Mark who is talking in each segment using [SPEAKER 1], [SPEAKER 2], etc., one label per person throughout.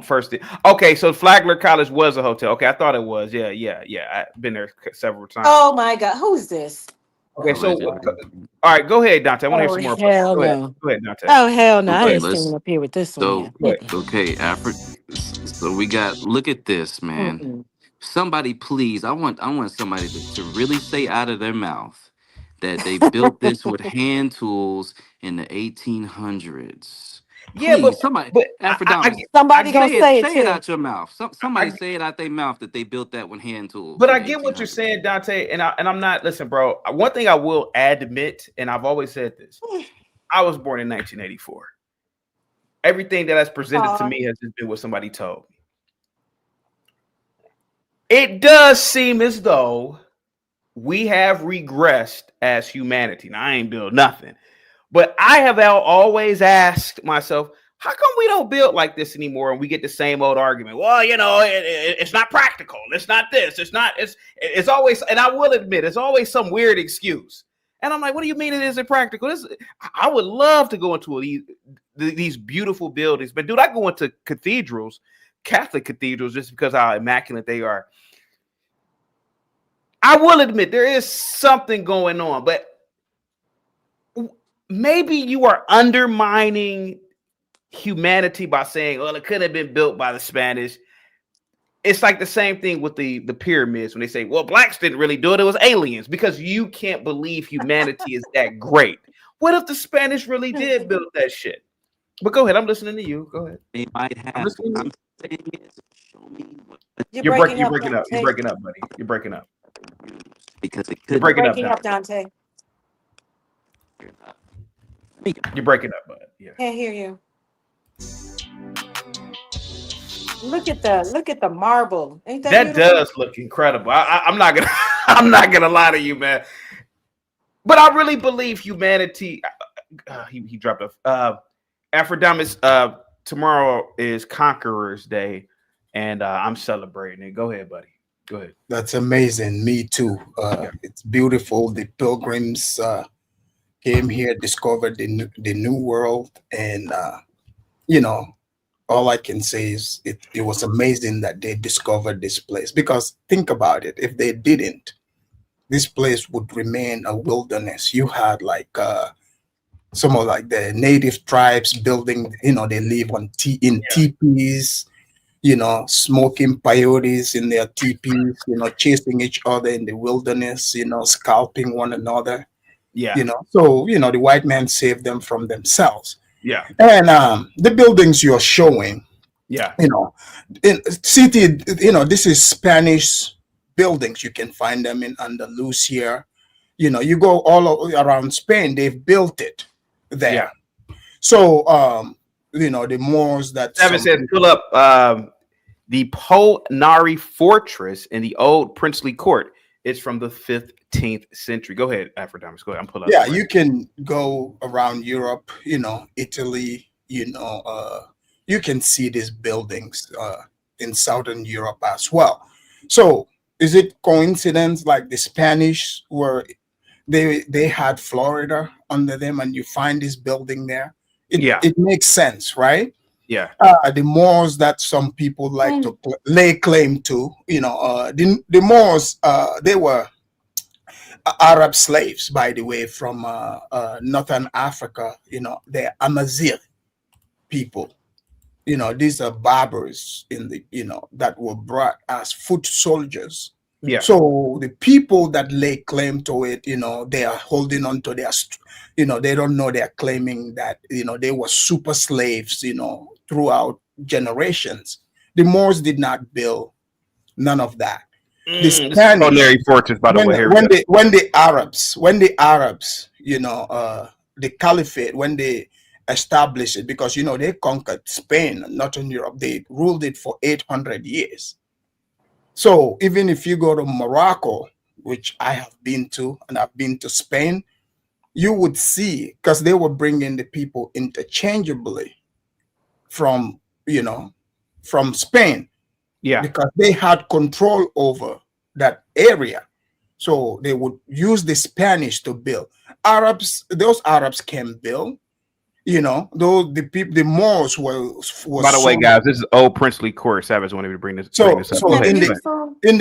[SPEAKER 1] first. Okay, so Flagler College was a hotel. Okay, I thought it was. Yeah, yeah, yeah. I've been there several times.
[SPEAKER 2] Oh my God, who's this?
[SPEAKER 1] Okay, so
[SPEAKER 3] Allegedly.
[SPEAKER 1] all right, go ahead, Dante. I want to hear
[SPEAKER 4] Oh
[SPEAKER 1] some more.
[SPEAKER 4] hell
[SPEAKER 1] Go ahead.
[SPEAKER 4] no.
[SPEAKER 1] Go ahead, Dante.
[SPEAKER 4] Oh hell no. I
[SPEAKER 3] Okay,
[SPEAKER 4] ain't
[SPEAKER 3] let's.
[SPEAKER 4] staying up here with this one
[SPEAKER 3] So
[SPEAKER 4] here.
[SPEAKER 1] Go ahead.
[SPEAKER 3] okay, Africa. So we got. Look at this, man.
[SPEAKER 4] Mm-mm.
[SPEAKER 3] Somebody, please. I want somebody to really say out of their mouth that they built this with hand tools in the 1800s.
[SPEAKER 1] Yeah,
[SPEAKER 3] Please, somebody,
[SPEAKER 1] but
[SPEAKER 3] Aphrodite,
[SPEAKER 1] I
[SPEAKER 4] Somebody
[SPEAKER 1] get
[SPEAKER 4] gonna
[SPEAKER 3] say it.
[SPEAKER 4] say it
[SPEAKER 3] Say it
[SPEAKER 4] too.
[SPEAKER 3] out your mouth. Somebody
[SPEAKER 1] I
[SPEAKER 3] say it out their mouth that they built that with hand tools
[SPEAKER 1] but
[SPEAKER 3] in
[SPEAKER 1] I
[SPEAKER 3] the
[SPEAKER 1] get what you're
[SPEAKER 3] 1800s.
[SPEAKER 1] saying, Dante, and I'm not. Listen, bro. One thing I will admit, and I've always said this: I was born in 1984. Everything that has presented to
[SPEAKER 2] Oh,
[SPEAKER 1] me has just been what somebody told me. It does seem as though we have regressed as humanity. Now, I ain't built nothing, but I have always asked myself, how come we don't build like this anymore? And we get the same old argument. Well, it's not practical. It's not this. It's not. It's always. And I will admit, it's always some weird excuse. And I'm like, what do you mean it isn't practical? I would love to go into these beautiful buildings, but dude, I go into cathedrals, Catholic cathedrals, just because how immaculate they are. I will admit there is something going on, but maybe you are undermining humanity by saying, well, it could have been built by the Spanish. It's like the same thing with the pyramids when they say, well, blacks didn't really do it. It was aliens, because you can't believe humanity is that great. What if the Spanish really did build that shit? But go ahead. I'm listening to you. Go ahead.
[SPEAKER 3] They might
[SPEAKER 1] I'm
[SPEAKER 3] have.
[SPEAKER 1] listening to
[SPEAKER 3] I'm
[SPEAKER 1] you.
[SPEAKER 3] saying is, show me what
[SPEAKER 2] you're
[SPEAKER 1] You're
[SPEAKER 2] breaking up,
[SPEAKER 1] breaking up. You're
[SPEAKER 2] Dante.
[SPEAKER 1] breaking up, buddy. You're breaking up.
[SPEAKER 3] because it
[SPEAKER 1] You're
[SPEAKER 3] could.
[SPEAKER 2] You're
[SPEAKER 1] breaking up,
[SPEAKER 2] breaking
[SPEAKER 1] Dante.
[SPEAKER 2] up, Dante.
[SPEAKER 1] You're breaking up, bud. Yeah.
[SPEAKER 2] Can't hear you. Look at the marble. Ain't that
[SPEAKER 1] That
[SPEAKER 2] beautiful?
[SPEAKER 1] does look incredible. I'm not gonna I'm not gonna lie to you, man. But I really believe humanity. He dropped off. Aphrodite. Tomorrow is Conqueror's Day, and I'm celebrating it. Go ahead, buddy. Go ahead.
[SPEAKER 5] That's amazing. Me too.
[SPEAKER 1] Yeah.
[SPEAKER 5] It's beautiful. The pilgrims came here, discovered the new world, and you know, all I can say is it was amazing that they discovered this place. Because think about it, if they didn't, this place would remain a wilderness. You had like some of like the native tribes building, they live on in teepees, smoking peyotes in their teepees, chasing each other in the wilderness, scalping one another,
[SPEAKER 1] Yeah.
[SPEAKER 5] So, the white man saved them from themselves.
[SPEAKER 1] Yeah.
[SPEAKER 5] And the buildings you're showing,
[SPEAKER 1] Yeah.
[SPEAKER 5] in city, this is Spanish buildings. You can find them in Andalusia. You go around Spain, they've built it there.
[SPEAKER 1] Yeah.
[SPEAKER 5] So, the Moors that
[SPEAKER 1] Seven says, pull up the Polnari Fortress in the old princely court. It's from the 15th century. Go ahead, Aphrodite. Go ahead. I'm pulling up.
[SPEAKER 5] Yeah, you can go around Europe, Italy, you can see these buildings in Southern Europe as well. So is it coincidence like the Spanish were they had Florida under them and you find this building there? It makes sense, right?
[SPEAKER 1] Yeah.
[SPEAKER 5] The Moors that some people like to lay claim to, the Moors, they were Arab slaves, by the way, from northern Africa. They're Amazigh people. These are barbers in the that were brought as foot soldiers.
[SPEAKER 1] Yeah.
[SPEAKER 5] So the people that lay claim to it, they are holding on to their, they don't know they're claiming that they were super slaves, throughout generations. The Moors did not build none of that. The Spanish,
[SPEAKER 1] Fortress, by the way. Here
[SPEAKER 5] when the Arabs, the Caliphate, when they established it, because they conquered Spain, Northern Europe, they ruled it for 800 years. So even if you go to Morocco, which I have been to, and I've been to Spain, you would see, because they were bringing the people interchangeably from Spain.
[SPEAKER 1] Yeah.
[SPEAKER 5] Because they had control over that area. So they would use the Spanish to build. Those Arabs can build, You know, those the people, the Moors were
[SPEAKER 1] By the way,
[SPEAKER 5] so.
[SPEAKER 1] guys, this is old princely court. Savage wanted me to bring this up.
[SPEAKER 5] So
[SPEAKER 1] Go
[SPEAKER 5] so
[SPEAKER 1] ahead.
[SPEAKER 5] in
[SPEAKER 1] Go
[SPEAKER 5] the
[SPEAKER 1] ahead.
[SPEAKER 5] in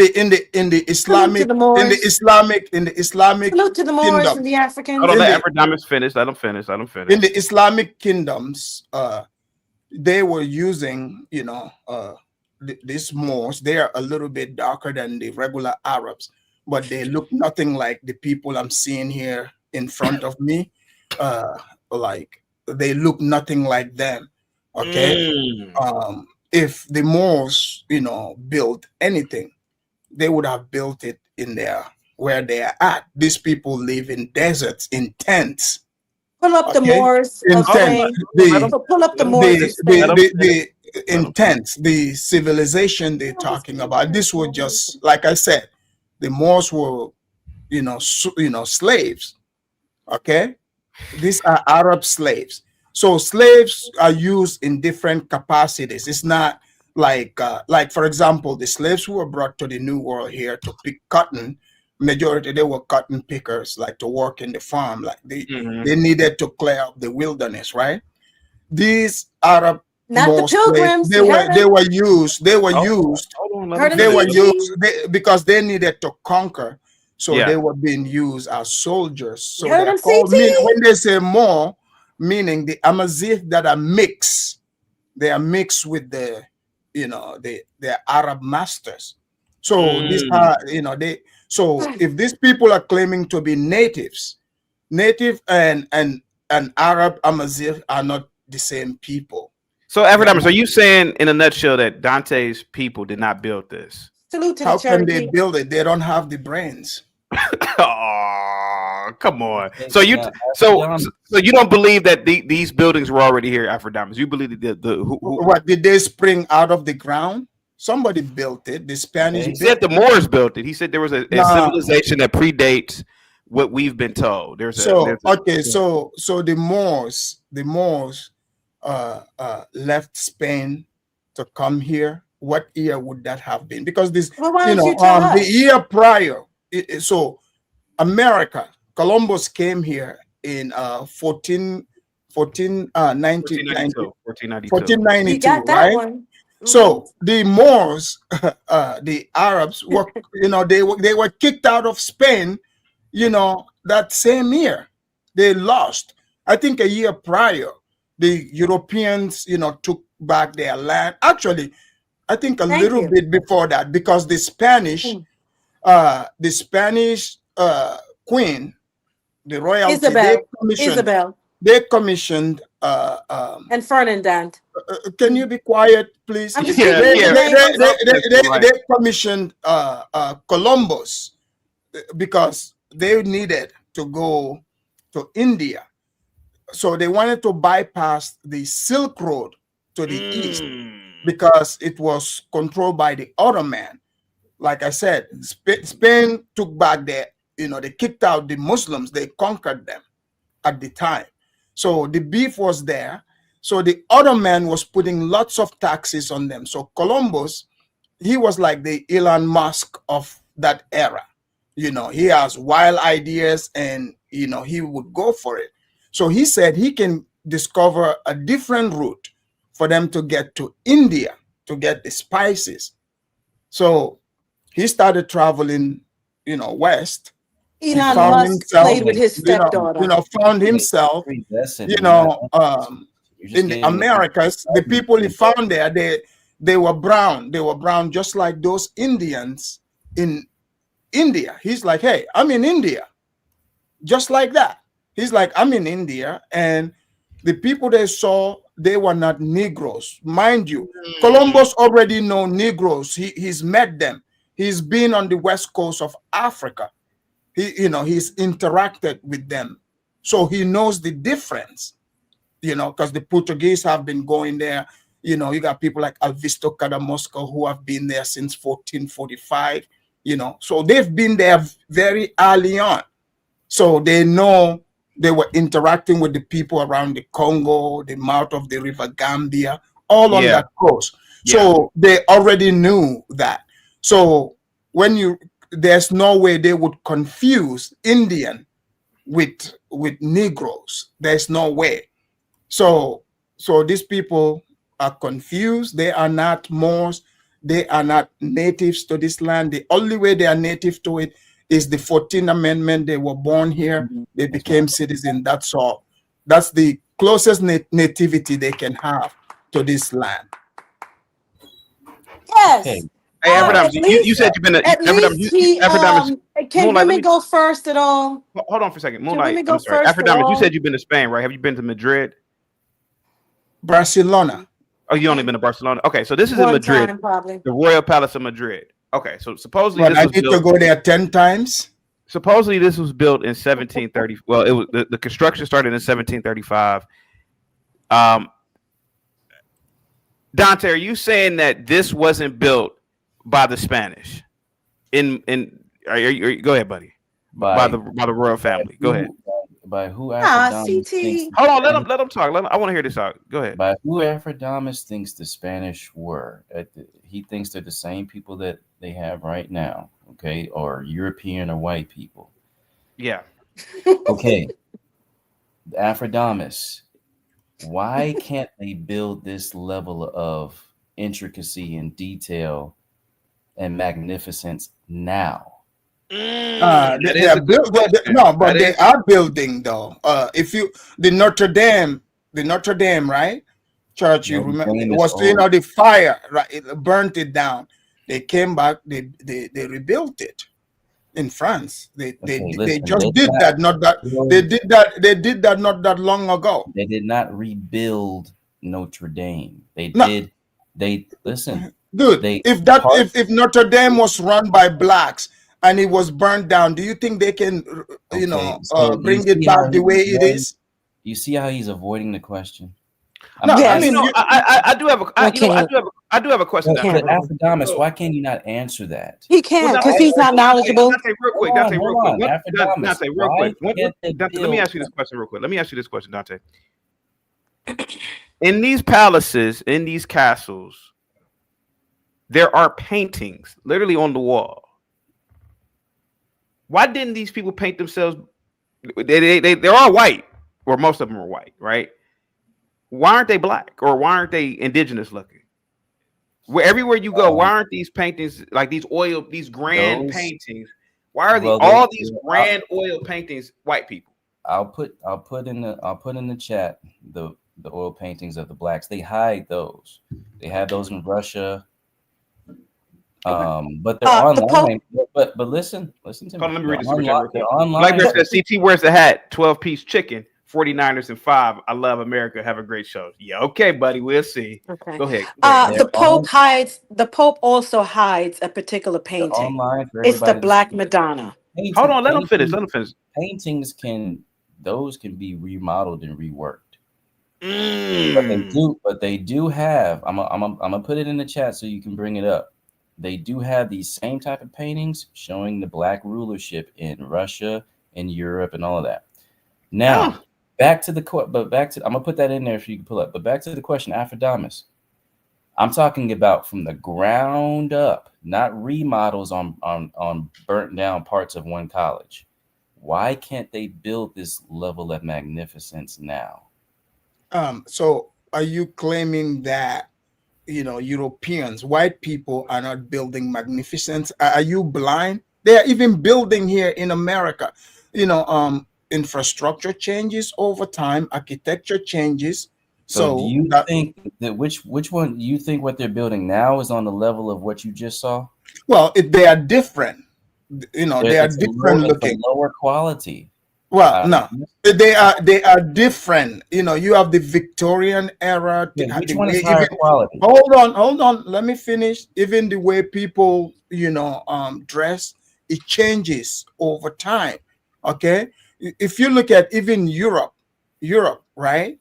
[SPEAKER 5] the
[SPEAKER 2] Salute to the Moors.
[SPEAKER 5] Islamic
[SPEAKER 2] Salute to the Moors and
[SPEAKER 5] kingdom,
[SPEAKER 2] the
[SPEAKER 1] Hold on,
[SPEAKER 2] Africans.
[SPEAKER 1] let
[SPEAKER 5] the
[SPEAKER 1] Ephrodimus finish. Let him finish. Let him finish.
[SPEAKER 5] in the Islamic kingdoms, they were using, these Moors. They are a little bit darker than the regular Arabs, but they look nothing like the people I'm seeing here in front of me. Uh, like they look nothing like them. Okay.
[SPEAKER 1] Mm.
[SPEAKER 5] If the Moors, built anything, they would have built it in there where they are at. These people live in deserts, in tents.
[SPEAKER 2] Pull up the
[SPEAKER 5] Okay,
[SPEAKER 2] Moors
[SPEAKER 5] in
[SPEAKER 2] of
[SPEAKER 1] Hold on,
[SPEAKER 5] tents.
[SPEAKER 2] Spain.
[SPEAKER 1] let him.
[SPEAKER 2] Pull up the
[SPEAKER 1] Let him
[SPEAKER 2] Moors
[SPEAKER 5] The
[SPEAKER 2] of
[SPEAKER 1] finish. Let
[SPEAKER 2] Spain.
[SPEAKER 1] him
[SPEAKER 5] the
[SPEAKER 1] finish.
[SPEAKER 5] the
[SPEAKER 1] Let him
[SPEAKER 5] intense, the civilization they're talking about. This was just like I said, the Moors were, slaves. Okay, these are Arab slaves. So slaves are used in different capacities. It's not like for example, the slaves who were brought to the New World here to pick cotton. Majority they were cotton pickers, like to work in the farm. Like
[SPEAKER 1] Mhm.
[SPEAKER 5] they needed to clear up the wilderness, right? These Arab
[SPEAKER 2] Not the
[SPEAKER 5] more slaves,
[SPEAKER 2] Pilgrims.
[SPEAKER 5] they
[SPEAKER 2] We
[SPEAKER 5] were
[SPEAKER 2] heard
[SPEAKER 5] they
[SPEAKER 2] them.
[SPEAKER 5] were used they were
[SPEAKER 1] Hold on.
[SPEAKER 5] used
[SPEAKER 1] Hold on. Let him
[SPEAKER 2] Heard them
[SPEAKER 5] they were
[SPEAKER 1] finish.
[SPEAKER 2] teaching.
[SPEAKER 5] used because they needed to conquer, so they
[SPEAKER 1] Yeah.
[SPEAKER 5] were being used as soldiers.
[SPEAKER 2] You
[SPEAKER 5] So
[SPEAKER 2] heard
[SPEAKER 5] they're
[SPEAKER 2] them
[SPEAKER 5] called,
[SPEAKER 2] CT.
[SPEAKER 5] when they say more, meaning the Amazigh that are mixed. They are mixed with the Arab masters. So these
[SPEAKER 1] Mm.
[SPEAKER 5] are, they. So if these people are claiming to be natives, native and Arab Amazigh are not the same people.
[SPEAKER 1] So,
[SPEAKER 5] They're
[SPEAKER 1] Ephrodimus,
[SPEAKER 5] not.
[SPEAKER 1] are you saying in a nutshell that Dante's people did not build this?
[SPEAKER 2] Salute to the
[SPEAKER 5] How can they
[SPEAKER 2] Cherokee.
[SPEAKER 5] build it? They don't have the brains.
[SPEAKER 1] Oh, come on.
[SPEAKER 3] Think
[SPEAKER 1] So you
[SPEAKER 3] about
[SPEAKER 1] so
[SPEAKER 3] Ephrodimus.
[SPEAKER 1] so you don't believe that these buildings were already here, Ephrodimus? You believe that who
[SPEAKER 5] What did they spring out of the ground? Somebody built it. The Spanish
[SPEAKER 1] he
[SPEAKER 3] Okay.
[SPEAKER 1] said
[SPEAKER 5] built
[SPEAKER 1] the
[SPEAKER 5] it.
[SPEAKER 1] Moors built it. He said there was a
[SPEAKER 5] Nah.
[SPEAKER 1] civilization that predates what we've been told.
[SPEAKER 5] So
[SPEAKER 1] There's a
[SPEAKER 5] okay, so the Moors left Spain to come here. What year would that have been? Because this,
[SPEAKER 2] Well, why don't you tell
[SPEAKER 5] the
[SPEAKER 2] us?
[SPEAKER 5] year prior, so America, Columbus came here in
[SPEAKER 1] 1492. 1492.
[SPEAKER 2] You
[SPEAKER 5] 1492,
[SPEAKER 2] got that
[SPEAKER 5] right?
[SPEAKER 2] one.
[SPEAKER 5] So the Moors, the Arabs were, they were kicked out of Spain, that same year. They lost. I think a year prior, the Europeans, took back their land. Actually, I think a
[SPEAKER 2] Thank
[SPEAKER 5] little
[SPEAKER 2] you.
[SPEAKER 5] bit before that, because the Spanish,
[SPEAKER 2] Mm.
[SPEAKER 5] queen, the royalty,
[SPEAKER 2] Isabel,
[SPEAKER 5] they commissioned.
[SPEAKER 2] and Ferdinand.
[SPEAKER 5] Can you be quiet, please?
[SPEAKER 2] I'm just
[SPEAKER 1] Yeah,
[SPEAKER 2] speaking
[SPEAKER 5] They
[SPEAKER 2] the
[SPEAKER 1] yeah.
[SPEAKER 2] name. I'm sorry.
[SPEAKER 1] Right.
[SPEAKER 5] they commissioned Columbus because they needed to go to India, so they wanted to bypass the Silk Road to the east
[SPEAKER 1] Mm.
[SPEAKER 5] because it was controlled by the Ottoman. Like I said, Spain took back they kicked out the Muslims, they conquered them at the time. So the beef was there. So the Ottoman was putting lots of taxes on them. So Columbus, he was like the Elon Musk of that era. He has wild ideas and, he would go for it. So he said he can discover a different route for them to get to India to get the spices. So he started traveling, west. He
[SPEAKER 2] Elon
[SPEAKER 5] found
[SPEAKER 2] Musk
[SPEAKER 5] himself,
[SPEAKER 2] played with his stepdaughter.
[SPEAKER 5] found himself,
[SPEAKER 3] Predestined. You're not honest. You're just
[SPEAKER 5] in the
[SPEAKER 3] getting
[SPEAKER 5] Americas. The people he found there, they were brown. They were brown, just like those Indians in India. He's like, hey, I'm in India, just like that. He's like, I'm in India, and the people they saw, they were not Negroes, mind you. Columbus already know Negroes. He's met them. He's been on the west coast of Africa. He's interacted with them, so he knows the difference. Because the Portuguese have been going there. You got people like Alvisto Cadamosco who have been there since 1445. So they've been there very early on. So they know they were interacting with the people around the Congo, the mouth of the River Gambia, all on
[SPEAKER 1] Yeah.
[SPEAKER 5] that coast.
[SPEAKER 1] Yeah.
[SPEAKER 5] So they already knew that. So there's no way they would confuse Indian with Negroes. There's no way. So these people are confused. They are not Moors. They are not natives to this land. The only way they are native to it is the 14th Amendment. They were born here. They became citizens. That's all. That's the closest nativity they can have to this land.
[SPEAKER 2] Yes.
[SPEAKER 3] Okay.
[SPEAKER 1] Hey, Afrodamus, you said you've been
[SPEAKER 2] At least can women go first at all?
[SPEAKER 1] Hold on for a second.
[SPEAKER 2] Can
[SPEAKER 1] Moonlight,
[SPEAKER 2] women go
[SPEAKER 1] I'm sorry.
[SPEAKER 2] first at
[SPEAKER 1] Afrodamus, you
[SPEAKER 2] all?
[SPEAKER 1] said you've been to Spain, right? Have you been to Madrid?
[SPEAKER 5] Barcelona.
[SPEAKER 1] Oh, you only been to Barcelona? Okay, so this is in
[SPEAKER 2] One
[SPEAKER 1] Madrid,
[SPEAKER 2] time, probably.
[SPEAKER 1] the Royal Palace of Madrid. Okay, so supposedly
[SPEAKER 5] But I
[SPEAKER 1] this was
[SPEAKER 5] need to
[SPEAKER 1] built,
[SPEAKER 5] go there 10 times.
[SPEAKER 1] supposedly this was built in 1730. Well, it was the construction started in 1735. Dante, are you saying that this wasn't built by the Spanish? Go ahead, buddy. By the royal family. Go ahead.
[SPEAKER 3] By who
[SPEAKER 2] CT.
[SPEAKER 3] thinks
[SPEAKER 1] Hold on, let him talk. I want to hear this out. Go ahead.
[SPEAKER 3] by who Afrodamus thinks the Spanish were. He thinks they're the same people that they have right now, okay, or European or white people.
[SPEAKER 1] Yeah.
[SPEAKER 3] Okay. Afrodamus, why can't they build this level of intricacy and detail and magnificence now?
[SPEAKER 5] They are they are building though. If you the Notre Dame, right? Church, you remember it was the fire, right? It burnt it down. They came back, they rebuilt it in France. They did that not that long ago.
[SPEAKER 3] They did not rebuild Notre Dame. They listen.
[SPEAKER 5] Dude, if Notre Dame was run by blacks and it was burned down, do you think they can bring it back the way it is?
[SPEAKER 3] You see how he's avoiding the question?
[SPEAKER 1] No, I mean, I do have a question.
[SPEAKER 3] Afrodamus, why can you not answer that?
[SPEAKER 2] He can't because he's not knowledgeable.
[SPEAKER 1] Dante, real quick. Let me ask you this question real quick. Dante. In these palaces, in these castles, there are paintings literally on the wall. Why didn't these people paint themselves? They're all white, or most of them are white, right? Why aren't they black, or why aren't they indigenous looking? Everywhere you go, why aren't these paintings like these grand paintings? Why are all these grand oil paintings white people?
[SPEAKER 3] I'll put in the chat the oil paintings of the blacks. They hide those. They have those in Russia. But they're online. But listen to me.
[SPEAKER 1] Let me read this.
[SPEAKER 3] They're online.
[SPEAKER 1] Blackbeard says CT wears the hat, 12-piece chicken, 49ers and 5. I love America. Have a great show. Yeah, okay, buddy. We'll see. Okay. Go ahead.
[SPEAKER 2] The Pope also hides a particular painting. It's the Black Madonna.
[SPEAKER 1] Hold on, let him finish.
[SPEAKER 3] Paintings can be remodeled and reworked. But they do have. I'm gonna put it in the chat so you can bring it up. They do have these same type of paintings showing the black rulership in Russia and Europe and all of that. Now, back to I'm gonna put that in there if you can pull up. But back to the question, Afrodamus. I'm talking about from the ground up, not remodels on burnt down parts of one college. Why can't they build this level of magnificence now?
[SPEAKER 5] So are you claiming that Europeans, white people are not building magnificence? Are you blind? They are even building here in America. Infrastructure changes over time, architecture changes.
[SPEAKER 3] So do you think that which one do you think what they're building now is on the level of what you just saw?
[SPEAKER 5] Well, they are different. They are different looking.
[SPEAKER 3] Lower quality.
[SPEAKER 5] Well, no, they are different. You have the Victorian era.
[SPEAKER 3] Which one is higher quality?
[SPEAKER 5] Hold on. Let me finish. Even the way people, dress, it changes over time. Okay, if you look at even Europe, right?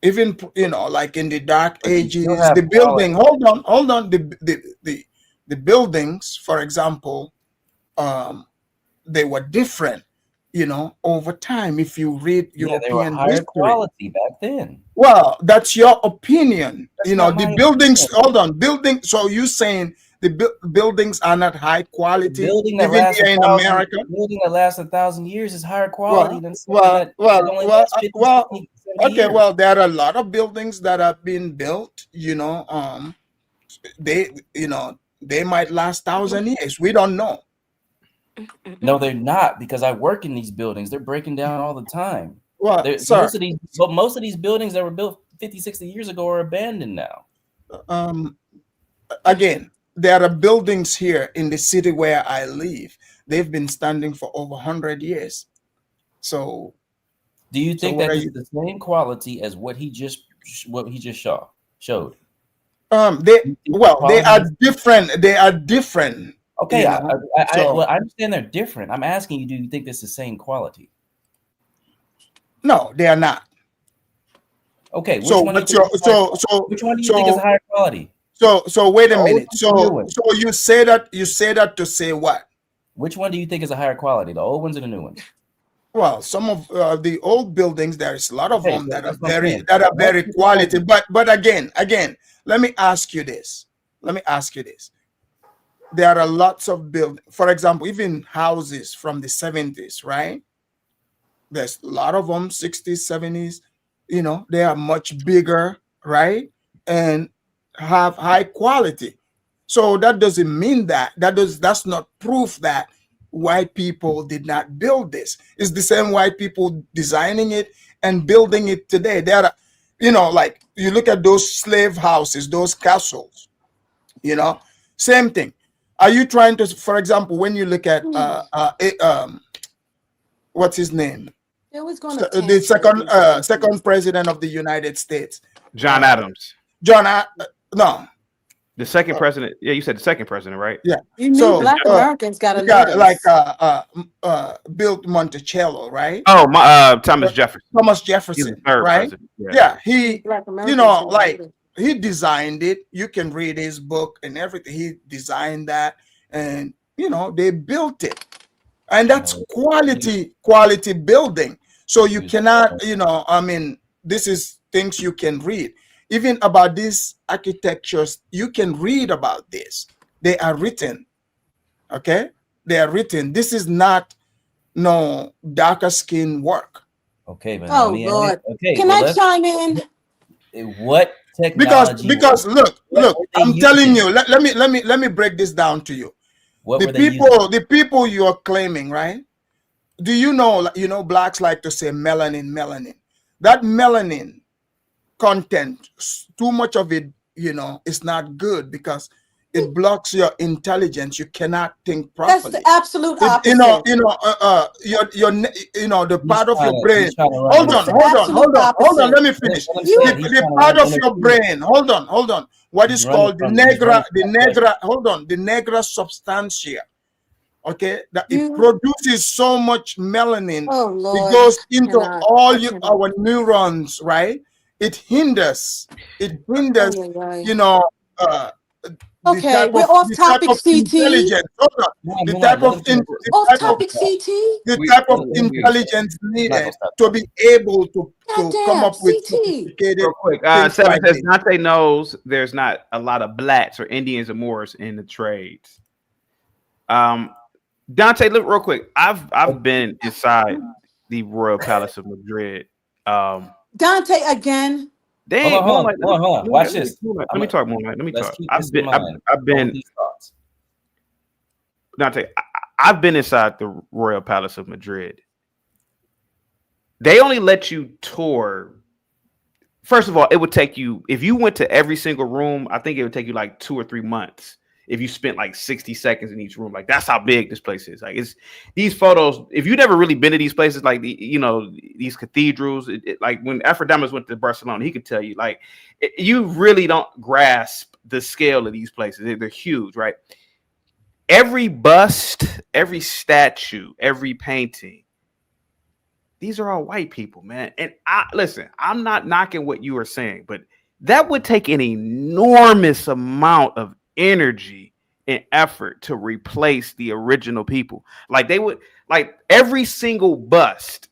[SPEAKER 5] Even like in the Dark Ages, the building. Hold on. The buildings, for example, they were different. Over time, if you read European history,
[SPEAKER 3] quality back then.
[SPEAKER 5] Well, that's your opinion. The buildings. Hold on, So you saying the buildings are not high quality?
[SPEAKER 3] Building that lasts 1,000 years is higher quality than
[SPEAKER 5] Okay, well, there are a lot of buildings that have been built, they might last 1,000 years. We don't know.
[SPEAKER 3] No, they're not, because I work in these buildings. They're breaking down all the time.
[SPEAKER 5] Well, sir,
[SPEAKER 3] most of these buildings that were built 50, 60 years ago are abandoned now.
[SPEAKER 5] Again, there are buildings here in the city where I live. They've been standing for over 100 years. So,
[SPEAKER 3] do you think that it's the same quality as what he just showed?
[SPEAKER 5] They are different. They are different.
[SPEAKER 3] Okay, I understand they're different. I'm asking you, do you think it's the same quality?
[SPEAKER 5] No, they are not.
[SPEAKER 3] Okay, which one do you think is higher quality?
[SPEAKER 5] So wait a minute. So you say that to say what?
[SPEAKER 3] Which one do you think is a higher quality, the old ones or the new ones?
[SPEAKER 5] Well, some of the old buildings, there is a lot of them that are very quality. But again, let me ask you this. There are lots of buildings. For example, even houses from the 70s, right? There's a lot of them, 60s, 70s. They are much bigger, right? And have high quality. So that doesn't mean that's not proof that white people did not build this. It's the same white people designing it and building it today. There are, like you look at those slave houses, those castles, same thing. Are you trying to, for example, when you look at what's his name? The second president of the United States,
[SPEAKER 1] John Adams.
[SPEAKER 5] No.
[SPEAKER 1] The second president. Yeah, you said the second president, right?
[SPEAKER 5] Yeah.
[SPEAKER 2] You knew Black Americans got
[SPEAKER 5] built Monticello, right?
[SPEAKER 1] Oh, Thomas Jefferson.
[SPEAKER 5] Thomas Jefferson, right? Yeah. He, he designed it. You can read his book and everything. He designed that, and they built it, and that's quality building. So you cannot, this is things you can read. Even about these architectures, you can read about this. They are written. Okay? They are written. This is not darker skin work.
[SPEAKER 3] Okay, but
[SPEAKER 2] Lord. Okay, can I chime in?
[SPEAKER 3] What technology?
[SPEAKER 5] Because look, I'm telling you, let me break this down to you. The people you are claiming, right? Do you know blacks like to say melanin. That melanin content, too much of it, is not good because it blocks your intelligence. You cannot think properly.
[SPEAKER 2] That's the absolute opposite.
[SPEAKER 5] The part of your brain. Hold on. Let me finish. The part of your brain. Hold on. What is called the negra substantia. Okay, that it produces so much melanin.
[SPEAKER 2] Oh, Lord.
[SPEAKER 5] It goes into our neurons, right? It hinders.
[SPEAKER 2] Okay,
[SPEAKER 5] we're
[SPEAKER 2] off topic, CT.
[SPEAKER 5] The type of intelligence needed to be able to come up with sophisticated.
[SPEAKER 1] Real quick, Seven says Dante knows there's not a lot of blacks or Indians or Moors in the trades. Dante, look real quick. I've been inside the Royal Palace of Madrid.
[SPEAKER 2] Dante again.
[SPEAKER 3] Hold on. Watch this.
[SPEAKER 1] Let me talk, Moonlight. Let me talk. I've been. Dante, I've been inside the Royal Palace of Madrid. They only let you tour. First of all, it would take you, if you went to every single room, I think it would take you like 2 or 3 months. If you spent like 60 seconds in each room, like that's how big this place is. Like it's these photos. If you've never really been to these places, like these cathedrals, like when Afrodamus went to Barcelona, he could tell you, like you really don't grasp the scale of these places. They're huge, right? Every bust, every statue, every painting. These are all white people, man. And listen, I'm not knocking what you are saying, but that would take an enormous amount of energy and effort to replace the original people. Like they would, like every single bust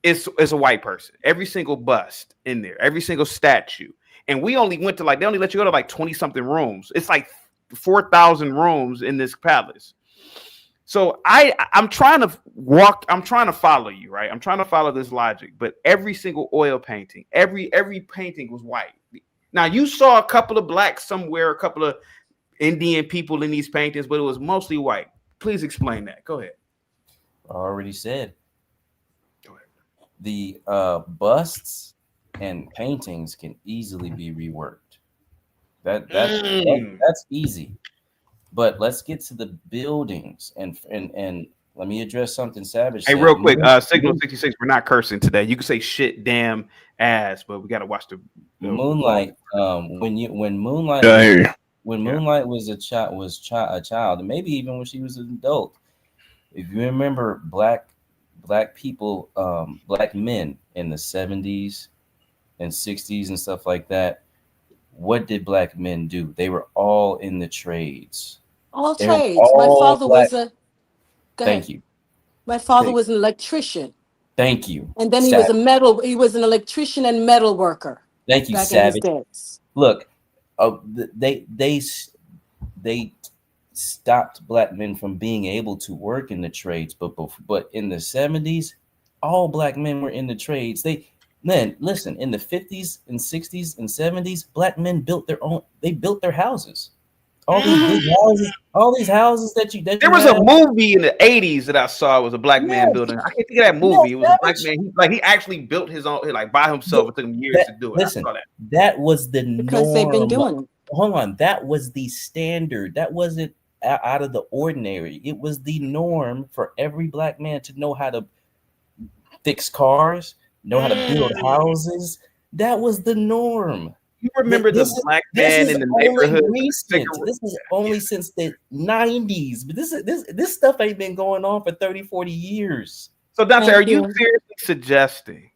[SPEAKER 1] is a white person. Every single bust in there, every single statue. And we only went to they only let you go to like 20 something rooms. It's like 4,000 rooms in this palace. So I'm trying to follow you, right? I'm trying to follow this logic, but every single oil painting, every painting was white. Now you saw a couple of blacks somewhere, a couple of Indian people in these paintings, but it was mostly white. Please explain that. Go ahead.
[SPEAKER 3] I already said.
[SPEAKER 1] Go ahead.
[SPEAKER 3] The busts and paintings can easily be reworked. That's easy. But let's get to the buildings and let me address something Savage
[SPEAKER 1] Hey,
[SPEAKER 3] said.
[SPEAKER 1] real quick, Signal 66, we're not cursing today. You can say shit, damn, ass, but we got to watch the
[SPEAKER 3] Moonlight. When Moonlight was a child, and maybe even when she was an adult. If you remember black people, black men in the 70s and 60s and stuff like that, what did black men do? They were all in the trades.
[SPEAKER 2] All trades. My father was a.
[SPEAKER 3] Thank you.
[SPEAKER 2] My father was an electrician.
[SPEAKER 3] Thank you.
[SPEAKER 2] And then he was an electrician and metal worker.
[SPEAKER 3] Thank you, Savage. Look, they stopped black men from being able to work in the trades, but in the 70s, all black men were in the trades. Listen, in the 50s and 60s and 70s, black men built their houses. All these big houses, there
[SPEAKER 1] was a movie in the 80s that I saw. It was a black man building. I can't think of that movie. It was a black man. He actually built his own, like by himself. It took him years to do it.
[SPEAKER 3] Listen, that was the norm.
[SPEAKER 2] Because they've been doing it.
[SPEAKER 3] Hold on, that was the standard. That wasn't out of the ordinary. It was the norm for every black man to know how to fix cars, know how to build houses. That was the norm.
[SPEAKER 1] You remember the black man in the neighborhood?
[SPEAKER 3] This is only since the 90s. But this stuff ain't been going on for 30, 40 years.
[SPEAKER 1] So, Dante, are you seriously suggesting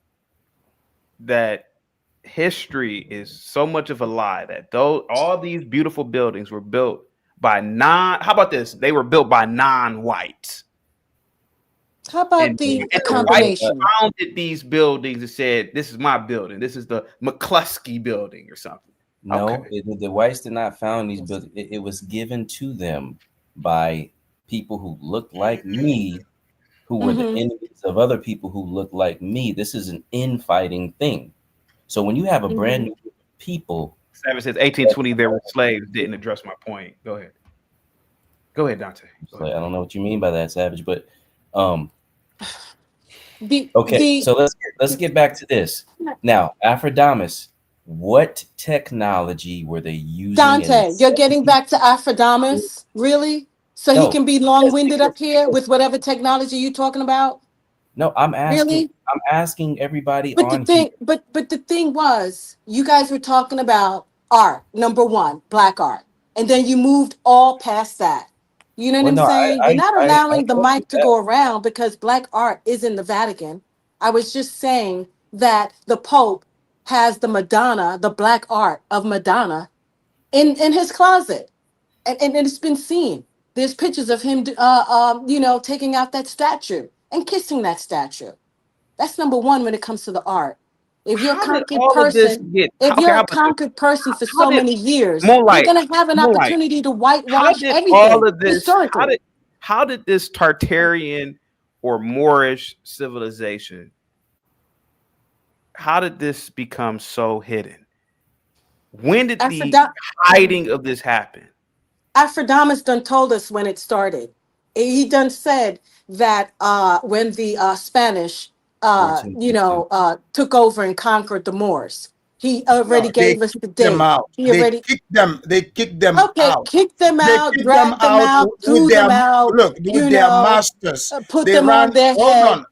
[SPEAKER 1] that history is so much of a lie that all these beautiful buildings were built by how about this? They were built by non-whites.
[SPEAKER 2] How about the combination?
[SPEAKER 1] Whites founded these buildings and said, "This is my building. This is the McCluskey building or something."
[SPEAKER 3] No, the whites did not found these buildings. It was given to them by people who looked like me, who were the enemies of other people who looked like me. This is an infighting thing. So when you have a brand new people,
[SPEAKER 1] Savage says 1820 there were slaves. Didn't address my point. Go ahead, Dante. Go ahead.
[SPEAKER 3] I don't know what you mean by that, Savage, but so let's get back to this. Now, Aphrodamus, what technology were they using?
[SPEAKER 2] Dante, you're getting back to Aphrodamus? Really? So he can be long-winded up here with whatever technology you're talking about?
[SPEAKER 3] No, I'm asking.
[SPEAKER 2] Really?
[SPEAKER 3] I'm asking everybody.
[SPEAKER 2] But the thing was, you guys were talking about art, number one, black art, and then you moved all past that. You know what I'm saying? You're not allowing the mic to go around because black art is in the Vatican. I was just saying that the Pope has the Madonna, the black art of Madonna, in his closet, and it's been seen. There's pictures of him, taking out that statue and kissing that statue. That's number one when it comes to the art. If you're a conquered person for so many years, you're going to have an opportunity to whitewash everything.
[SPEAKER 1] All of this, how did this Tartarian or Moorish civilization, how did this become so hidden? When did the hiding of this happen?
[SPEAKER 2] Aphrodamus done told us when it started. He done said that when the Spanish took over and conquered the Moors. He already gave us the date.
[SPEAKER 5] They kicked them out.
[SPEAKER 2] Okay, kicked them out, dragged them out, threw them out.
[SPEAKER 5] Look, with their masters.
[SPEAKER 2] Put them on their head.
[SPEAKER 5] Hold on.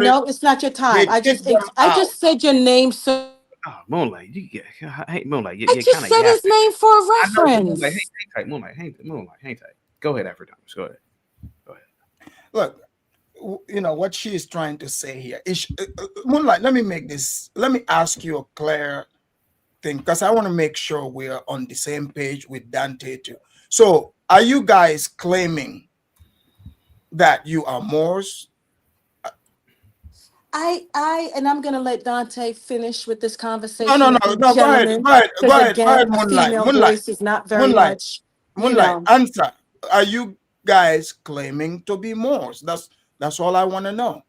[SPEAKER 2] No, it's not your time. I just said your name, so.
[SPEAKER 1] Oh, Moonlight, Moonlight.
[SPEAKER 2] I just said his name for a reference.
[SPEAKER 1] Moonlight, hang tight. Go ahead, Aphrodamus. Go ahead.
[SPEAKER 5] Look. What she is trying to say here is Moonlight. Let me ask you a clear thing, because I want to make sure we are on the same page with Dante too. So are you guys claiming that you are Moors?
[SPEAKER 2] And I'm gonna let Dante finish with this conversation.
[SPEAKER 5] No. Go ahead.
[SPEAKER 2] Moonlight. Voice is not very much.
[SPEAKER 5] Moonlight, answer. Are you guys claiming to be Moors. That's all I want to know.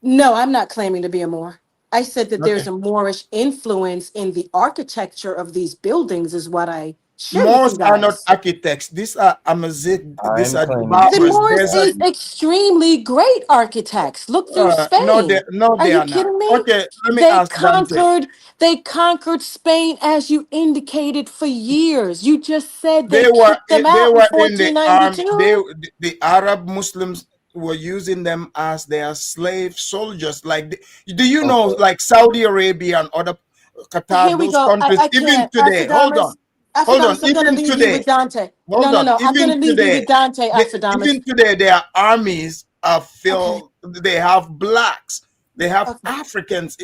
[SPEAKER 2] No, I'm not claiming to be a Moor. I said that there's
[SPEAKER 5] Okay.
[SPEAKER 2] a Moorish influence in the architecture of these buildings, is what I shared with you
[SPEAKER 5] Moors are not
[SPEAKER 2] guys.
[SPEAKER 5] architects. These are Amazigh. These
[SPEAKER 3] I'm
[SPEAKER 5] are
[SPEAKER 3] claiming
[SPEAKER 2] The
[SPEAKER 5] barbers.
[SPEAKER 3] to.
[SPEAKER 2] Moors
[SPEAKER 5] There's a
[SPEAKER 2] is extremely great architects. Look through Spain.
[SPEAKER 5] no,
[SPEAKER 2] Are
[SPEAKER 5] they
[SPEAKER 2] you
[SPEAKER 5] are not.
[SPEAKER 2] kidding me?
[SPEAKER 5] Okay, let me
[SPEAKER 2] They
[SPEAKER 5] ask Dante.
[SPEAKER 2] conquered Spain, as you indicated, for years. You just said they
[SPEAKER 5] They were
[SPEAKER 2] kicked them
[SPEAKER 5] they
[SPEAKER 2] out in
[SPEAKER 5] were in the army.
[SPEAKER 2] 1492.
[SPEAKER 5] The Arab Muslims were using them as their slave soldiers. Like, do you know,
[SPEAKER 3] Okay.
[SPEAKER 5] like Saudi Arabia and other
[SPEAKER 2] Here
[SPEAKER 5] Qatar,
[SPEAKER 2] we
[SPEAKER 5] those
[SPEAKER 2] go.
[SPEAKER 5] countries,
[SPEAKER 2] I
[SPEAKER 5] even
[SPEAKER 2] can't.
[SPEAKER 5] today. Hold on,
[SPEAKER 2] Afrodamus, I'm going to
[SPEAKER 5] even
[SPEAKER 2] leave you
[SPEAKER 5] today.
[SPEAKER 2] with Dante.
[SPEAKER 5] Hold on,
[SPEAKER 2] No. I'm going
[SPEAKER 5] even
[SPEAKER 2] to leave you
[SPEAKER 5] today,
[SPEAKER 2] with Dante, Afrodamus.
[SPEAKER 5] even today, their armies are
[SPEAKER 2] Okay.
[SPEAKER 5] filled. They have blacks, they have
[SPEAKER 2] Okay.
[SPEAKER 5] Africans,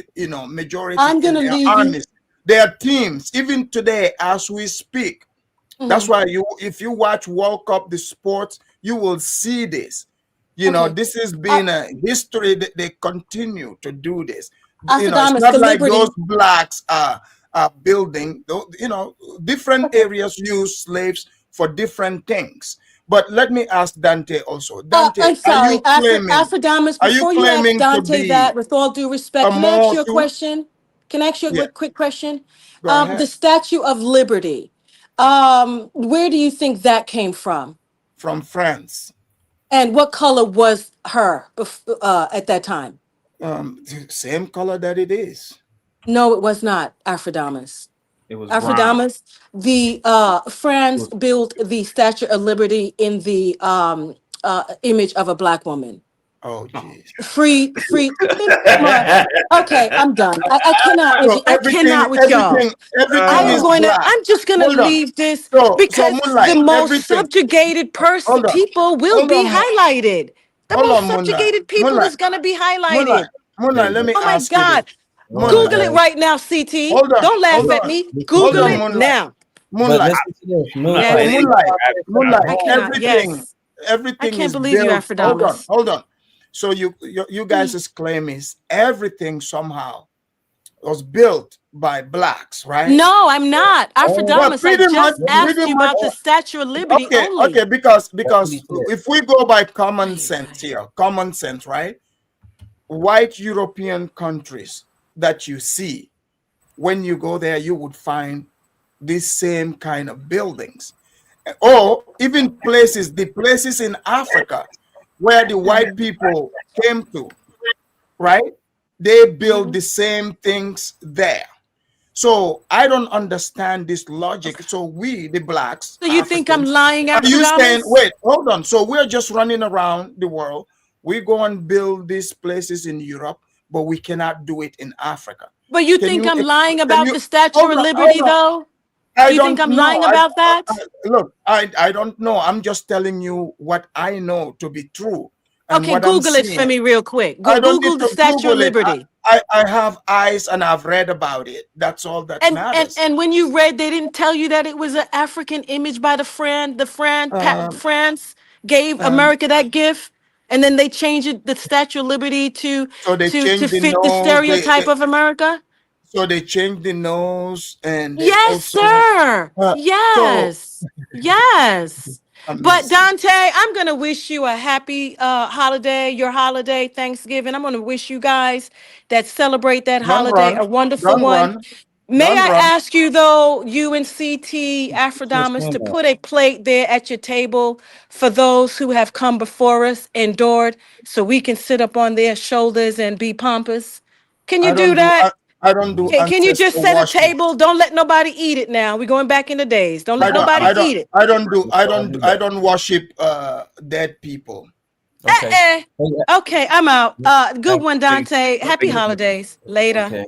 [SPEAKER 5] majority
[SPEAKER 2] I'm going
[SPEAKER 5] in
[SPEAKER 2] to
[SPEAKER 5] their
[SPEAKER 2] leave you.
[SPEAKER 5] armies. Their teams, even today, as we speak. That's
[SPEAKER 2] Mhm.
[SPEAKER 5] why if you watch World Cup, the sports, you will see this.
[SPEAKER 2] Okay.
[SPEAKER 5] This has been a history that they continue to do this. It's
[SPEAKER 2] Afrodamus,
[SPEAKER 5] not
[SPEAKER 2] the
[SPEAKER 5] like those
[SPEAKER 2] Liberty.
[SPEAKER 5] blacks are building. Different
[SPEAKER 2] Okay.
[SPEAKER 5] areas use slaves for different things. But let me ask Dante also. Dante,
[SPEAKER 2] I'm sorry, Afrodamus.
[SPEAKER 5] are you
[SPEAKER 2] Before you ask
[SPEAKER 5] claiming to
[SPEAKER 2] Dante
[SPEAKER 5] be
[SPEAKER 2] that, with all due
[SPEAKER 5] a
[SPEAKER 2] respect, can I ask
[SPEAKER 5] more
[SPEAKER 2] you a
[SPEAKER 5] too?
[SPEAKER 2] question? Can I ask you a
[SPEAKER 5] Yeah,
[SPEAKER 2] quick question?
[SPEAKER 5] go
[SPEAKER 2] The
[SPEAKER 5] ahead.
[SPEAKER 2] Statue of Liberty. Where do you think that came from?
[SPEAKER 5] From France.
[SPEAKER 2] And what color was her at that time?
[SPEAKER 5] Same color that it is.
[SPEAKER 2] No, it was not Afrodamus.
[SPEAKER 1] It was brown.
[SPEAKER 2] Afrodamus, the
[SPEAKER 1] It
[SPEAKER 2] France
[SPEAKER 1] was
[SPEAKER 2] built the Statue of Liberty in the image of a black woman.
[SPEAKER 5] Oh,
[SPEAKER 1] oh.
[SPEAKER 5] geez.
[SPEAKER 2] Free. Come on. Okay, I'm done. I cannot with
[SPEAKER 5] So
[SPEAKER 2] you. I cannot with y'all.
[SPEAKER 5] everything is black.
[SPEAKER 2] I'm just gonna
[SPEAKER 5] Hold on.
[SPEAKER 2] leave this
[SPEAKER 5] So
[SPEAKER 2] because the
[SPEAKER 5] Moonlight,
[SPEAKER 2] most
[SPEAKER 5] everything.
[SPEAKER 2] subjugated
[SPEAKER 5] Hold on.
[SPEAKER 2] people will
[SPEAKER 5] Hold
[SPEAKER 2] be
[SPEAKER 5] on.
[SPEAKER 2] highlighted. The
[SPEAKER 5] Hold
[SPEAKER 2] most
[SPEAKER 5] on, Moonlight.
[SPEAKER 2] subjugated people
[SPEAKER 5] Moonlight.
[SPEAKER 2] is gonna be
[SPEAKER 5] Moonlight.
[SPEAKER 2] highlighted.
[SPEAKER 5] Moonlight. Let me
[SPEAKER 2] Oh my
[SPEAKER 5] ask you this.
[SPEAKER 2] God.
[SPEAKER 3] Oh,
[SPEAKER 5] Moonlight.
[SPEAKER 2] Google it
[SPEAKER 3] man.
[SPEAKER 2] right now, CT.
[SPEAKER 5] Hold on.
[SPEAKER 2] Don't
[SPEAKER 5] Hold
[SPEAKER 2] laugh at
[SPEAKER 5] on.
[SPEAKER 2] me.
[SPEAKER 3] Listen
[SPEAKER 5] Hold
[SPEAKER 3] to
[SPEAKER 2] Google
[SPEAKER 5] on,
[SPEAKER 3] this.
[SPEAKER 2] it
[SPEAKER 5] Moonlight.
[SPEAKER 2] now.
[SPEAKER 3] But
[SPEAKER 5] Moonlight.
[SPEAKER 3] listen to this.
[SPEAKER 2] Yes.
[SPEAKER 5] So
[SPEAKER 3] Moonlight.
[SPEAKER 5] Moonlight.
[SPEAKER 2] I
[SPEAKER 5] Moonlight.
[SPEAKER 2] cannot.
[SPEAKER 5] Everything.
[SPEAKER 2] Yes. I
[SPEAKER 5] Everything
[SPEAKER 2] can't
[SPEAKER 5] is
[SPEAKER 2] believe you,
[SPEAKER 5] built. Hold on.
[SPEAKER 2] Afrodamus.
[SPEAKER 5] Hold on. So you guys' claim is everything somehow was built by blacks, right?
[SPEAKER 2] No, I'm not.
[SPEAKER 3] Oh,
[SPEAKER 5] Well,
[SPEAKER 2] Afrodamus, I
[SPEAKER 5] pretty much,
[SPEAKER 2] just asked you about the
[SPEAKER 3] oh,
[SPEAKER 2] Statue of Liberty only.
[SPEAKER 5] okay, because
[SPEAKER 3] that's what he said.
[SPEAKER 5] if we go by common
[SPEAKER 2] Ay,
[SPEAKER 5] sense
[SPEAKER 2] ay.
[SPEAKER 5] here, common sense, right? White European countries that you see, when you go there, you would find these same kind of buildings, or even the places in Africa where the white people came to, right? They build
[SPEAKER 2] Mhm.
[SPEAKER 5] the same things there. So I don't understand this logic.
[SPEAKER 2] Okay.
[SPEAKER 5] So we, the blacks,
[SPEAKER 2] So you think I'm
[SPEAKER 5] Africans,
[SPEAKER 2] lying,
[SPEAKER 5] are you saying,
[SPEAKER 2] Afrodamus?
[SPEAKER 5] wait, hold on. So we're just running around the world. We go and build these places in Europe, but we cannot do it in Africa.
[SPEAKER 2] But you
[SPEAKER 5] Can
[SPEAKER 2] think
[SPEAKER 5] you,
[SPEAKER 2] I'm lying
[SPEAKER 5] can
[SPEAKER 2] about
[SPEAKER 5] you,
[SPEAKER 2] the Statue
[SPEAKER 5] hold
[SPEAKER 2] of
[SPEAKER 5] on,
[SPEAKER 2] Liberty, though?
[SPEAKER 5] I
[SPEAKER 2] Do you think
[SPEAKER 5] don't
[SPEAKER 2] I'm
[SPEAKER 5] know.
[SPEAKER 2] lying about
[SPEAKER 5] I
[SPEAKER 2] that?
[SPEAKER 5] look, I don't know. I'm just telling you what I know to be true and
[SPEAKER 2] Okay,
[SPEAKER 5] what I'm
[SPEAKER 2] Google it for
[SPEAKER 5] seeing.
[SPEAKER 2] me real quick.
[SPEAKER 5] I don't need
[SPEAKER 2] Google the
[SPEAKER 5] to
[SPEAKER 2] Statue of
[SPEAKER 5] Google it.
[SPEAKER 2] Liberty.
[SPEAKER 5] I have eyes and I've read about it. That's all that matters.
[SPEAKER 2] And when you read, they didn't tell you that it was an African image by
[SPEAKER 5] Um,
[SPEAKER 2] France gave
[SPEAKER 5] um,
[SPEAKER 2] America that gift, and then they changed it, the Statue of Liberty
[SPEAKER 5] so they
[SPEAKER 2] to
[SPEAKER 5] changed the
[SPEAKER 2] fit the
[SPEAKER 5] nose.
[SPEAKER 2] stereotype of America.
[SPEAKER 5] So they changed the nose, and they
[SPEAKER 2] Yes,
[SPEAKER 5] also.
[SPEAKER 2] sir.
[SPEAKER 5] So
[SPEAKER 2] Yes. Yes. But
[SPEAKER 5] amazing.
[SPEAKER 2] Dante, I'm gonna wish you a happy holiday, your holiday, Thanksgiving. I'm gonna wish you guys that celebrate that
[SPEAKER 5] Don't
[SPEAKER 2] holiday a
[SPEAKER 5] run.
[SPEAKER 2] wonderful
[SPEAKER 5] Don't
[SPEAKER 2] one.
[SPEAKER 5] run.
[SPEAKER 2] May
[SPEAKER 5] Don't
[SPEAKER 2] I
[SPEAKER 5] run.
[SPEAKER 2] ask you though, you and CT
[SPEAKER 3] Yes,
[SPEAKER 2] Afrodamus,
[SPEAKER 3] ma'am.
[SPEAKER 2] to put a plate there at your table for those who have come before us, endured, so we can sit up on their shoulders and be pompous? Can you
[SPEAKER 5] I
[SPEAKER 2] do
[SPEAKER 5] don't do.
[SPEAKER 2] that?
[SPEAKER 5] I don't do
[SPEAKER 2] Can you just
[SPEAKER 5] ancestor
[SPEAKER 2] set a
[SPEAKER 5] worship.
[SPEAKER 2] table? Don't let nobody eat it now. We're going back in the days. Don't let
[SPEAKER 5] I don't.
[SPEAKER 2] nobody
[SPEAKER 5] I don't.
[SPEAKER 2] eat it.
[SPEAKER 5] I don't do.
[SPEAKER 3] I'll do that.
[SPEAKER 5] I don't worship dead people.
[SPEAKER 3] Okay.
[SPEAKER 2] Eh. Okay, I'm out. Good one,
[SPEAKER 3] Thanks.
[SPEAKER 2] Dante. Happy holidays. Later.
[SPEAKER 3] Okay.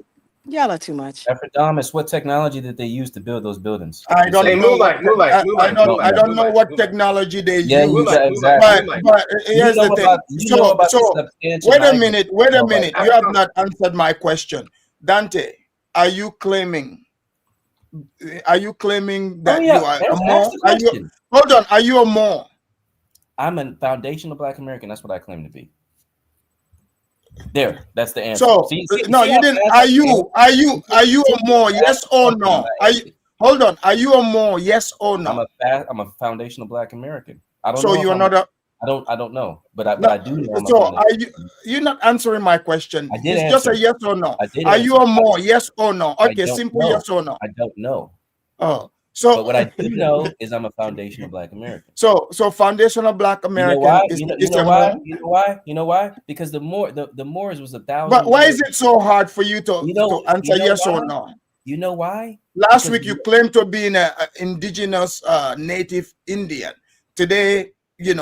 [SPEAKER 2] Y'all are too much.
[SPEAKER 3] Afrodamus, what technology did they use to build those buildings?
[SPEAKER 5] I
[SPEAKER 3] You
[SPEAKER 5] don't
[SPEAKER 3] said-
[SPEAKER 5] know. I don't know what
[SPEAKER 4] Moonlight.
[SPEAKER 5] technology they
[SPEAKER 3] Yeah,
[SPEAKER 5] use.
[SPEAKER 3] exactly.
[SPEAKER 5] But here's the thing.
[SPEAKER 3] You know about the substantial
[SPEAKER 5] Wait a
[SPEAKER 3] items.
[SPEAKER 5] minute.
[SPEAKER 3] You know about
[SPEAKER 5] You have not answered my question, Dante. Are you claiming? Are you claiming that you are a Moor?
[SPEAKER 3] Ask the question.
[SPEAKER 5] Hold on. Are you a Moor?
[SPEAKER 3] I'm a foundational Black American. That's what I claim to be. There, that's the answer.
[SPEAKER 5] So no, you didn't. Are you a Moor? Yes or no? Hold on. Are you a Moor? Yes or no?
[SPEAKER 3] I'm a foundational Black American. I don't
[SPEAKER 5] So
[SPEAKER 3] know.
[SPEAKER 5] you're not a.
[SPEAKER 3] I don't know, but
[SPEAKER 5] No,
[SPEAKER 3] I do know. I'm a
[SPEAKER 5] so
[SPEAKER 3] foundation.
[SPEAKER 5] you're not answering my question.
[SPEAKER 3] I did
[SPEAKER 5] It's just a
[SPEAKER 3] answer.
[SPEAKER 5] yes or no.
[SPEAKER 3] I did
[SPEAKER 5] Are you
[SPEAKER 3] answer.
[SPEAKER 5] a more? Yes or no?
[SPEAKER 3] I
[SPEAKER 5] Okay,
[SPEAKER 3] don't
[SPEAKER 5] simple
[SPEAKER 3] know.
[SPEAKER 5] yes or no.
[SPEAKER 3] I don't know.
[SPEAKER 5] Oh, so
[SPEAKER 3] But what I do know is I'm a foundational Black American.
[SPEAKER 5] so foundational Black
[SPEAKER 3] You know
[SPEAKER 5] American
[SPEAKER 3] why?
[SPEAKER 5] is
[SPEAKER 3] You
[SPEAKER 5] is
[SPEAKER 3] know
[SPEAKER 5] a
[SPEAKER 3] why?
[SPEAKER 5] more.
[SPEAKER 3] You know why? You know why? Because the Moors was 1,000
[SPEAKER 5] But why
[SPEAKER 3] years.
[SPEAKER 5] is it so hard for you to answer yes
[SPEAKER 3] why?
[SPEAKER 5] or no?
[SPEAKER 3] You know why?
[SPEAKER 5] Last
[SPEAKER 3] Because
[SPEAKER 5] week you claimed to be an indigenous native Indian. Today, you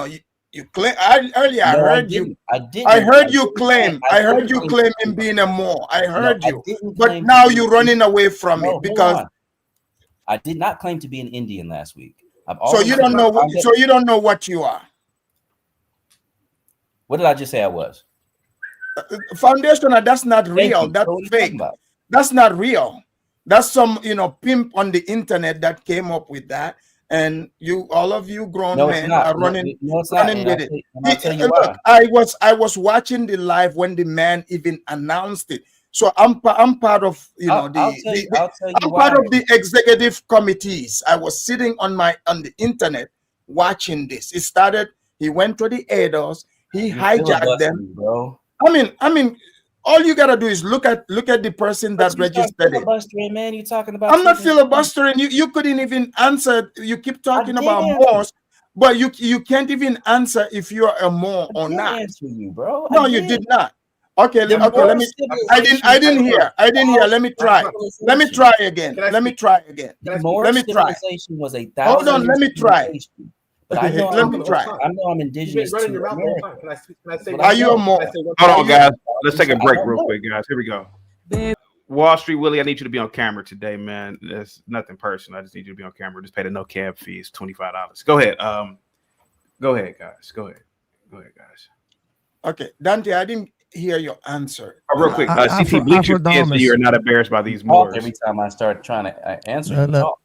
[SPEAKER 5] claim. Earlier, I
[SPEAKER 3] no,
[SPEAKER 5] heard you.
[SPEAKER 3] I didn't.
[SPEAKER 5] I heard you
[SPEAKER 3] didn't
[SPEAKER 5] claim.
[SPEAKER 3] I
[SPEAKER 5] I heard
[SPEAKER 3] didn't
[SPEAKER 5] you
[SPEAKER 3] claim
[SPEAKER 5] claim
[SPEAKER 3] to
[SPEAKER 5] in
[SPEAKER 3] be.
[SPEAKER 5] being a Moor. I heard
[SPEAKER 3] No, I
[SPEAKER 5] you.
[SPEAKER 3] didn't
[SPEAKER 5] But
[SPEAKER 3] claim
[SPEAKER 5] now
[SPEAKER 3] to be
[SPEAKER 5] you're
[SPEAKER 3] an
[SPEAKER 5] running away from
[SPEAKER 3] No,
[SPEAKER 5] it
[SPEAKER 3] hold
[SPEAKER 5] because.
[SPEAKER 3] on. I did not claim to be an Indian last week. I've
[SPEAKER 5] So
[SPEAKER 3] always
[SPEAKER 5] you
[SPEAKER 3] said
[SPEAKER 5] don't know.
[SPEAKER 3] I'm
[SPEAKER 5] So you don't know what you are.
[SPEAKER 3] What did I just say I was?
[SPEAKER 5] Foundational. That's not
[SPEAKER 3] Thank
[SPEAKER 5] real.
[SPEAKER 3] you.
[SPEAKER 5] That's
[SPEAKER 3] So what are you talking
[SPEAKER 5] fake.
[SPEAKER 3] about?
[SPEAKER 5] That's not real. That's some pimp on the internet that came up with that. And all of you grown
[SPEAKER 3] No, it's
[SPEAKER 5] men
[SPEAKER 3] not.
[SPEAKER 5] are running
[SPEAKER 3] No, it's not.
[SPEAKER 5] running
[SPEAKER 3] And
[SPEAKER 5] with it.
[SPEAKER 3] I'll tell you why.
[SPEAKER 5] Look, I was watching the live when the man even announced it. So I'm part of
[SPEAKER 3] I'll tell you
[SPEAKER 5] I'm
[SPEAKER 3] why.
[SPEAKER 5] part of the executive committees. I was sitting on the internet watching this. It started. He went to the ADOS. He
[SPEAKER 3] You're
[SPEAKER 5] hijacked them.
[SPEAKER 3] filibustering, bro.
[SPEAKER 5] I mean, all you gotta do is look at the person that
[SPEAKER 3] But you start
[SPEAKER 5] registered it.
[SPEAKER 3] filibustering, man. You're talking about.
[SPEAKER 5] I'm not filibustering. You couldn't even answer. You keep talking about
[SPEAKER 3] did.
[SPEAKER 5] Moors, but you can't even answer if you are a Moor or
[SPEAKER 3] I
[SPEAKER 5] not.
[SPEAKER 3] did answer you, bro.
[SPEAKER 5] No, you did not. Okay,
[SPEAKER 3] The
[SPEAKER 5] okay. Let
[SPEAKER 3] Moor
[SPEAKER 5] me.
[SPEAKER 3] civilization
[SPEAKER 5] I didn't hear.
[SPEAKER 3] was
[SPEAKER 5] I didn't hear. Let me try. Let me
[SPEAKER 3] civilization.
[SPEAKER 5] try again. Let me try again.
[SPEAKER 3] The Moor
[SPEAKER 5] Let me try.
[SPEAKER 3] civilization was a
[SPEAKER 5] Hold
[SPEAKER 3] 1,000
[SPEAKER 5] on. Let
[SPEAKER 3] years
[SPEAKER 5] me try.
[SPEAKER 3] civilization. But I know
[SPEAKER 5] Let me try.
[SPEAKER 3] I know I'm indigenous to
[SPEAKER 4] running your mouth all the
[SPEAKER 3] America.
[SPEAKER 4] time. Can I say?
[SPEAKER 5] Are you a Moor?
[SPEAKER 1] Hold on, guys. Let's take a break
[SPEAKER 3] don't
[SPEAKER 1] real
[SPEAKER 3] know.
[SPEAKER 1] quick, guys. Here we go. Wall Street Willie, I need you to be on camera today, man. There's nothing personal. I just need you to be on camera. Just pay the no cab fees, $25. Go ahead. Go ahead, guys. Go ahead, guys.
[SPEAKER 5] Okay, Dante, I didn't hear your answer.
[SPEAKER 1] Real quick, CT Bleacher fans, so you're not embarrassed by these Moors.
[SPEAKER 3] Every time I start trying to answer,
[SPEAKER 6] look,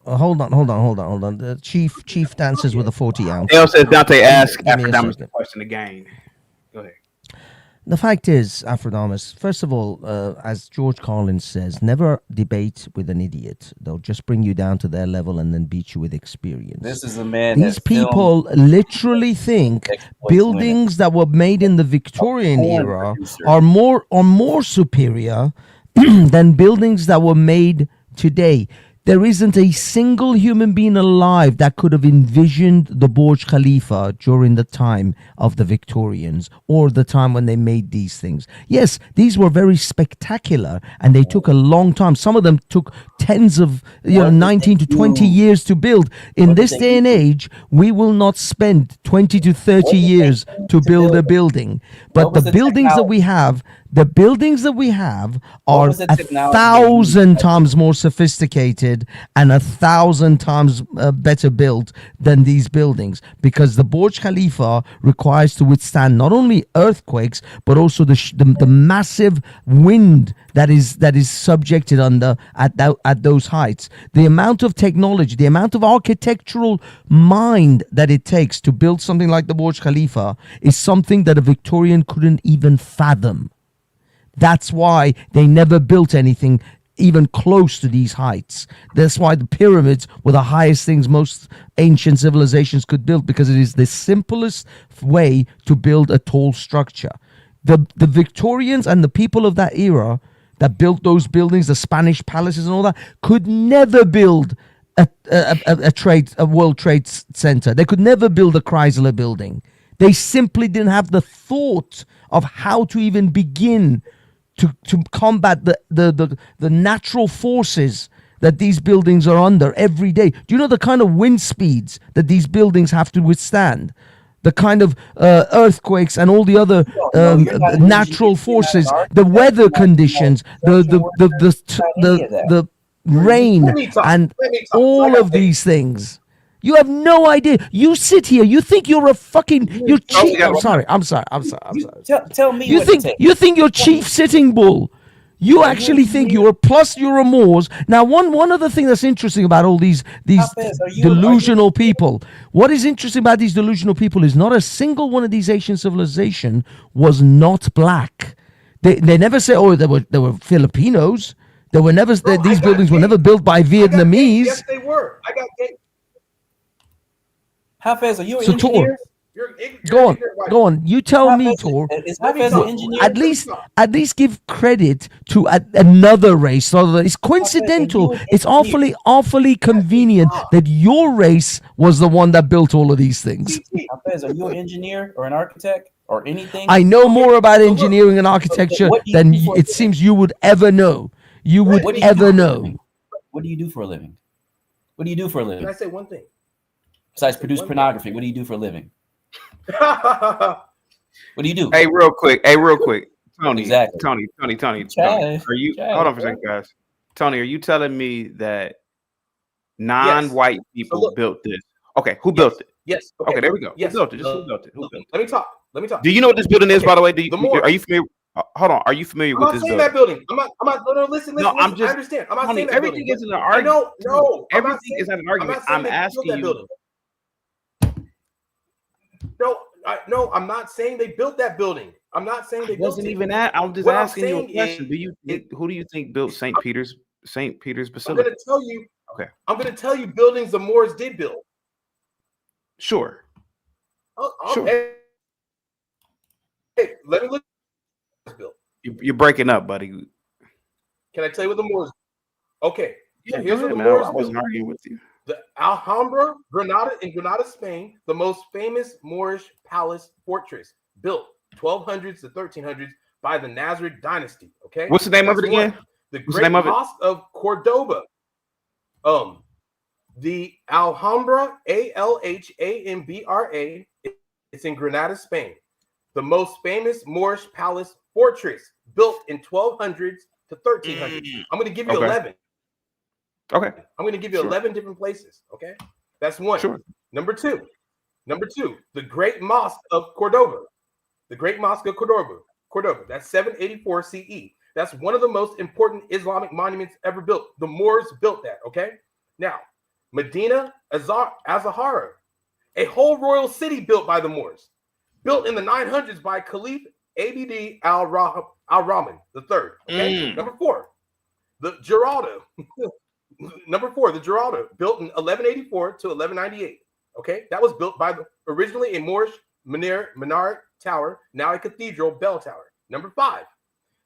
[SPEAKER 6] hold on. The chief dances with a 40 ounce.
[SPEAKER 1] L says Dante asked
[SPEAKER 6] Give me a
[SPEAKER 1] Afrodamus the
[SPEAKER 6] second.
[SPEAKER 1] question again. Go ahead.
[SPEAKER 6] The fact is, Afrodamus, first of all, as George Collins says, never debate with an idiot. They'll just bring you down to their level and then beat you with experience.
[SPEAKER 3] this is a man.
[SPEAKER 6] These people literally think buildings that were made in the Victorian era are more superior than buildings that were made today. There isn't a single human being alive that could have envisioned the Burj Khalifa during the time of the Victorians or the time when they made these things. Yes, these were very spectacular and they took a long time. Some of them took tens of 19 to 20 years to build. In this day and age, we will not spend 20 to 30 years to build a building. But the buildings that we have, are 1,000 times more sophisticated and 1,000 times better built than these buildings, because the Burj Khalifa requires to withstand not only earthquakes but also the massive wind that is subjected under at those heights. The amount of technology, the amount of architectural mind that it takes to build something like the Burj Khalifa is something that a Victorian couldn't even fathom. That's why they never built anything even close to these heights. That's why the pyramids were the highest things most ancient civilizations could build, because it is the simplest way to build a tall structure. The Victorians and the people of that era that built those buildings, the Spanish palaces and all that, could never build a World Trade Center. They could never build a Chrysler building. They simply didn't have the thought of how to even begin to combat the natural forces that these buildings are under every day. Do you know the kind of wind speeds that these buildings have to withstand? The kind of earthquakes and all the other natural forces, the weather conditions, the rain, and all of these things. You have no idea. You sit here. You think you're you're chief. I'm sorry.
[SPEAKER 3] Tell me.
[SPEAKER 6] You think you're chief sitting bull. You actually think you're a Moors. Now, one other thing that's interesting about all these delusional people. What is interesting about these delusional people is not a single one of these ancient civilizations was not black. They never say, oh, there were Filipinos. There were never these buildings were never built by Vietnamese.
[SPEAKER 4] Yes, they were. I got
[SPEAKER 3] Hafez, are you an
[SPEAKER 6] So,
[SPEAKER 3] engineer?
[SPEAKER 6] Go on. You tell me,
[SPEAKER 3] Hafez,
[SPEAKER 6] Tor.
[SPEAKER 3] is Hafez an engineer?
[SPEAKER 6] At least give credit to another race. So that it's
[SPEAKER 3] Hafez, are
[SPEAKER 6] coincidental.
[SPEAKER 3] you an
[SPEAKER 6] It's
[SPEAKER 3] engineer?
[SPEAKER 6] awfully convenient that your race was the one that built all of these things.
[SPEAKER 3] Hafez, are you an engineer or an architect or anything?
[SPEAKER 6] I know more about engineering and architecture
[SPEAKER 3] what do you
[SPEAKER 6] than
[SPEAKER 3] do for a
[SPEAKER 6] it seems you would ever know. You would
[SPEAKER 3] What do you
[SPEAKER 6] ever
[SPEAKER 3] do for a
[SPEAKER 6] know.
[SPEAKER 3] living? What do you do for a living? What do you do for a
[SPEAKER 4] Can
[SPEAKER 3] living?
[SPEAKER 4] I say one thing?
[SPEAKER 3] Besides produce pornography, what do you do for a living? What do you do?
[SPEAKER 1] Hey, real quick. Tony,
[SPEAKER 3] Exactly.
[SPEAKER 1] Tony.
[SPEAKER 3] Chad,
[SPEAKER 1] Are you?
[SPEAKER 3] Chad,
[SPEAKER 1] Hold on for a second, guys. Tony, are you telling me that non-white people built this? Okay, who built it?
[SPEAKER 4] Yes.
[SPEAKER 1] Okay, there we go.
[SPEAKER 4] Yes.
[SPEAKER 1] Who built it? Just who built it? Who built it?
[SPEAKER 4] Let me talk.
[SPEAKER 1] Do you know what this building is,
[SPEAKER 4] Okay.
[SPEAKER 1] by the way? Are you familiar? Hold on. Are you familiar
[SPEAKER 4] I'm
[SPEAKER 1] with
[SPEAKER 4] not
[SPEAKER 1] this
[SPEAKER 4] saying
[SPEAKER 1] building?
[SPEAKER 4] that building. I'm not. No, listen.
[SPEAKER 1] No, I'm
[SPEAKER 4] listen.
[SPEAKER 1] just-
[SPEAKER 4] I understand. I'm not
[SPEAKER 1] Tony,
[SPEAKER 4] saying that
[SPEAKER 1] everything
[SPEAKER 4] building.
[SPEAKER 1] isn't an argument.
[SPEAKER 4] No.
[SPEAKER 1] Everything is not an argument. I'm
[SPEAKER 4] they built
[SPEAKER 1] asking
[SPEAKER 4] that
[SPEAKER 1] you.
[SPEAKER 4] building. No, I'm not saying they built that building. I'm not saying they
[SPEAKER 1] It
[SPEAKER 4] built
[SPEAKER 1] wasn't
[SPEAKER 4] it.
[SPEAKER 1] even that. I'm just
[SPEAKER 4] What I'm
[SPEAKER 1] asking you a
[SPEAKER 4] saying
[SPEAKER 1] question.
[SPEAKER 4] is-
[SPEAKER 1] Who do you think built St. Peter's
[SPEAKER 4] I'm
[SPEAKER 1] Basilica?
[SPEAKER 4] going to tell you.
[SPEAKER 1] Okay.
[SPEAKER 4] I'm going to tell you buildings the Moors did build.
[SPEAKER 1] Sure. Sure.
[SPEAKER 4] Hey, let me look at this build.
[SPEAKER 1] You're breaking up, buddy.
[SPEAKER 4] Can I tell you what the Moors? Okay. So
[SPEAKER 1] Yeah,
[SPEAKER 4] here's
[SPEAKER 1] go
[SPEAKER 4] what the
[SPEAKER 1] ahead, man.
[SPEAKER 4] Moors
[SPEAKER 1] I wasn't
[SPEAKER 4] built.
[SPEAKER 1] arguing with you.
[SPEAKER 4] The Alhambra, in Granada, Spain, the most famous Moorish palace fortress, built 1200s to 1300s by the Nasrid dynasty. Okay,
[SPEAKER 1] What's the name of it
[SPEAKER 4] That's
[SPEAKER 1] again?
[SPEAKER 4] one. The
[SPEAKER 1] What's the
[SPEAKER 4] Great
[SPEAKER 1] name of it?
[SPEAKER 4] Mosque of Cordoba. The Alhambra, Alhambra, it's in Granada, Spain. The most famous Moorish palace fortress, built in 1200s to 1300s. I'm going to give you
[SPEAKER 1] Okay.
[SPEAKER 4] 11.
[SPEAKER 1] Okay.
[SPEAKER 4] I'm going to give you
[SPEAKER 1] Sure.
[SPEAKER 4] 11 different places. Okay, that's one.
[SPEAKER 1] Sure.
[SPEAKER 4] Number two, the Great Mosque of Cordoba. The Great Mosque of Cordoba. That's 784 CE. That's one of the most important Islamic monuments ever built. The Moors built that. Okay. Now, Medina Azahara, a whole royal city built by the Moors, built in the 900s by Caliph Abd al-Rahman III. Okay. Number four, the Giralda. Number four, the Giralda, built in 1184 to 1198. Okay, that was built by originally a Moorish minaret tower, now a cathedral bell tower. Number five,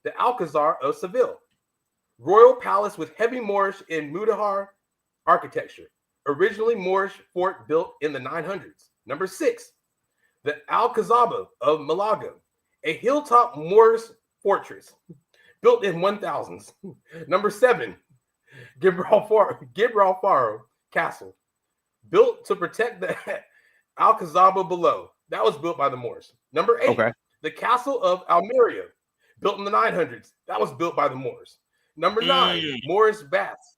[SPEAKER 4] the Alcazar of Seville, royal palace with heavy Moorish and Mudahar architecture, originally Moorish fort built in the 900s. Number six, the Alcazaba of Malaga, a hilltop Moorish fortress built in 1000s. Number seven, Gibraltar Castle, built to protect the Alcazaba below. That was built by the Moors. Number eight, the Castle of Almeria, built in the 900s. That was built by the Moors. Number nine, Moorish baths.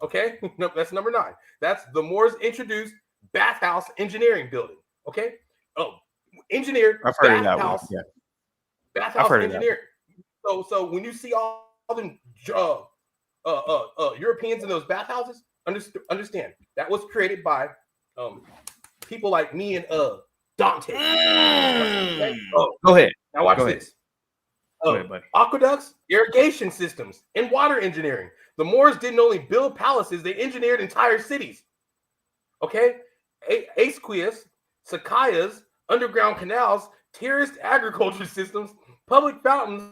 [SPEAKER 4] Okay, no, that's number nine. That's the Moors introduced bathhouse engineering building. Okay, engineered
[SPEAKER 1] I've heard of that one.
[SPEAKER 4] bathhouse.
[SPEAKER 1] Yeah.
[SPEAKER 4] Bathhouse engineering. So when you see all the Europeans in those bathhouses, understand that was created by people like me and Dante. Okay?
[SPEAKER 1] Go ahead.
[SPEAKER 4] Now watch
[SPEAKER 1] Go ahead.
[SPEAKER 4] this.
[SPEAKER 1] Go ahead, buddy.
[SPEAKER 4] Aqueducts, irrigation systems, and water engineering. The Moors didn't only build palaces; they engineered entire cities. Okay, Aesquias, Sakayas, underground canals, terraced agriculture systems, public fountains,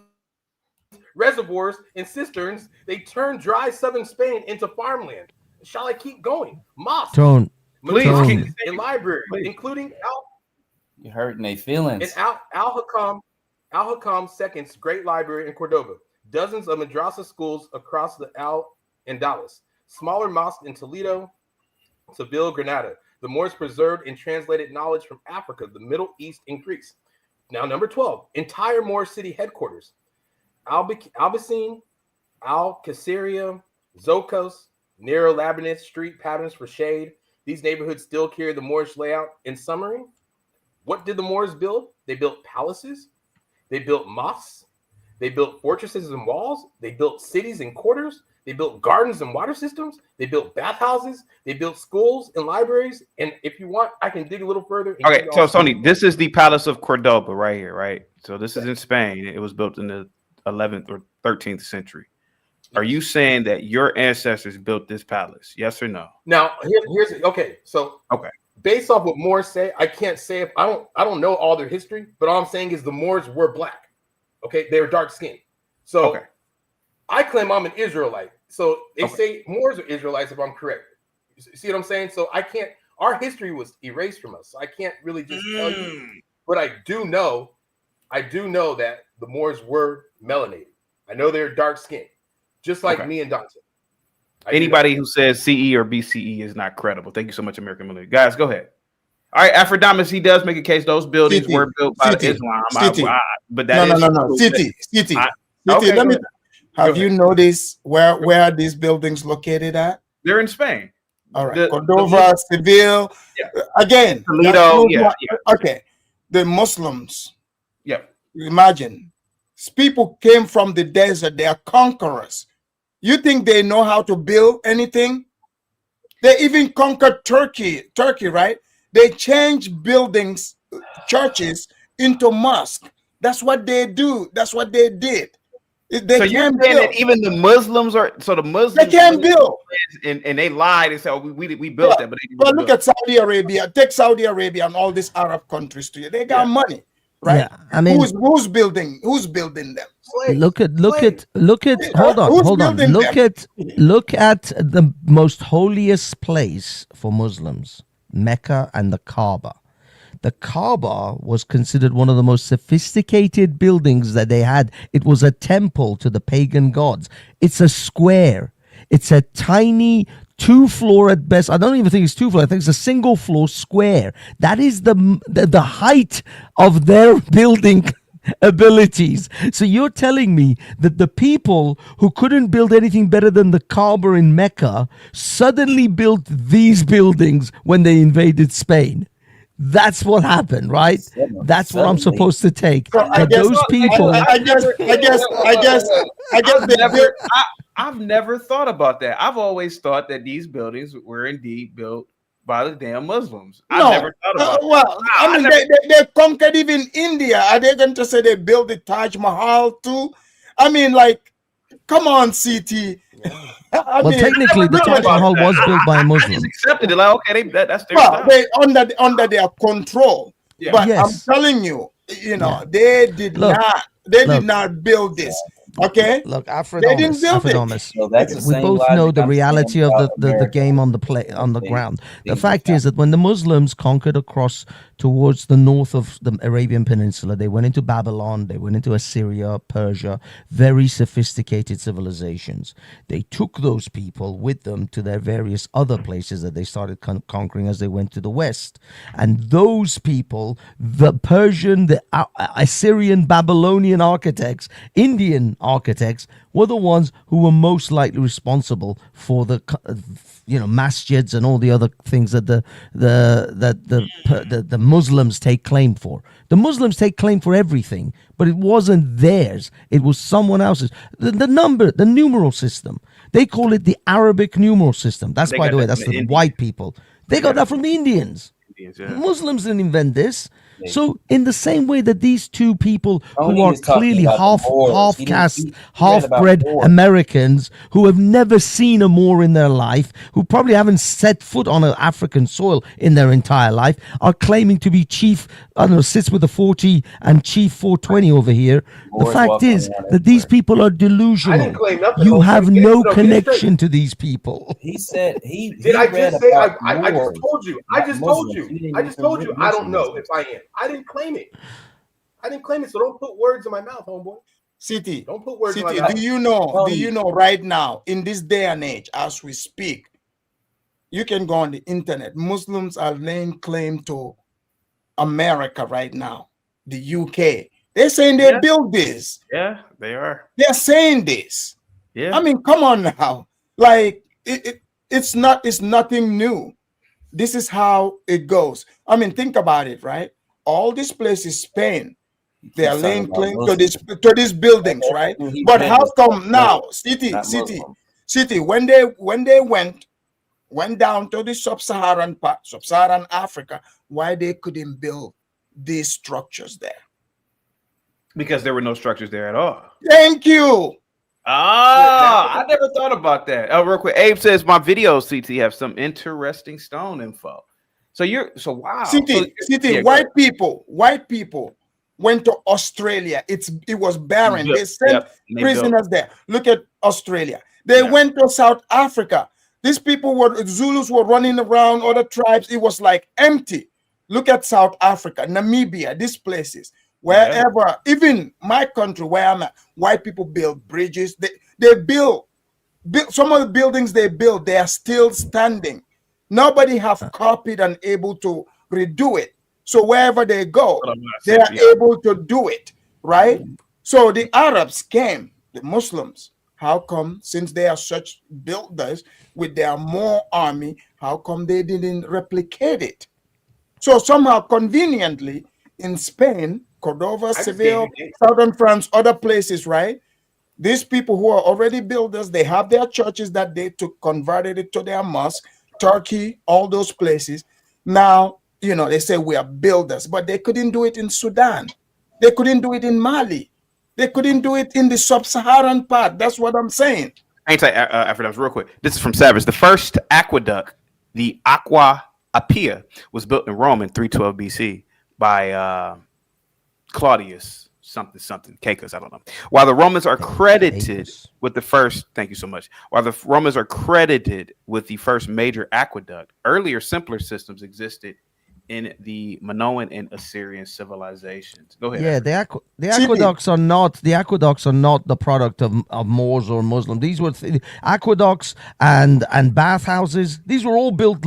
[SPEAKER 4] reservoirs, and cisterns. They turned dry southern Spain into farmland. Shall I keep going? Mosques,
[SPEAKER 6] Tone.
[SPEAKER 1] Please,
[SPEAKER 4] mosques, and libraries, including
[SPEAKER 3] You're hurting their feelings.
[SPEAKER 4] Al-Hakam II's Great Library in Cordoba. Dozens of madrasa schools across the Al-Andalus. Smaller mosques in Toledo, Seville, Granada. The Moors preserved and translated knowledge from Africa, the Middle East, and Greece. Now, number 12, entire Moor city headquarters. Albacine, Al-Qasiriya, Zokos, narrow labyrinth street patterns for shade. These neighborhoods still carry the Moorish layout. In summary, what did the Moors build? They built palaces. They built mosques. They built fortresses and walls. They built cities and quarters. They built gardens and water systems. They built bathhouses. They built schools and libraries. And if you want, I can dig a little further.
[SPEAKER 1] Okay, so Tony, this is the Palace of Cordoba right here, right? So this is in Spain. It was built in the 11th or 13th century. Are you saying that your ancestors built this palace? Yes or no?
[SPEAKER 4] Now, here's okay. So based off what Moors say, I can't say if I don't know all their history, but all I'm saying is the Moors were black. Okay, they were dark skinned. So I claim I'm an Israelite. So they say Moors are Israelites if I'm correct. You see what I'm saying? So I can't. Our history was erased from us. So I can't really just tell you. But I do know that the Moors were melanated. I know they're dark skinned, just like me and Dante.
[SPEAKER 1] Anybody who says CE or BCE is not credible. Thank you so much, American Military. Guys, go ahead. All right, Aphrodite, he does make a case. Those buildings were built by Islam. But that
[SPEAKER 5] no. City. Let me. Have you noticed where are these buildings located at?
[SPEAKER 1] They're in Spain.
[SPEAKER 5] All right, Cordova, Seville. Yeah. Again,
[SPEAKER 1] Toledo.
[SPEAKER 5] Okay, the Muslims.
[SPEAKER 1] Yeah.
[SPEAKER 5] Imagine, people came from the desert. They are conquerors. You think they know how to build anything? They even conquered Turkey, right? They changed buildings, churches into mosques. That's what they do. That's what they did.
[SPEAKER 1] So you're saying that even the Muslims they
[SPEAKER 5] can't build,
[SPEAKER 1] and they lied and said, "Oh, we built that."
[SPEAKER 5] But look at Saudi Arabia. Take Saudi Arabia and all these Arab countries to you. They got money, right?
[SPEAKER 6] Yeah, I mean,
[SPEAKER 5] who's building them?
[SPEAKER 6] Look at. Hold on. Look at the most holiest place for Muslims, Mecca and the Kaaba. The Kaaba was considered one of the most sophisticated buildings that they had. It was a temple to the pagan gods. It's a square. It's a tiny 2-floor at best. I don't even think it's 2-floor. I think it's a single floor square. That is the height of their building abilities. So you're telling me that the people who couldn't build anything better than the Kaaba in Mecca suddenly built these buildings when they invaded Spain? That's what happened, right? That's what I'm supposed to take.
[SPEAKER 5] So
[SPEAKER 6] those people.
[SPEAKER 5] I guess.
[SPEAKER 1] I've never thought about that. I've always thought that these buildings were indeed built by the damn Muslims. I never thought about that.
[SPEAKER 5] They conquered even India. Are they going to say they built the Taj Mahal too? I mean, like, come on, CT.
[SPEAKER 6] Technically, the Taj Mahal was built by a Muslim.
[SPEAKER 1] I just accepted it. Like, okay, that's their
[SPEAKER 5] style. They under their control. Yeah. But I'm telling you, they did not build this. Okay.
[SPEAKER 6] Look, Aphrodite. We both know the reality of the game on the ground. The fact is that when the Muslims conquered across towards the north of the Arabian Peninsula, they went into Babylon, they went into Assyria, Persia, very sophisticated civilizations. They took those people with them to their various other places that they started conquering as they went to the west. And those people, the Persian, the Assyrian, Babylonian architects, Indian architects, were the ones who were most likely responsible for the masjids and all the other things that the Muslims take claim for. The Muslims take claim for everything, but it wasn't theirs. It was someone else's. The numeral system. They call it the Arabic numeral system. That's, by the way, that's the white people. They got that from the Indians. Muslims didn't invent this. So in the same way that these two people who are clearly half caste, half-bred Americans who have never seen a Moor in their life, who probably haven't set foot on an African soil in their entire life, are claiming to be chief, sits with the 40 and chief 420 over here. The fact is that these people are delusional.
[SPEAKER 4] I didn't claim nothing.
[SPEAKER 6] You have no connection to these people.
[SPEAKER 3] He said
[SPEAKER 4] I just told you. I just told you. I don't know if I am. I didn't claim it. So don't put words in my mouth, homeboy.
[SPEAKER 5] City.
[SPEAKER 4] Don't put words in my mouth.
[SPEAKER 5] Do you know right now, in this day and age, as we speak, you can go on the internet. Muslims are laying claim to America right now, the UK. They're saying they built this.
[SPEAKER 1] Yeah, they are.
[SPEAKER 5] They're saying this.
[SPEAKER 1] Yeah.
[SPEAKER 5] I mean, come on now. Like it's nothing new. This is how it goes. I mean, think about it, right? All these places, Spain, they are laying claim to these buildings, right? But how come now, city, when they went down to the sub-Saharan Africa, why they couldn't build these structures there?
[SPEAKER 1] Because there were no structures there at all.
[SPEAKER 5] Thank you.
[SPEAKER 1] I never thought about that. Oh, real quick, Abe says my videos, CT, have some interesting stone info. So wow.
[SPEAKER 5] City,
[SPEAKER 1] Yeah,
[SPEAKER 5] white people went to Australia. It was barren. They sent prisoners there. Look at Australia. They went to South Africa. These people Zulus were running around, other tribes. It was like empty. Look at South Africa, Namibia, these places. Wherever, even my country where I'm at, white people build bridges. They build some of the buildings they built, they are still standing. Nobody have copied and able to redo it. So wherever they go, they are able to do it, right? So the Arabs came, the Muslims. How come, since they are such builders with their more army, how come they didn't replicate it? So somehow, conveniently, in Spain, Cordova, Seville, southern France, other places, right? These people who are already builders, they have their churches that they took, converted it to their mosque. Turkey, all those places. Now, they say we are builders, but they couldn't do it in Sudan. They couldn't do it in Mali. They couldn't do it in the sub-Saharan part. That's what I'm saying.
[SPEAKER 1] I ain't say Afro real quick. This is from Savage. The first aqueduct, the Aqua Appia, was built in Rome in 312 BC by Claudius something Caecus, I don't know. While the Romans are credited with the first, thank you so much. While the Romans are credited with the first major aqueduct, earlier simpler systems existed in the Minoan and Assyrian civilizations. Go ahead.
[SPEAKER 6] Yeah, the aqueducts are not the product of Moors or Muslims. These were aqueducts and bathhouses. These were all built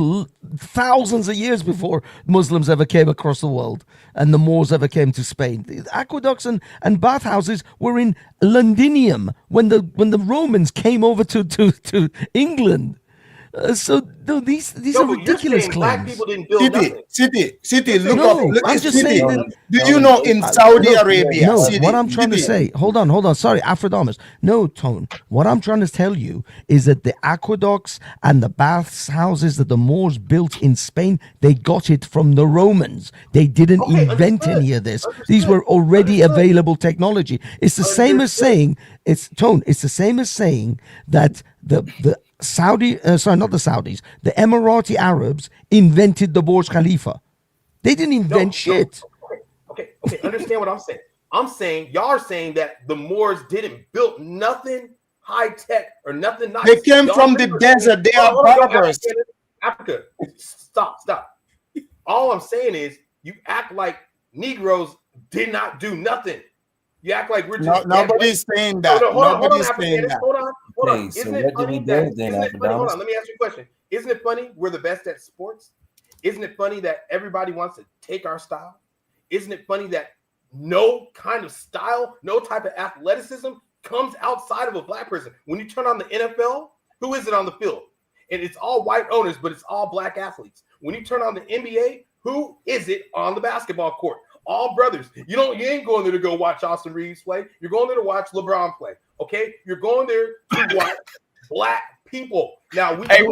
[SPEAKER 6] thousands of years before Muslims ever came across the world and the Moors ever came to Spain. The aqueducts and bathhouses were in Londinium when the Romans came over to England. So no, these are ridiculous claims.
[SPEAKER 4] Black people didn't build nothing.
[SPEAKER 5] City, look up.
[SPEAKER 6] I'm just saying that.
[SPEAKER 5] Do you know in Saudi Arabia?
[SPEAKER 6] No, what I'm trying to say. Hold on. Sorry, Afrodamus. No, Tone. What I'm trying to tell you is that the aqueducts and the bathhouses that the Moors built in Spain, they got it from the Romans. They didn't invent any of this. These were already available technology. It's the same as saying It's the same as saying that the Saudi, not the Saudis, the Emirati Arabs invented the Burj Khalifa. They didn't invent shit.
[SPEAKER 4] Okay. Understand what I'm saying. I'm saying y'all are saying that the Moors didn't build nothing high tech or nothing nice.
[SPEAKER 5] They came from the desert. They are barbers.
[SPEAKER 4] Africa. Stop. All I'm saying is you act like Negroes did not do nothing. You act like we're just
[SPEAKER 5] nobody's saying that. Nobody's saying that.
[SPEAKER 4] Hold on. Isn't it funny? Hold on. Let me ask you a question. Isn't it funny we're the best at sports? Isn't it funny that everybody wants to take our style? Isn't it funny that no kind of style, no type of athleticism comes outside of a black person? When you turn on the NFL, who is it on the field? And it's all white owners, but it's all black athletes. When you turn on the NBA, who is it on the basketball court? All brothers. You ain't going there to go watch Austin Reeves play. You're going there to watch LeBron play. Okay, you're going there to watch black people. Now,
[SPEAKER 1] hey,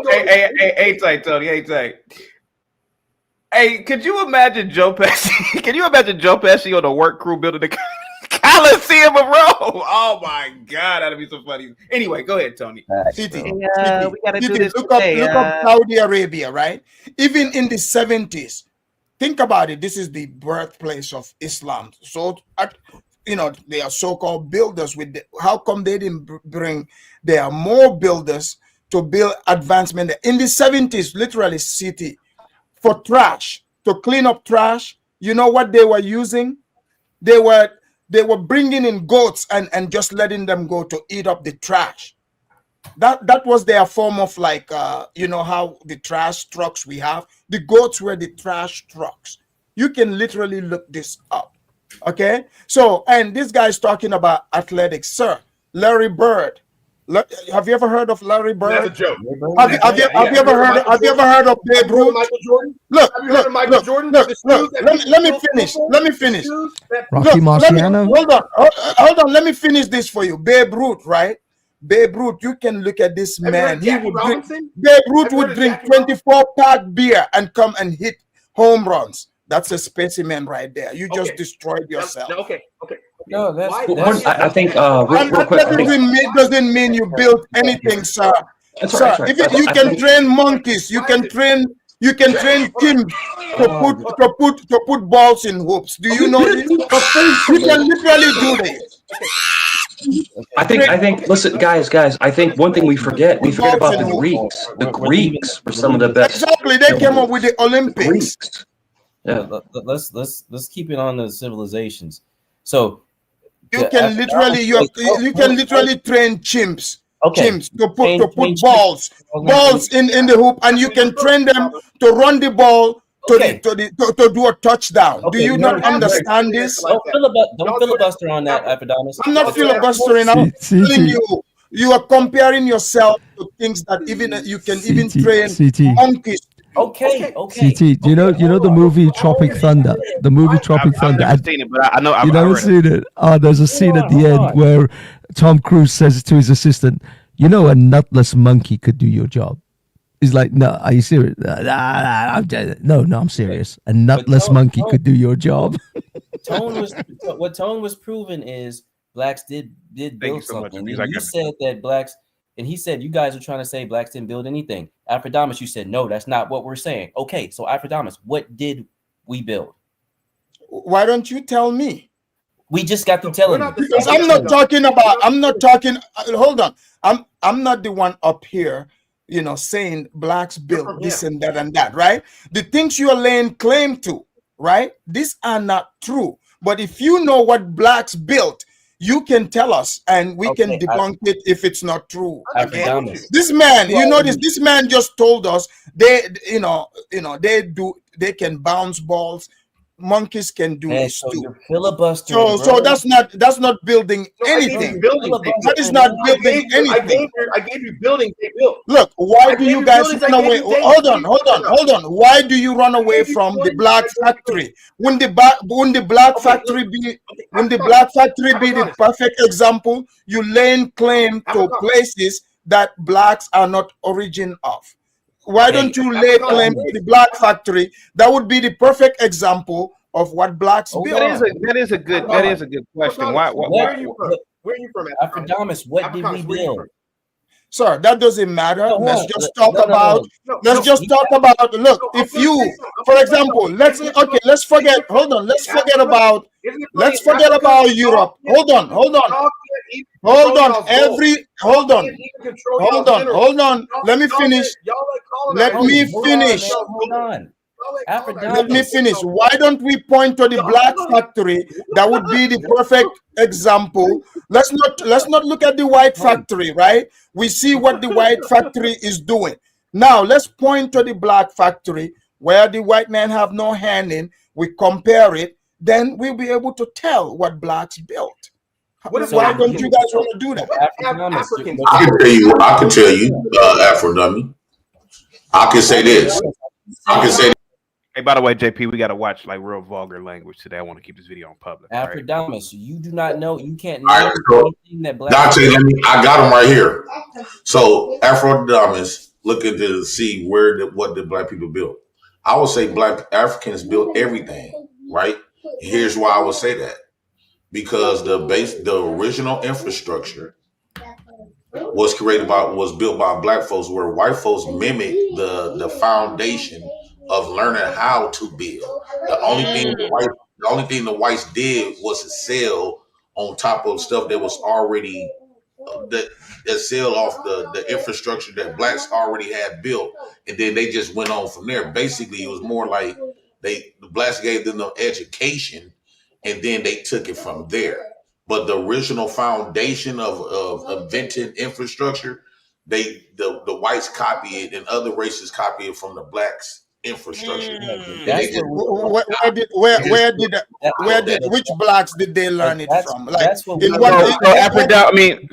[SPEAKER 1] Tony. Hey, could you imagine Joe Pesci? Can you imagine Joe Pesci on the work crew building the Coliseum of Rome? Oh my God, that'd be so funny. Anyway, go ahead, Tony.
[SPEAKER 5] We gotta do this. Look up Saudi Arabia, right? Even in the 70s. Think about it. This is the birthplace of Islam. So, they are so-called builders. How come they didn't bring? There are more builders to build advancement. In the 70s, literally, city for trash, to clean up trash. You know what they were using? They were bringing in goats and just letting them go to eat up the trash. That was their form of how the trash trucks we have. The goats were the trash trucks. You can literally look this up. Okay. So, and this guy's talking about athletics, sir. Larry Bird. Have you ever heard of Larry Bird?
[SPEAKER 4] That's a joke.
[SPEAKER 5] Have you ever heard of Babe Ruth?
[SPEAKER 4] Michael Jordan?
[SPEAKER 5] Look. Let me finish.
[SPEAKER 6] Rocky Marciano.
[SPEAKER 5] Hold on. Let me finish this for you. Babe Ruth, right? Babe Ruth, you can look at this man. Babe Ruth would drink 24-pack beer and come and hit home runs. That's a specimen right there. You just destroyed yourself.
[SPEAKER 4] Okay.
[SPEAKER 3] No, that's
[SPEAKER 7] I think
[SPEAKER 5] real quick. Doesn't mean you built anything, sir. Sir, if you can train monkeys, you can train You can train teams to put balls in hoops. Do you know this? You can literally do this.
[SPEAKER 7] I think. Listen, guys. I think one thing we forget about the Greeks. The Greeks were some of the best.
[SPEAKER 5] Exactly, they came up with the Olympics.
[SPEAKER 7] Yeah.
[SPEAKER 3] Let's keep it on the civilizations. So
[SPEAKER 5] you can literally train chimps.
[SPEAKER 3] Okay.
[SPEAKER 5] Chimps to put balls in the hoop, and you can train them to run the ball to do a touchdown. Do you not understand this?
[SPEAKER 3] Don't filibuster on that, Aphrodimus.
[SPEAKER 5] I'm not filibustering. I'm telling you, you are comparing yourself to things that even you can even train monkeys.
[SPEAKER 3] Okay.
[SPEAKER 6] CT, do you know the movie Tropic Thunder? The movie Tropic Thunder.
[SPEAKER 1] I've never seen it, but I know
[SPEAKER 6] You've never seen it. Oh, there's a scene at the end where Tom Cruise says to his assistant, "You know, a nutless monkey could do your job." He's like, "No, are you serious?" No, I'm serious. A nutless monkey could do your job.
[SPEAKER 3] What Tone was proven is blacks did build something. And you said that blacks. And he said, you guys are trying to say blacks didn't build anything. Aphrodimus, you said, no, that's not what we're saying. Okay, so Aphrodimus, what did we build?
[SPEAKER 5] Why don't you tell me?
[SPEAKER 3] We just got to telling you.
[SPEAKER 5] Because I'm not talking. Hold on. I'm not the one up here, saying blacks built this and that and that, right? The things you are laying claim to, right? These are not true. But if you know what blacks built, you can tell us, and we can debunk it if it's not true. This man, this man just told us they can bounce balls. Monkeys can do this too. So that's not building anything. That is not building anything.
[SPEAKER 4] I gave you building they built.
[SPEAKER 5] Look, why do you guys run away? Hold on. Why do you run away from the black factory? When the black factory be the perfect example, you laying claim to places that blacks are not origin of. Why don't you lay claim to the black factory? That would be the perfect example of what blacks build.
[SPEAKER 1] That is a good question. Where
[SPEAKER 4] are you from?
[SPEAKER 3] Aphrodimus, what did we build?
[SPEAKER 5] Sir, that doesn't matter. Let's just talk about. Look, if you, for example, let's forget. Hold on. Let's forget about Europe. Hold on. Let me finish. Why don't we point to the black factory? That would be the perfect example. Let's not look at the white factory, right? We see what the white factory is doing. Now let's point to the black factory where the white men have no hand in. We compare it, then we'll be able to tell what blacks built. Why don't you guys want to do that?
[SPEAKER 8] I can tell you, Afro-Dummy. I can say this.
[SPEAKER 1] Hey, by the way, JP, we got to watch like real vulgar language today. I want to keep this video on public.
[SPEAKER 3] Afrodamus, you do not know. You can't know anything that black.
[SPEAKER 8] Dante, I got them right here. So Afrodamus, looking to see what the black people built. I would say black Africans built everything, right? Here's why I would say that. Because the original infrastructure was built by black folks, where white folks mimicked the foundation of learning how to build. The only thing the whites did was to sell on top of stuff that was already that sell off the infrastructure that blacks already had built, and then they just went on from there. Basically, it was more like the blacks gave them the education, and then they took it from there. But the original foundation of inventing infrastructure, the whites copy it, and other races copy it from the blacks infrastructure.
[SPEAKER 5] Which blacks did they learn it from?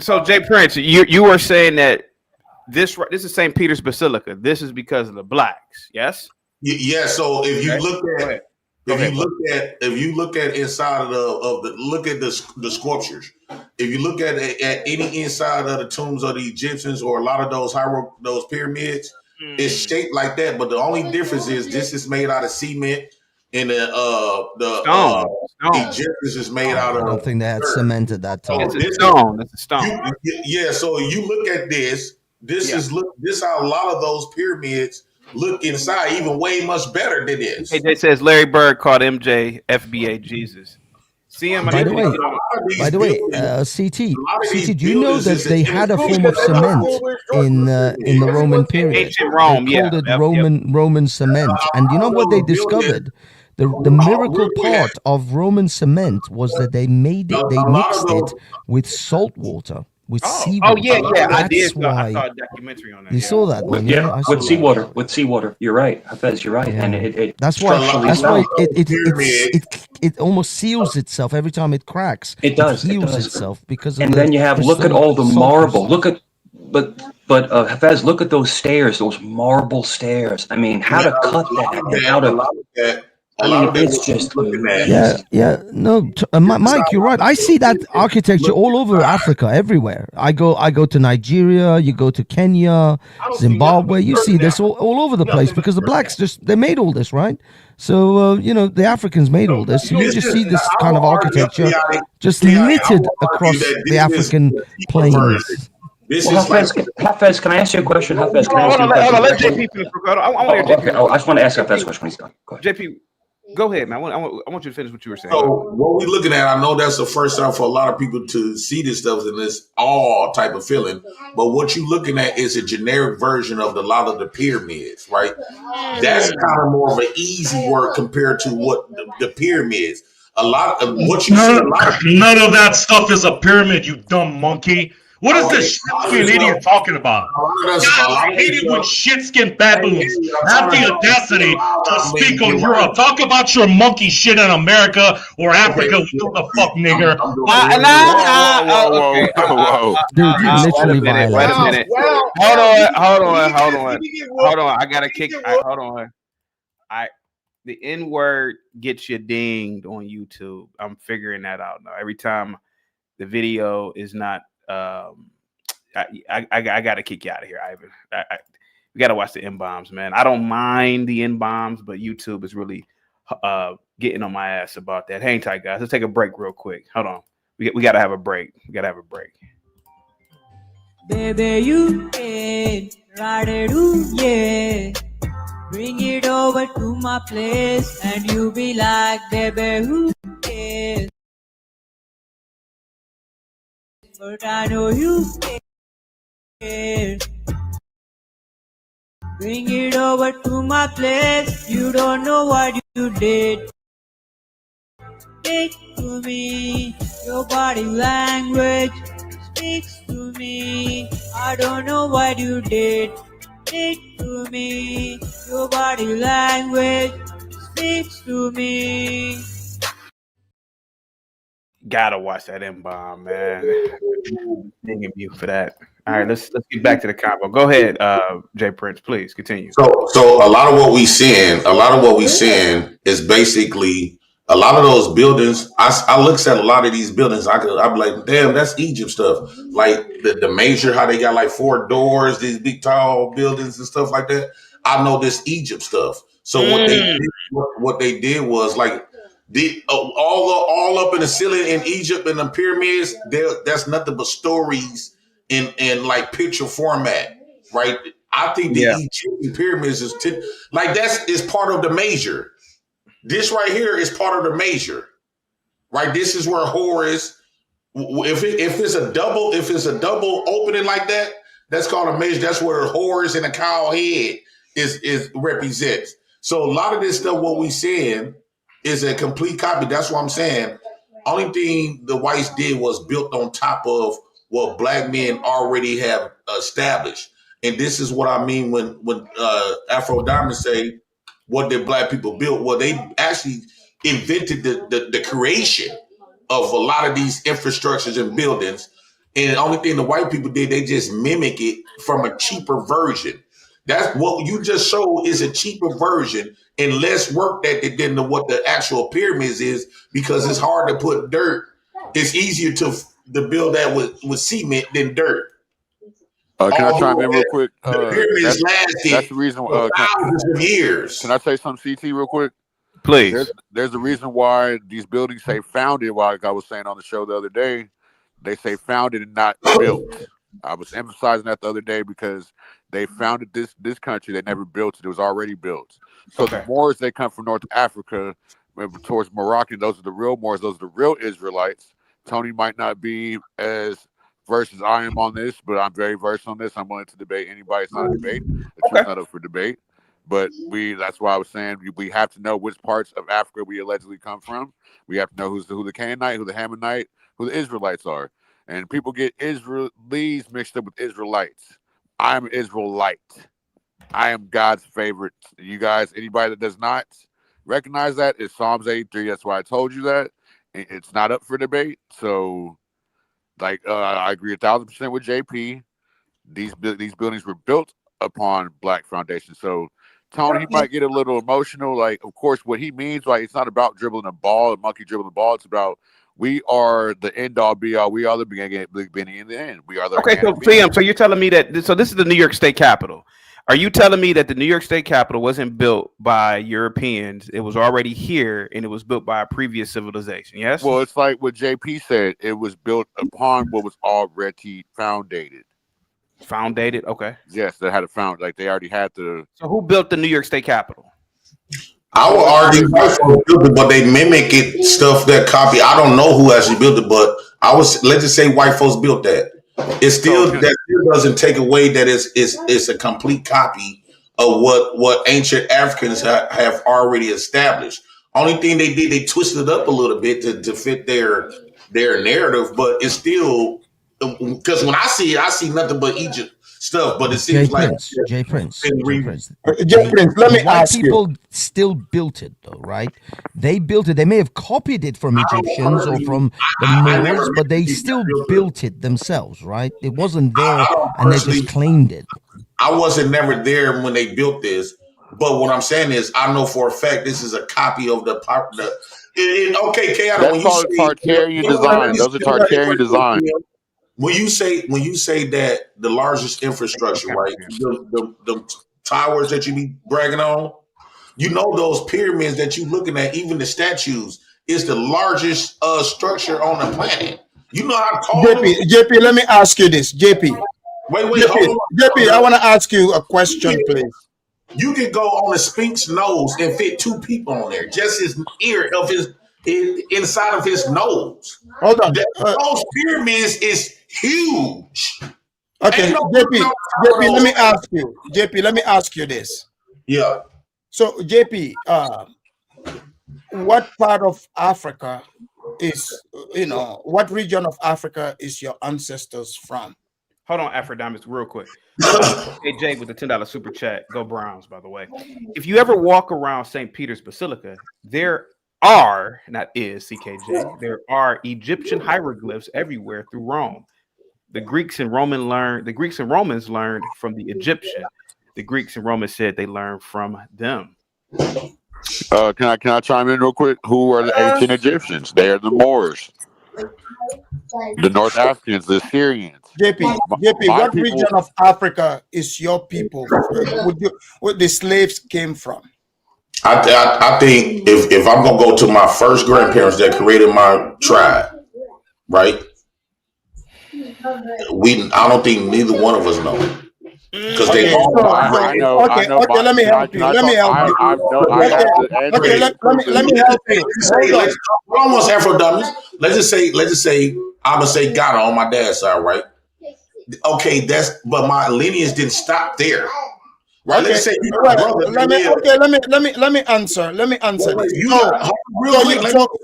[SPEAKER 1] So Jay Prince, you were saying that this is St. Peter's Basilica. This is because of the blacks, yes?
[SPEAKER 8] Yeah. So if you look at if you look at inside of the sculptures, if you look at any inside of the tombs of the Egyptians or a lot of those pyramids, it's shaped like that. But the only difference is this is made out of cement, and the Egyptians is made out of.
[SPEAKER 6] I don't think they had cement at that time.
[SPEAKER 1] It's a stone. It's a stone.
[SPEAKER 8] So you look at this. This is how a lot of those pyramids look inside even way much better than this.
[SPEAKER 1] AJ says Larry Bird called MJ FBA Jesus. See him.
[SPEAKER 6] By the way, CT, do you know that they had a form of cement in the Roman period?
[SPEAKER 1] Ancient Rome,
[SPEAKER 6] they called it Roman cement. And you know what they discovered? The miracle part of Roman cement was that they mixed it with salt water, with seawater.
[SPEAKER 1] Oh yeah, I did.
[SPEAKER 6] Why
[SPEAKER 1] I saw a documentary on that.
[SPEAKER 6] you saw that one,
[SPEAKER 7] with seawater. With seawater, you're right, Hafez, you're right, and it
[SPEAKER 6] that's why it almost seals itself every time it cracks.
[SPEAKER 7] It does.
[SPEAKER 6] It heals itself because of
[SPEAKER 7] and then you have look at all the marble. Look at but Hafez, look at those stairs, those marble stairs. I mean, how to cut that and how to. It's just
[SPEAKER 6] Mike, you're right. I see that architecture all over Africa, everywhere. I go to Nigeria, you go to Kenya, Zimbabwe. You see this all over the place because the blacks they made all this, right? So the Africans made all this. So you just see this kind of architecture just littered across the African plains.
[SPEAKER 7] Hafez, can I ask you a question? Hafez, can I ask you a question?
[SPEAKER 1] Hold on, let JP finish.
[SPEAKER 7] I just want to ask Hafez a question. Go ahead.
[SPEAKER 1] JP, go ahead, man. I want you to finish what you were saying.
[SPEAKER 8] So what we're looking at, I know that's the first time for a lot of people to see this stuff and this all type of feeling. But what you're looking at is a generic version of a lot of the pyramids, right? That's kind of more of an easy work compared to what the pyramids. A lot of what you see.
[SPEAKER 9] None of that stuff is a pyramid, you dumb monkey. What is this shit-skinned idiot talking about? God, I hate it when shit-skinned baboons have the audacity to speak on Europe. Talk about your monkey shit in America or Africa. What the fuck, nigger?
[SPEAKER 1] Whoa.
[SPEAKER 6] Dude, you literally violated.
[SPEAKER 1] Wait a minute. Hold on. I gotta kick. Hold on. The N-word gets you dinged on YouTube. I'm figuring that out now. Every time the video is not. I gotta kick you out of here, Ivan. We gotta watch the N-bombs, man. I don't mind the N-bombs, but YouTube is really getting on my ass about that. Hang tight, guys. Let's take a break real quick. Hold on. We gotta have a break.
[SPEAKER 10] Baby, you ain't ready to, yeah. Bring it over to my place, and you be like, baby, who cares? But I know you care. Bring it over to my place. You don't know what you did. Speak to me. Your body language speaks to me. I don't know what you did. Speak to me. Your body language speaks to me.
[SPEAKER 1] Gotta watch that N-bomb, man. Thanking you for that. All right, let's get back to the combo. Go ahead, Jay Prince, please continue.
[SPEAKER 8] So a lot of what we seeing is basically a lot of those buildings. I looked at a lot of these buildings. I'm like, damn, that's Egypt stuff. Like the major, how they got like 4 doors, these big tall buildings and stuff like that. I know this Egypt stuff. So what they did was like. All up in the ceiling in Egypt and the pyramids, that's nothing but stories in like picture format, right? I think the Egyptian pyramids is is part of the measure. This right here is part of the measure, right? This is where Horus. If it's a double opening like that, that's called a measure. That's where Horus and the cow head is represents. So a lot of this stuff, what we seeing. Is a complete copy. That's what I'm saying. Only thing the whites did was built on top of what black men already have established. And this is what I mean when Afro Diamond say, what did black people build? Well, they actually invented the creation of a lot of these infrastructures and buildings. And the only thing the white people did, they just mimic it from a cheaper version. That's what you just showed is a cheaper version and less work than what the actual pyramids is because it's hard to put dirt. It's easier to build that with cement than dirt.
[SPEAKER 11] Can I chime in real quick?
[SPEAKER 8] The pyramids
[SPEAKER 11] that's the reason.
[SPEAKER 8] Thousands of years.
[SPEAKER 11] Can I say something, CT, real quick?
[SPEAKER 1] Please.
[SPEAKER 11] There's a reason why these buildings say founded. Like I was saying on the show the other day, they say founded and not built. I was emphasizing that the other day because they founded this country. They never built it. It was already built. So the Moors, they come from North Africa towards Moroccan. Those are the real Moors. Those are the real Israelites. Tony might not be as versed as I am on this, but I'm very versed on this. I'm willing to debate anybody. It's not a debate. The truth's not up for debate. But that's why I was saying we have to know which parts of Africa we allegedly come from. We have to know who the Canaanite, who the Hammonite, who the Israelites are. And people get Israelis mixed up with Israelites. I'm an Israelite. I am God's favorite. You guys, anybody that does not recognize that is Psalms 83. That's why I told you that. It's not up for debate. So, I agree 1,000% with JP. These buildings were built upon Black foundation. So, Tony, he might get a little emotional. Of course, what he means, it's not about dribbling a ball, a monkey dribbling the ball. It's about we are the end all be all. We are the beginning and the end. We are the
[SPEAKER 1] So you're telling me that? So this is the New York State Capitol. Are you telling me that the New York State Capitol wasn't built by Europeans? It was already here, and it was built by a previous civilization. Yes.
[SPEAKER 11] Well, it's like what JP said. It was built upon what was already foundated.
[SPEAKER 1] Foundated. Okay.
[SPEAKER 11] Yes, they had a found. They already had the.
[SPEAKER 1] So who built the New York State Capitol?
[SPEAKER 8] I would argue white folks built it, but they mimic it stuff that copy. I don't know who actually built it, but let's just say white folks built that. It's still that still doesn't take away that it's a complete copy of what ancient Africans have already established. Only thing they did, they twisted it up a little bit to fit their narrative, but it's still because when I see it, I see nothing but Egypt stuff, but it seems
[SPEAKER 6] Jay Prince.
[SPEAKER 5] Let me ask you.
[SPEAKER 6] People still built it, though, right? They built it. They may have copied it from Egyptians or from the Moors, but they still built it themselves, right? It wasn't there, and they just claimed it.
[SPEAKER 8] I wasn't never there when they built this, but what I'm saying is, I know for a fact this is a copy of the. Okay, K.
[SPEAKER 11] That's called Tartarian design. Those are Tartarian design.
[SPEAKER 8] When you say that the largest infrastructure, right? The towers that you be bragging on, you know those pyramids that you looking at, even the statues, is the largest structure on the planet. You know how tall.
[SPEAKER 5] JP, let me ask you this, JP.
[SPEAKER 8] Wait,
[SPEAKER 5] JP, I want to ask you a question, please.
[SPEAKER 8] You could go on a Sphinx nose and fit 2 people on there, just his ear of his inside of his nose.
[SPEAKER 5] Hold on.
[SPEAKER 8] Those pyramids is huge.
[SPEAKER 5] Okay, JP, let me ask you. JP, let me ask you this.
[SPEAKER 8] Yeah.
[SPEAKER 5] So, JP, what part of Africa is, what region of Africa is your ancestors from?
[SPEAKER 1] Hold on, Aphrodite, real quick. Hey, Jay, with the $10 super chat. Go Browns, by the way. If you ever walk around St. Peter's Basilica, there are Egyptian hieroglyphs everywhere through Rome. The Greeks and Romans learned from the Egyptian. The Greeks and Romans said they learned from them.
[SPEAKER 11] Can I chime in real quick? Who are the ancient Egyptians? They are the Moors, the North Africans, the Syrians.
[SPEAKER 5] JP, what region of Africa is your people? Where the slaves came from?
[SPEAKER 8] I think if I'm gonna go to my first grandparents that created my tribe, right? I don't think neither one of us know because they.
[SPEAKER 11] I know.
[SPEAKER 5] Let me help you. Let me help you.
[SPEAKER 8] We're almost Afro-dummies. Let's just say I'm gonna say Ghana on my dad's side, right? Okay, but my lineage didn't stop there. Right.
[SPEAKER 5] Okay.
[SPEAKER 8] Let's say
[SPEAKER 5] let me answer this.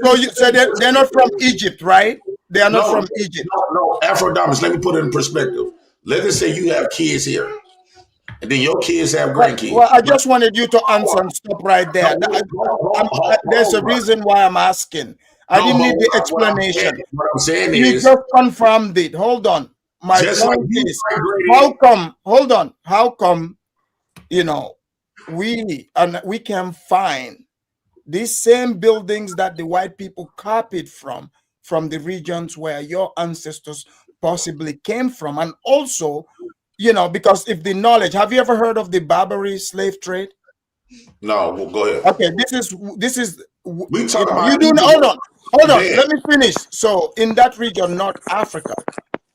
[SPEAKER 5] So you said they're not from Egypt, right? They are not from Egypt.
[SPEAKER 8] No, Afro-Diamonds. Let me put it in perspective. Let's just say you have kids here, and then your kids have grandkids.
[SPEAKER 5] Well, I just wanted you to answer and stop right there. There's a reason why I'm asking. I didn't need the explanation.
[SPEAKER 8] What I'm saying
[SPEAKER 5] you
[SPEAKER 8] is,
[SPEAKER 5] just confirmed it. Hold on. My point is, how come? We can find these same buildings that the white people copied from the regions where your ancestors possibly came from, and also, because if the knowledge, have you ever heard of the Barbary slave trade?
[SPEAKER 8] No, well, go ahead.
[SPEAKER 5] Okay, this is
[SPEAKER 8] we talk about
[SPEAKER 5] you do. Hold on. Let me finish. So in that region, North Africa,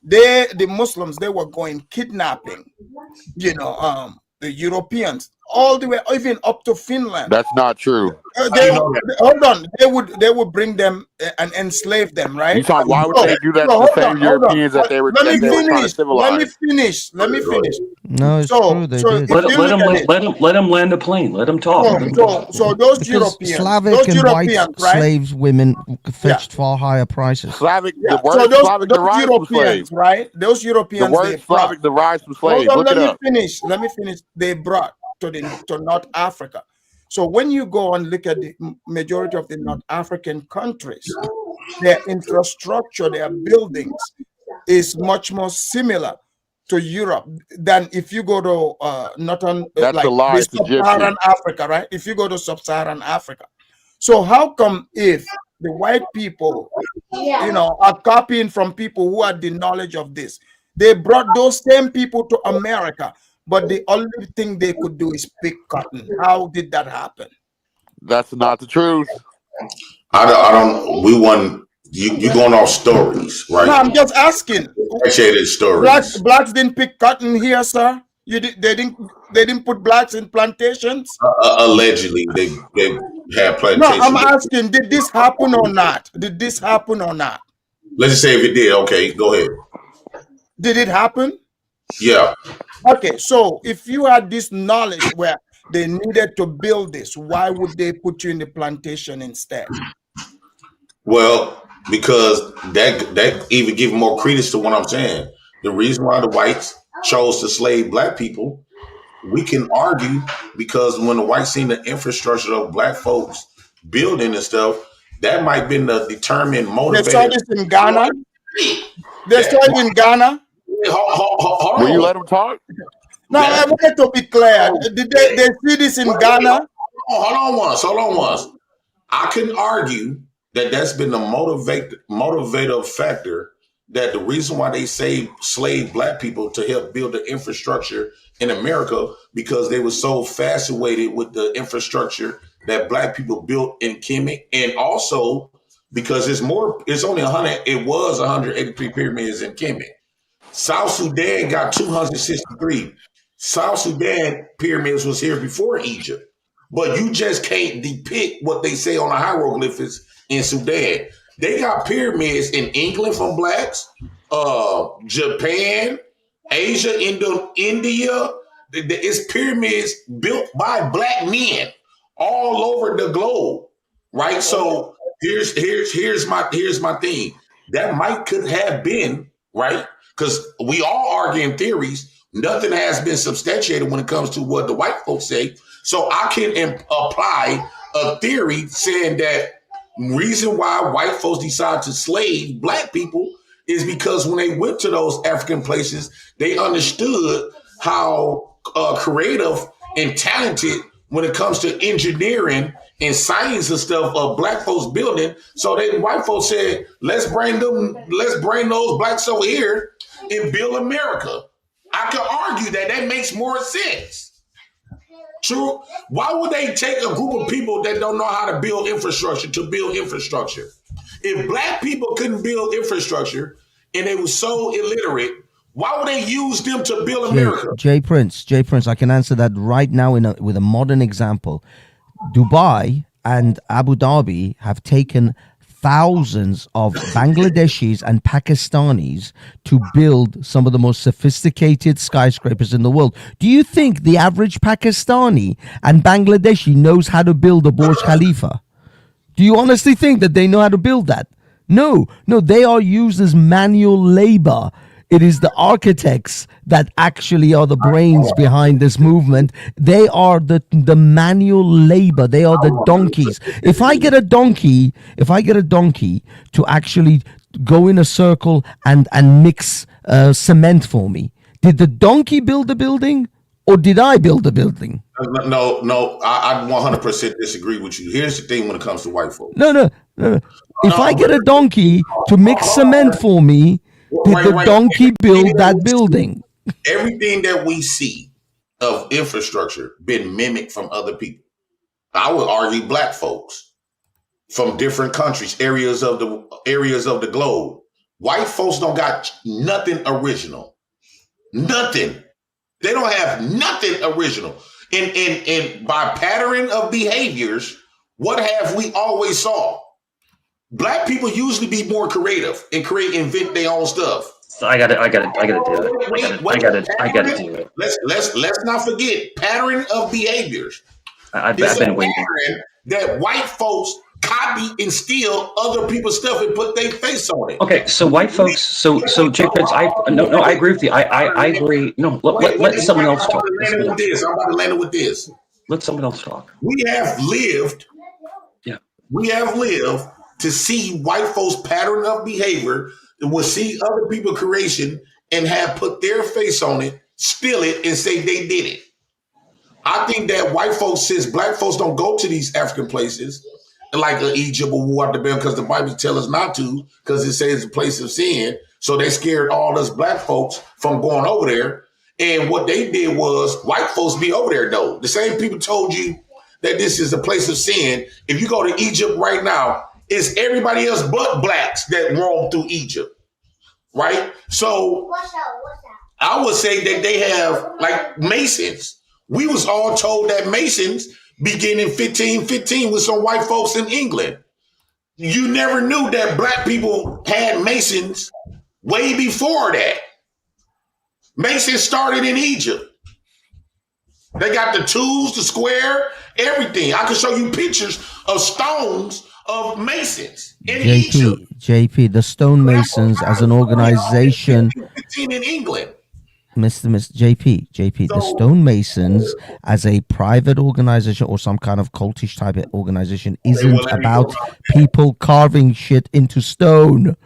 [SPEAKER 5] the Muslims, they were going kidnapping, the Europeans all the way, even up to Finland.
[SPEAKER 11] That's not true.
[SPEAKER 5] Hold on, they would bring them and enslave them, right?
[SPEAKER 11] You talking? Why would they do that to the same Europeans that they were trying to civilize?
[SPEAKER 5] Let me finish.
[SPEAKER 6] No, it's true. They did.
[SPEAKER 7] Let them land the plane. Let them talk.
[SPEAKER 5] So those
[SPEAKER 6] Because
[SPEAKER 5] Europeans,
[SPEAKER 6] Slavic and white slaves, women fetched far higher prices.
[SPEAKER 11] Slavic,
[SPEAKER 5] Yeah.
[SPEAKER 11] the word
[SPEAKER 5] So
[SPEAKER 11] Slavic derives from
[SPEAKER 5] Europeans,
[SPEAKER 11] slaves.
[SPEAKER 5] right? Those Europeans,
[SPEAKER 11] The word Slavic derives from slaves.
[SPEAKER 5] Hold on,
[SPEAKER 11] Look it up.
[SPEAKER 5] let me finish. They brought to North Africa. So when you go and look at the majority of the North African countries, their infrastructure, their buildings is much more similar to Europe than if you go to Sub-Saharan Africa, right? If you go to Sub-Saharan Africa. So how come if the white people, are copying from people who had the knowledge of this, they brought those same people to America, but the only thing they could do is pick cotton? How did that happen?
[SPEAKER 11] That's not the truth.
[SPEAKER 8] I don't. We want you going off stories, right?
[SPEAKER 5] No, I'm just asking.
[SPEAKER 8] Appreciated stories.
[SPEAKER 5] Blacks didn't pick cotton here, sir. They didn't put blacks in plantations.
[SPEAKER 8] Allegedly, they had plantations.
[SPEAKER 5] No, I'm asking, did this happen or not? Let's just
[SPEAKER 8] say if it did. Okay, go ahead.
[SPEAKER 5] Did it happen?
[SPEAKER 8] Yeah.
[SPEAKER 5] Okay, so if you had this knowledge where they needed to build this, why would they put you in the plantation instead?
[SPEAKER 8] Well, because that even give more credence to what I'm saying. The reason why the whites chose to slave black people, we can argue, because when the whites seen the infrastructure of black folks building and stuff, that might have been the determined motivator.
[SPEAKER 5] They saw this in Ghana. They saw it in Ghana.
[SPEAKER 8] Hold
[SPEAKER 11] Will you let them talk?
[SPEAKER 5] No, I wanted to be clear. Did they see this in Ghana?
[SPEAKER 8] Hold on once. I can argue that that's been the motivator factor, that the reason why they slave black people to help build the infrastructure in America, because they were so fascinated with the infrastructure that black people built in Kemet, and also because it was 183 pyramids in Kemet. South Sudan got 263. South Sudan pyramids was here before Egypt, but you just can't depict what they say on the hieroglyphics in Sudan. They got pyramids in England from blacks, Japan, Asia, India. It's pyramids built by black men all over the globe, right? So here's my thing. That could have been, right? Because we all arguing theories. Nothing has been substantiated when it comes to what the white folks say. So I can apply a theory saying that reason why white folks decide to slave black people is because when they went to those African places, they understood how creative and talented when it comes to engineering and science and stuff of black folks building. So then white folks said, let's bring those blacks over here and build America. I could argue that makes more sense. True. Why would they take a group of people that don't know how to build infrastructure to build infrastructure? If black people couldn't build infrastructure and they were so illiterate, why would they use them to build America?
[SPEAKER 6] Jay Prince, I can answer that right now with a modern example. Dubai and Abu Dhabi have taken thousands of Bangladeshis and Pakistanis to build some of the most sophisticated skyscrapers in the world. Do you think the average Pakistani and Bangladeshi knows how to build a Burj Khalifa? Do you honestly think that they know how to build that? No, they are used as manual labor. It is the architects that actually are the brains behind this movement. They are the manual labor. They are the donkeys. If I get a donkey to actually go in a circle and mix cement for me, did the donkey build the building or did I build the building?
[SPEAKER 8] No, I 100% disagree with you. Here's the thing when it comes to white folks.
[SPEAKER 6] No. If I get a donkey to mix cement for me, did the donkey build that building?
[SPEAKER 8] Everything that we see of infrastructure been mimicked from other people. I would argue black folks from different countries, areas of the globe. White folks don't got nothing original. Nothing. They don't have nothing original. And by pattern of behaviors, what have we always saw? Black people usually be more creative and invent their own stuff.
[SPEAKER 7] So I gotta do it. I gotta do it.
[SPEAKER 8] Let's not forget pattern of behaviors.
[SPEAKER 7] I've been waiting.
[SPEAKER 8] That white folks copy and steal other people's stuff and put their face on it.
[SPEAKER 7] Okay, so white folks. So Jay Prince, I agree with you. I agree. No, let someone else talk.
[SPEAKER 8] I'm about to land it with this.
[SPEAKER 7] Let someone else talk.
[SPEAKER 8] We have lived.
[SPEAKER 7] Yeah.
[SPEAKER 8] We have lived to see white folks' pattern of behavior and will see other people's creation and have put their face on it, steal it, and say they did it. I think that white folks, since black folks don't go to these African places, like Egypt or Water because the Bible tells us not to, because it says it's a place of sin. So they scared all us black folks from going over there. And what they did was white folks be over there though. The same people told you that this is a place of sin. If you go to Egypt right now, it's everybody else but blacks that roam through Egypt, right? So I would say that they have like Masons. We was all told that Masons began in 1515 with some white folks in England. You never knew that black people had Masons way before that. Masons started in Egypt. They got the tools, the square, everything. I can show you pictures of stones of Masons in Egypt.
[SPEAKER 6] JP, the stonemasons as an organization.
[SPEAKER 8] In England.
[SPEAKER 6] Mr. JP, the stonemasons as a private organization or some kind of cultish type of organization isn't about people carving shit into stone.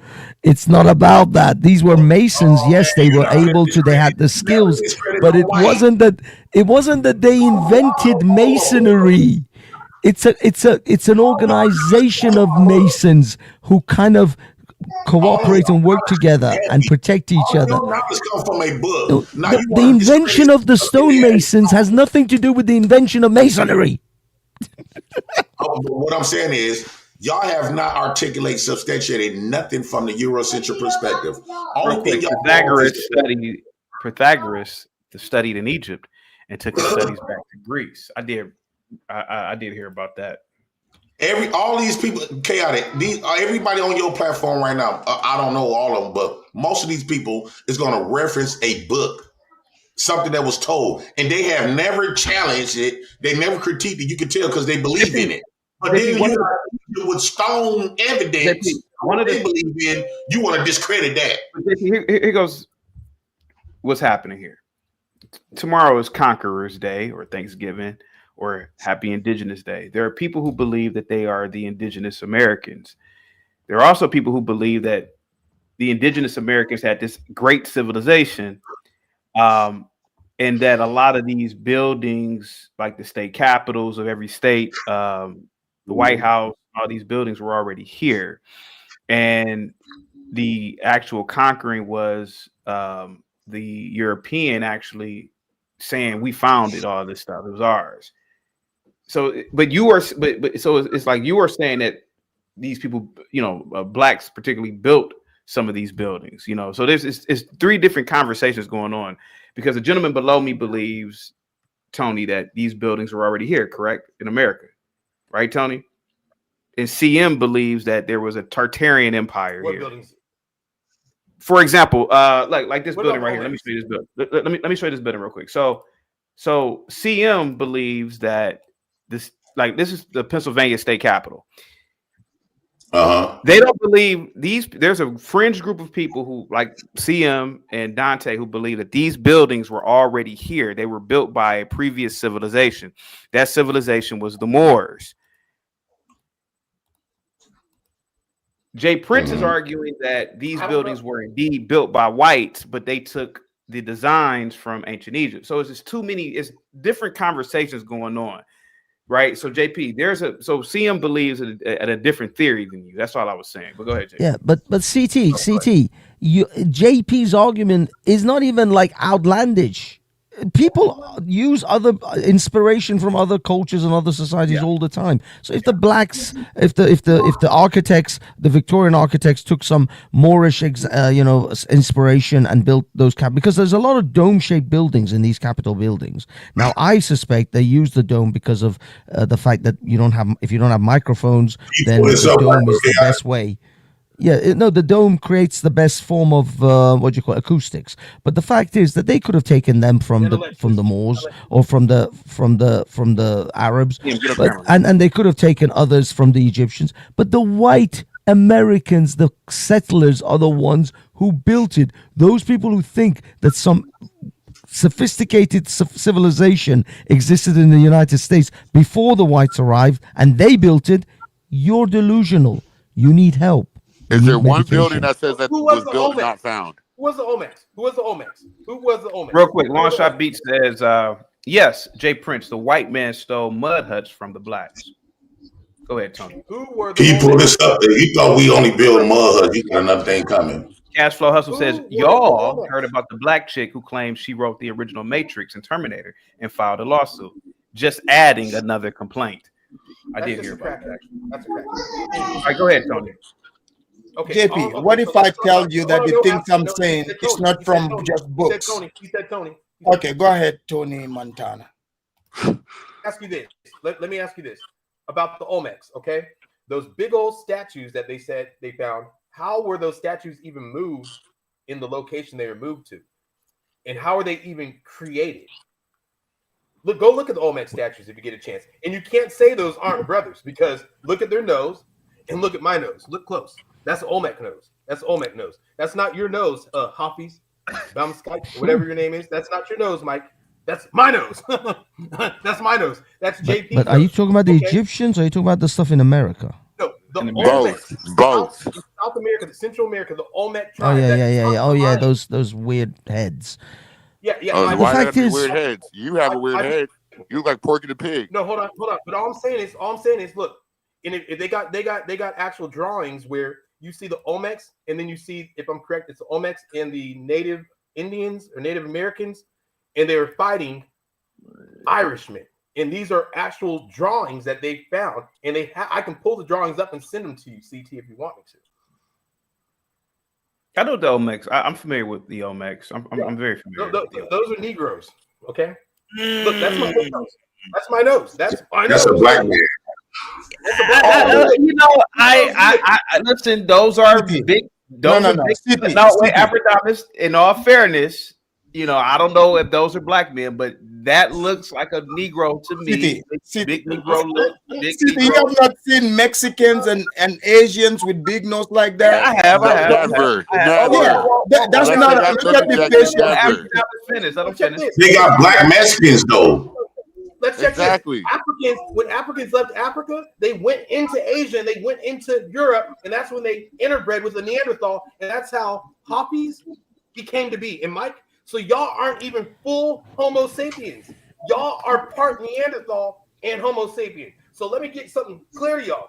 [SPEAKER 6] It's not about that. These were masons. Yes, they were able to, they had the skills, but it wasn't that they invented masonry. It's an organization of masons who kind of cooperate and work together and protect each other. The invention of the stonemasons has nothing to do with the invention of masonry.
[SPEAKER 8] What I'm saying is, y'all have not articulated, substantiated nothing from the Eurocentric perspective.
[SPEAKER 1] Pythagoras studied in Egypt and took his studies back to Greece. I did hear about that.
[SPEAKER 8] All these people, chaotic. Everybody on your platform right now, I don't know all of them, but most of these people is going to reference a book, something that was told, and they have never challenged it. They never critiqued it. You can tell because they believe in it. But then with stone evidence, what they believe in, you want to discredit that.
[SPEAKER 1] Here goes what's happening here. Tomorrow is Conqueror's Day or Thanksgiving, or Happy Indigenous Day. There are people who believe that they are the indigenous Americans. There are also people who believe that the indigenous Americans had this great civilization, and that a lot of these buildings, like the state capitals of every state, the White House, all these buildings were already here. And the actual conquering was the European actually saying, we founded all this stuff, it was ours. So, but so it's like you are saying that these people, blacks particularly, built some of these buildings, So it's three different conversations going on, because the gentleman below me believes, Tony, that these buildings were already here, correct, in America, right, Tony? And CM believes that there was a Tartarian empire here. Buildings? For example, like this building right here. Let me show you this building. Let me show you this building real quick. So CM believes that this is the Pennsylvania state capitol. They don't believe there's a fringe group of people who, like CM and Dante, who believe that these buildings were already here. They were built by a previous civilization. That civilization was the Moors. Jay Prince is arguing that these buildings were indeed built by whites, but they took the designs from ancient Egypt. So it's just it's different conversations going on. Right, so JP, so CM believes in a different theory than you. That's all I was saying. But go ahead, JP.
[SPEAKER 6] Yeah, but CT, JP's argument is not even like outlandish. people use other inspiration from other cultures and other societies all the time. So if the blacks, if the architects, the Victorian architects took some Moorish inspiration and built those because there's a lot of dome-shaped buildings in these Capitol buildings. Now I suspect they use the dome because of the fact that if you don't have microphones, then the dome is the best way. Yeah, no, the dome creates the best form of acoustics. But the fact is that they could have taken them from the Moors or from the Arabs, and they could have taken others from the Egyptians. But the white Americans, the settlers, are the ones who built it. Those people who think that some sophisticated civilization existed in the United States before the whites arrived and they built it, you're delusional. You need help.
[SPEAKER 11] Is there one building that says that was built and not found?
[SPEAKER 4] Who was the Olmecs? Who was the Olmecs? Who was the Olmecs?
[SPEAKER 1] Real quick, Long Shot Beat says, yes, Jay Prince, the white man stole mud huts from the blacks. Go ahead, Tony.
[SPEAKER 4] Who were the
[SPEAKER 8] He pulled this up. He thought we only build mud huts. You got another thing coming.
[SPEAKER 1] Cashflow Hustle says, y'all heard about the black chick who claims she wrote the original Matrix and Terminator and filed a lawsuit. Just adding another complaint. I did hear about that.
[SPEAKER 4] That's a crack.
[SPEAKER 1] All right, go ahead, Tony.
[SPEAKER 5] Okay, JP, what if I tell you that the things I'm saying it's not from just books?
[SPEAKER 4] He said Tony.
[SPEAKER 5] Okay, go ahead, Tony Montana.
[SPEAKER 4] Ask you this. Let me ask you this about the Olmecs. Okay, those big old statues that they said they found. How were those statues even moved in the location they were moved to, and how are they even created? Go look at the Olmec statues if you get a chance. And you can't say those aren't brothers because look at their nose and look at my nose. Look close. That's the Olmec nose. That's the Olmec nose. That's not your nose, Hoppies, Baumskype, whatever your name is. That's not your nose, Mike. That's my nose. That's my nose. That's JP.
[SPEAKER 6] But are you talking about the Egyptians or are you talking about the stuff in America?
[SPEAKER 4] No, the Olmecs.
[SPEAKER 11] Both.
[SPEAKER 4] South America, the Central America, the Olmec
[SPEAKER 6] Oh
[SPEAKER 4] tribe.
[SPEAKER 6] yeah. Oh yeah, those weird heads.
[SPEAKER 4] Yeah.
[SPEAKER 6] The fact is,
[SPEAKER 11] weird heads. You have a weird head. You look like Porky the Pig.
[SPEAKER 4] No, hold on. But all I'm saying is, look, and if they got actual drawings where you see the Olmecs, and then you see, if I'm correct, it's the Olmecs and the Native Indians or Native Americans, and they were fighting Irishmen. And these are actual drawings that they found, and I can pull the drawings up and send them to you, CT, if you want me to.
[SPEAKER 1] I know the Olmecs. I'm familiar with the Olmecs. I'm very familiar.
[SPEAKER 4] Those are Negroes. Okay. Look, that's my nose. That's my nose. That's
[SPEAKER 8] a black man.
[SPEAKER 1] I listen. Those are big. No. Wait, Abradamus, in all fairness, I don't know if those are black men, but that looks like a Negro to me. Big Negro look.
[SPEAKER 5] You have not seen Mexicans and Asians with big nose like that?
[SPEAKER 1] I have.
[SPEAKER 11] Never.
[SPEAKER 5] That's not. Look at the
[SPEAKER 8] facial. They got black Mexicans though.
[SPEAKER 4] Let's check
[SPEAKER 11] exactly.
[SPEAKER 4] When Africans left Africa, they went into Asia and they went into Europe, and that's when they interbred with the Neanderthal, and that's how Hoppies became to be. And Mike, so y'all aren't even full Homo sapiens. Y'all are part Neanderthal and Homo sapien. So let me get something clear to y'all.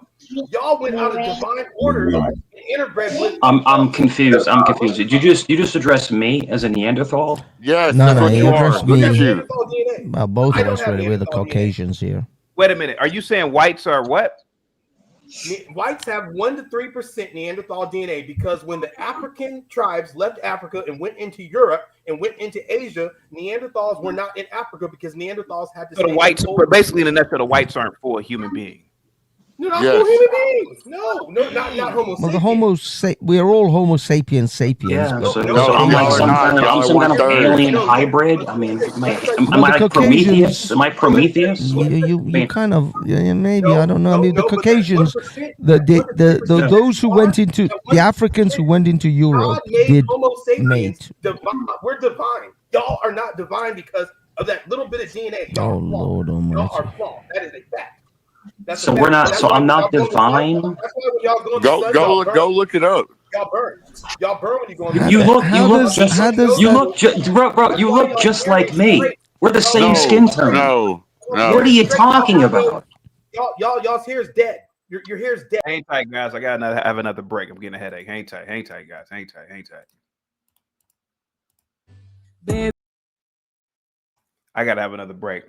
[SPEAKER 4] Y'all went out of divine order and interbred with.
[SPEAKER 7] I'm confused. Did you just address me as a Neanderthal?
[SPEAKER 11] Yes.
[SPEAKER 6] No, you addressed me.
[SPEAKER 4] DNA.
[SPEAKER 6] Well, both of us really. We're the Caucasians here.
[SPEAKER 1] Wait a minute. Are you saying whites are what?
[SPEAKER 4] Whites have 1 to 3% Neanderthal DNA because when the African tribes left Africa and went into Europe and went into Asia, Neanderthals were not in Africa because Neanderthals had to.
[SPEAKER 1] So the whites, basically, in the nutshell, the whites aren't full human beings.
[SPEAKER 4] No, not full human beings. No, not Homo sapiens.
[SPEAKER 6] Well, we are all Homo sapiens.
[SPEAKER 7] Yeah, so I'm like some kind of alien hybrid. I mean, am I like Prometheus? Am I Prometheus?
[SPEAKER 6] You kind of maybe I don't know. I mean, the Caucasians, those who went into the Africans who went into Europe did mate.
[SPEAKER 4] We're divine. Y'all are not divine because of that little bit of DNA.
[SPEAKER 6] Oh Lord Almighty!
[SPEAKER 4] Y'all are flawed. That is a fact.
[SPEAKER 7] So we're not. So I'm not divine.
[SPEAKER 11] Go look it up.
[SPEAKER 4] Y'all burn when you go.
[SPEAKER 7] You look just like me. We're the same skin tone.
[SPEAKER 11] No.
[SPEAKER 7] What are you talking about?
[SPEAKER 4] Y'all's hair's dead. Your hair's dead.
[SPEAKER 1] Hang tight, guys. I gotta have another break. I'm getting a headache. Hang tight, guys. Hang tight.
[SPEAKER 10] Baby.
[SPEAKER 1] I gotta have another break.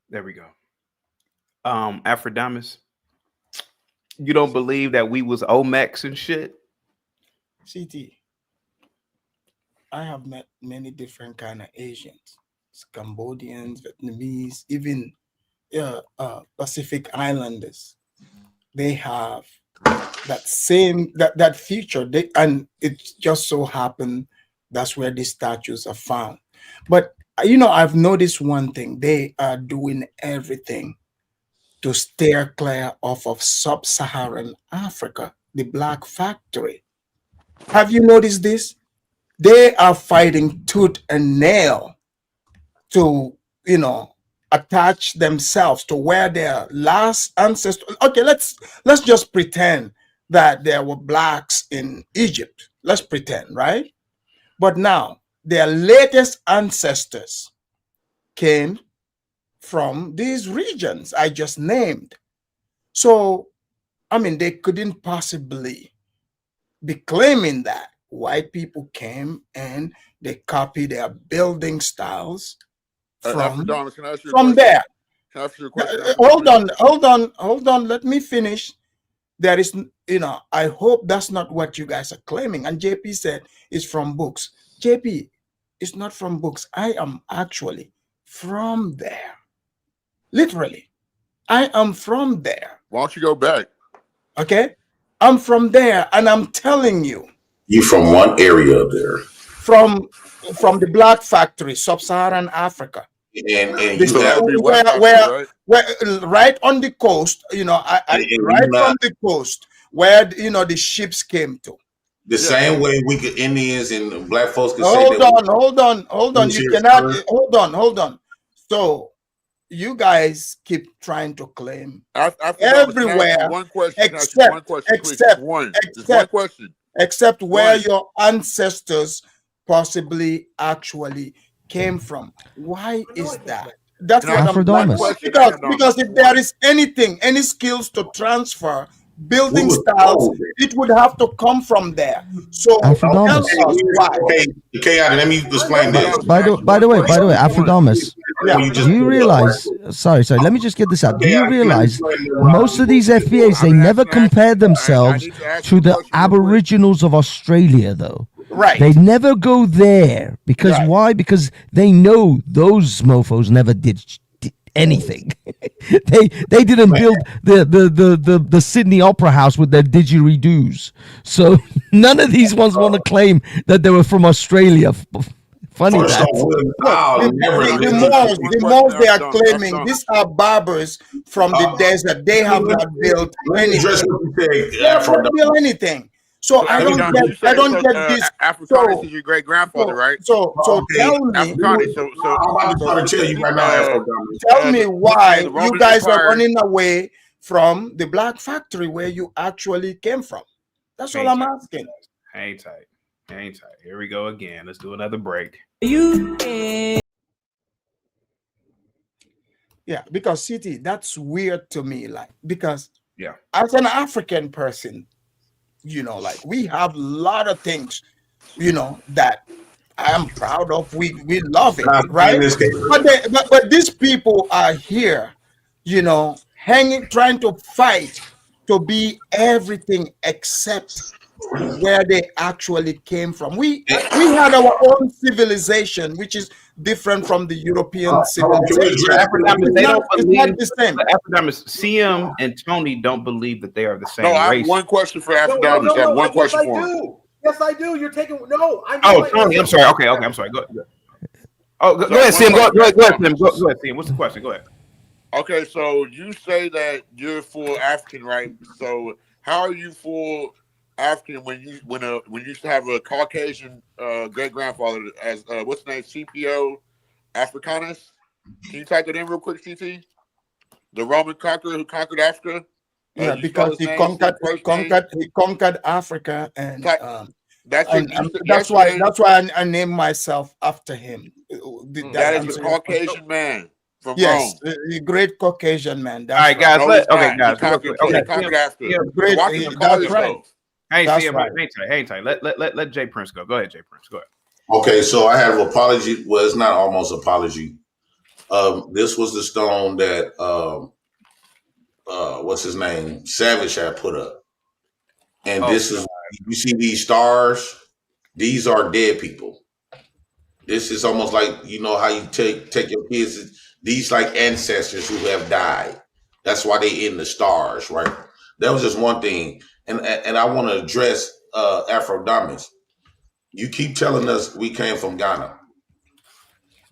[SPEAKER 1] There we go. Aphrodamus, you don't believe that we was Olmecs and shit?
[SPEAKER 5] CT, I have met many different kind of Asians, Cambodians, Vietnamese, even Pacific Islanders. They have that same that feature. And it just so happened that's where these statues are found. But I've noticed one thing: they are doing everything to steer clear off of sub-Saharan Africa, the Black Factory. Have you noticed this? They are fighting tooth and nail to, attach themselves to where their last ancestors. Okay, let's just pretend that there were blacks in Egypt. Let's pretend, right? But now their latest ancestors came from these regions I just named. So, they couldn't possibly be claiming that white people came and they copied their building styles from there. Can I ask you a question? Hold on. Let me finish. There is, I hope that's not what you guys are claiming. And JP said it's from books. JP, it's not from books. I am actually from there. Literally, I am from there.
[SPEAKER 11] Why don't you go back?
[SPEAKER 5] Okay, I'm from there, and I'm telling you.
[SPEAKER 8] You from one area of there?
[SPEAKER 5] From the Black Factory, sub-Saharan Africa.
[SPEAKER 8] And
[SPEAKER 5] where right on the coast, right from the coast, where the ships came to.
[SPEAKER 8] The same way we could Indians and black folks could
[SPEAKER 5] say that. Hold on. You cannot. Hold on. So you guys keep trying to claim everywhere, except where your ancestors possibly actually came from. Why is that? That's what I'm saying. Because if there is any skills to transfer, building styles, it would have to come from there. So tell us why.
[SPEAKER 8] Okay, let me explain this.
[SPEAKER 6] By the way, Aphrodamus, do you realize? Sorry. Let me just get this out. Do you realize most of these FBAs, they never compare themselves to the Aboriginals of Australia, though?
[SPEAKER 5] Right.
[SPEAKER 6] They never go there because why? Because they know those mofos never did anything. they didn't build the Sydney Opera House with their didgeridoos. So none of these ones want to claim that they were from Australia. Funny that.
[SPEAKER 5] The Moors they are claiming, these are barbers from the desert. They have not built anything. They have not built anything. So I don't get this.
[SPEAKER 11] Africanus is your great grandfather, right?
[SPEAKER 5] So tell me.
[SPEAKER 8] I'm trying to tell you right now.
[SPEAKER 5] Tell me why you guys are running away from the Black Factory where you actually came from. That's all I'm asking.
[SPEAKER 1] Hang tight. Here we go again. Let's do another break.
[SPEAKER 5] Yeah, because CT, that's weird to me. Because as an African person, we have a lot of things, that I am proud of. We love it, right? But these people are here, trying to fight to be everything except where they actually came from. We had our own civilization, which is different from the European civilization.
[SPEAKER 1] They don't believe the same. Aphrodamus, CM and Tony don't believe that they are the same race.
[SPEAKER 11] I have one question for Aphrodamus. I have one question for him.
[SPEAKER 4] Yes, I do. You're taking
[SPEAKER 1] Tony, I'm sorry. Okay, I'm sorry. Go ahead. Go ahead, CM. Go ahead, CM. What's the question? Go ahead.
[SPEAKER 11] Okay, so you say that you're full African, right? So how are you full African when you used to have a Caucasian great grandfather as what's the name, CPO Africanus? Can you type that in real quick, CT? The Roman conqueror who conquered Africa.
[SPEAKER 5] Yeah, because he conquered Africa, and that's why I named myself after him.
[SPEAKER 11] That is a Caucasian man from
[SPEAKER 5] Rome.
[SPEAKER 11] The
[SPEAKER 5] great Caucasian man.
[SPEAKER 1] All right, guys.
[SPEAKER 11] He conquered Africa.
[SPEAKER 5] Great. That's right.
[SPEAKER 1] Hey,
[SPEAKER 5] That's
[SPEAKER 1] see
[SPEAKER 5] right.
[SPEAKER 1] Hang tight. Let Jay Prince go. Go ahead, Jay Prince. Go ahead.
[SPEAKER 8] Okay, so I have apology. Well, it's not almost apology. This was the stone that what's his name? Savage had put up. And this is, you see these stars, these are dead people. This is almost like, you know how you take your kids, these like ancestors who have died. That's why they in the stars, right? That was just one thing. And I want to address Afrodamus. You keep telling us we came from Ghana.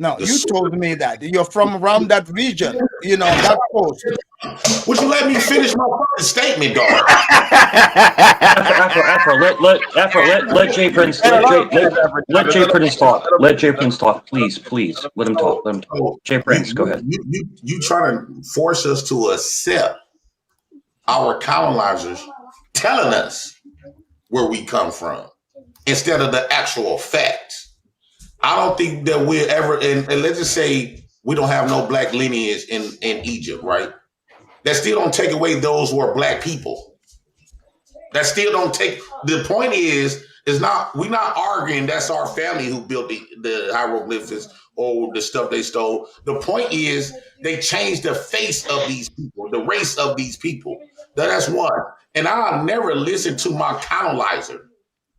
[SPEAKER 5] No, you told me that you're from around that region, you know, that coast.
[SPEAKER 8] Would you let me finish my fucking statement, dog?
[SPEAKER 7] Afro, let Jay Prince, let Jay Prince talk. Let Jay Prince talk, please. Let him talk. Jay Prince, go ahead.
[SPEAKER 8] You trying to force us to accept our colonizers telling us where we come from instead of the actual facts. I don't think that we're ever, and let's just say we don't have no black lineage in Egypt, right? That still don't take away those who are black people. That still don't take, the point is not, we're not arguing that's our family who built the hieroglyphics or the stuff they stole. The point is they changed the face of these people, the race of these people. That's one. And I'll never listen to my colonizer.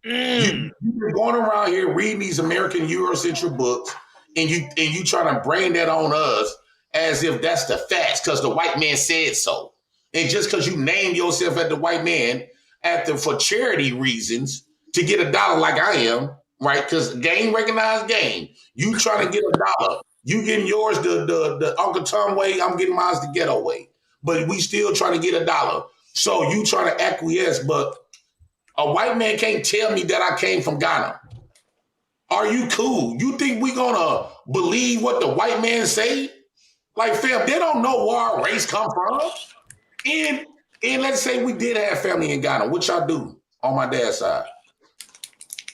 [SPEAKER 8] You've been going around here reading these American Eurocentric books, and you trying to bring that on us as if that's the facts because the white man said so. And just because you name yourself as the white man for charity reasons to get $1 like I am, right? Because game recognized game. You trying to get $1. You getting yours the Uncle Tom way, I'm getting mine the ghetto way. But we still trying to get $1. So you trying to acquiesce, but a white man can't tell me that I came from Ghana. Are you cool? You think we gonna believe what the white man say? Like, fam, they don't know where our race come from. And let's say we did have family in Ghana, which I do on my dad's side.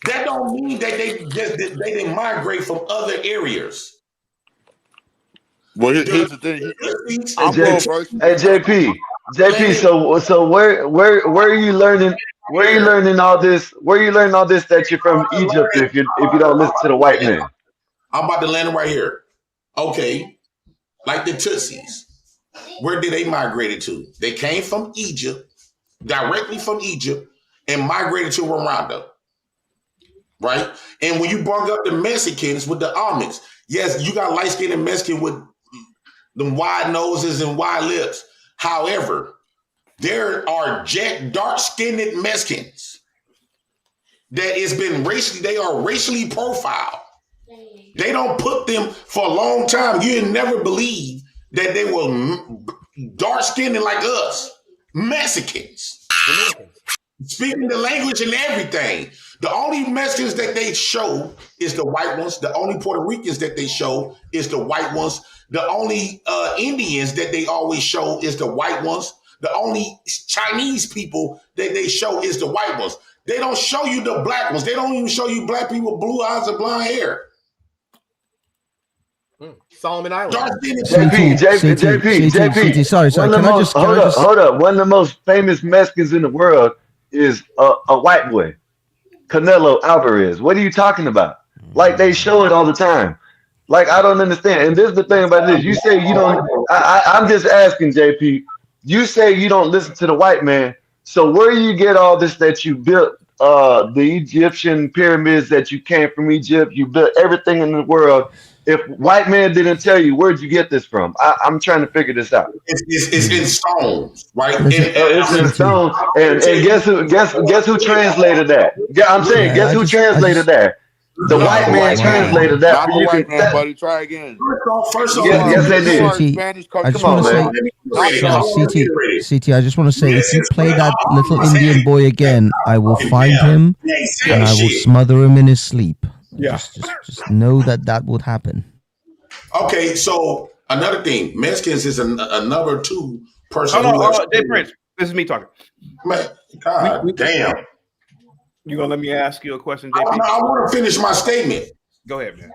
[SPEAKER 8] That don't mean that they didn't migrate from other areas.
[SPEAKER 11] Well, here's the thing.
[SPEAKER 12] JP. So where are you learning? Where are you learning all this? Where are you learning all this that you're from Egypt if you don't listen to the white man?
[SPEAKER 8] I'm about to land right here. Okay, like the Tutsis. Where did they migrate to? They came from Egypt, directly from Egypt, and migrated to Rwanda. Right? And when you brought up the Mexicans with the Almans, yes, you got light-skinned Mexican with them wide noses and wide lips. However, there are dark-skinned Mexicans that has been they are racially profiled. They don't put them for a long time. You'd never believe that they were dark-skinned like us, Mexicans. Speaking the language and everything. The only Mexicans that they show is the white ones. The only Puerto Ricans that they show is the white ones. The only Indians that they always show is the white ones. The only Chinese people that they show is the white ones. They don't show you the black ones. They don't even show you black people with blue eyes and blonde hair.
[SPEAKER 4] Solomon Island.
[SPEAKER 12] JP.
[SPEAKER 6] Sorry.
[SPEAKER 12] Hold up. One of the most famous Mexicans in the world is a white boy, Canelo Alvarez. What are you talking about? Like, they show it all the time. Like, I don't understand. And this is the thing about this. You say you don't. I'm just asking, JP. You say you don't listen to the white man. So where do you get all this that you built? The Egyptian pyramids, that you came from Egypt. You built everything in the world. If white man didn't tell you, where'd you get this from? I'm trying to figure this out.
[SPEAKER 8] It's in stones, right?
[SPEAKER 12] It's in stone. And guess who translated that? I'm saying, guess who translated that? The white man translated that.
[SPEAKER 11] Not the white man, buddy. Try again.
[SPEAKER 8] First off,
[SPEAKER 12] yes, they did.
[SPEAKER 6] I just want to say, CT, I just want to say, if you play that little Indian boy again, I will find him and I will smother him in his sleep.
[SPEAKER 1] Yeah.
[SPEAKER 6] Just know that would happen.
[SPEAKER 8] Okay, so another thing, Mexicans is another two person.
[SPEAKER 1] Hold on, Jay Prince. This is me talking.
[SPEAKER 8] Man, God damn.
[SPEAKER 1] You gonna let me ask you a question, JP?
[SPEAKER 8] I want to finish my statement.
[SPEAKER 1] Go ahead, man.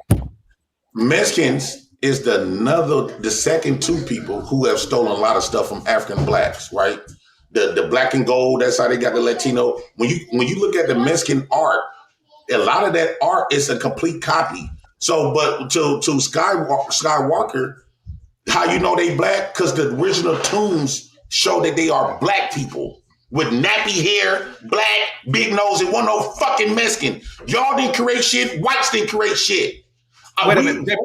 [SPEAKER 8] Mexicans is the second two people who have stolen a lot of stuff from African blacks, right? the black and gold. That's how they got the Latino. When you look at the Mexican art, a lot of that art is a complete copy. So, but to Skywalker, how you know they black? Because the original tombs show that they are black people with nappy hair, black, big nose, and one no fucking Mexican. Y'all didn't create shit. Whites didn't create shit.
[SPEAKER 1] Wait a minute,
[SPEAKER 8] JP,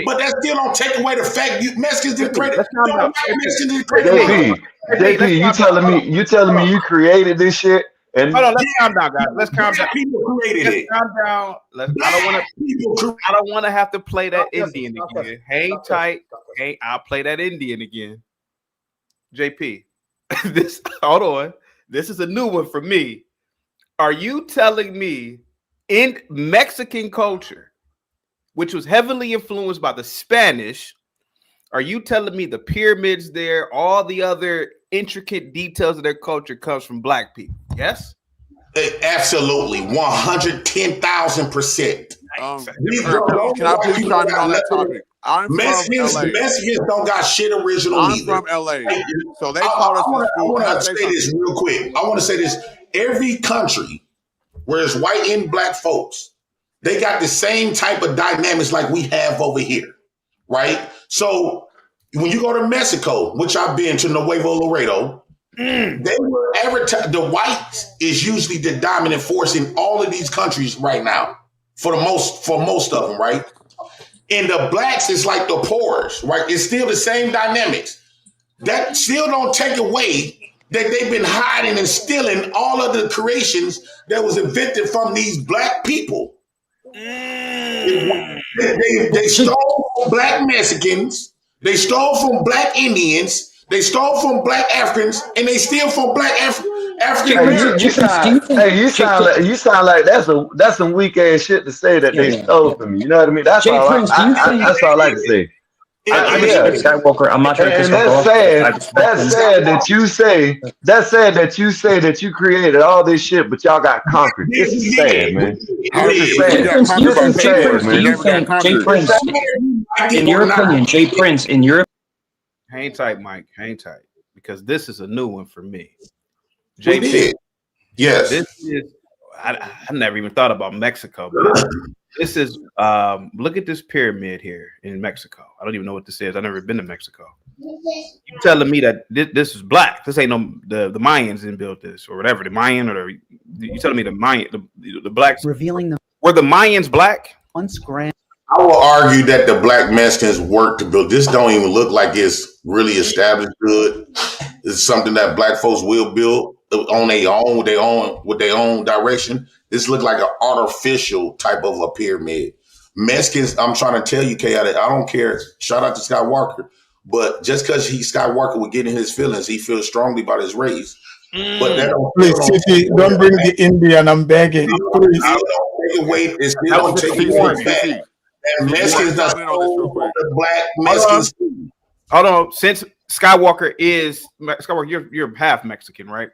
[SPEAKER 8] but that still don't take away the fact you Mexicans didn't create it.
[SPEAKER 12] JP, you telling me you created this shit? And
[SPEAKER 1] hold on, let's calm down, guys. Let's calm down.
[SPEAKER 8] People created it.
[SPEAKER 1] Calm down. I don't want to have to play that Indian again. Hang tight. Hey, I'll play that Indian again. JP, hold on. This is a new one for me. Are you telling me in Mexican culture, which was heavily influenced by the Spanish, are you telling me the pyramids there, all the other intricate details of their culture comes from black people? Yes?
[SPEAKER 8] Absolutely. 110,000%.
[SPEAKER 11] Can I please chime in on that topic?
[SPEAKER 8] Mexicans don't got shit original
[SPEAKER 11] I'm
[SPEAKER 8] either.
[SPEAKER 11] from LA. So they taught us in school.
[SPEAKER 8] I want to say this real quick. I want to say this. Every country where it's white and black folks, they got the same type of dynamics like we have over here, right? So when you go to Mexico, which I've been to Nuevo Laredo, they were the whites is usually the dominant force in all of these countries right now, for most of them, right? And the blacks is like the poorest, right? It's still the same dynamics. That still don't take away that they've been hiding and stealing all of the creations that was invented from these black people. They stole from black Mexicans, they stole from black Indians, they stole from black Africans, and they steal from black African.
[SPEAKER 12] You sound like that's some weak ass shit to say that they stole from you. You know what I mean? That's all I like to say.
[SPEAKER 7] Skywalker, I'm not trying to.
[SPEAKER 12] And that's sad that you say that you created all this shit, but y'all got conquered. This is sad, man.
[SPEAKER 7] Jay Prince, in your opinion, Jay Prince, in your
[SPEAKER 1] hang tight, Mike. Hang tight, because this is a new one for me.
[SPEAKER 8] JP, yes,
[SPEAKER 1] this is. I never even thought about Mexico, but this is. Look at this pyramid here in Mexico. I don't even know what this is. I've never been to Mexico. You telling me that this is black? This ain't no the Mayans didn't build this or whatever. The Mayan or you telling me the Mayan the blacks
[SPEAKER 13] revealing them
[SPEAKER 1] were the Mayans black?
[SPEAKER 13] Once grand.
[SPEAKER 8] I will argue that the black Mexicans worked to build this. Don't even look like it's really established good. It's something that black folks will build on their own with their own direction. This look like an artificial type of a pyramid. Mexicans, I'm trying to tell you, Chaotic, I don't care. Shout out to Skywalker, but just because Skywalker would get in his feelings, he feels strongly about his race. But that
[SPEAKER 5] please, City, don't bring the Indian. I'm begging. Please.
[SPEAKER 8] I don't take away. It still don't take away back. And Mexicans not the black Mexicans.
[SPEAKER 1] Hold on, since Skywalker, you're half Mexican, right?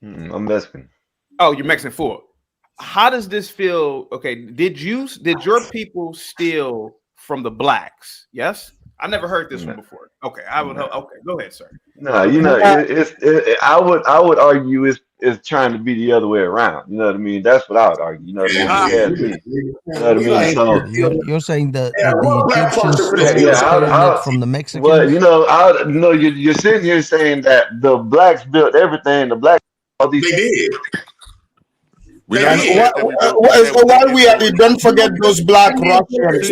[SPEAKER 12] I'm Mexican.
[SPEAKER 1] Oh, you're Mexican full. How does this feel? Okay, did your people steal from the blacks? Yes, I never heard this one before. Okay, okay, go ahead, sir.
[SPEAKER 12] No, I would argue it's trying to be the other way around. You know what I mean? That's what I would argue. You know what I mean? You know what I mean? So
[SPEAKER 6] you're saying that the Egyptians stole from the Mexicans.
[SPEAKER 12] Well, you're sitting here saying that the blacks built everything. The blacks all these.
[SPEAKER 8] They did.
[SPEAKER 5] While we are, don't forget those black Russians.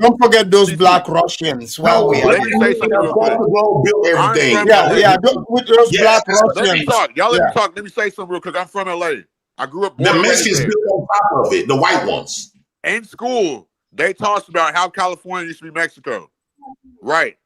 [SPEAKER 5] Don't forget those black Russians. While we are,
[SPEAKER 11] let me say something real quick.
[SPEAKER 5] With those black Russians.
[SPEAKER 11] Let me talk. Y'all let me talk. Let me say something real quick. I'm from LA. I grew up.
[SPEAKER 8] The Mexicans built on top of it. The white ones.
[SPEAKER 11] In school, they taught us about how California used to be Mexico. Right.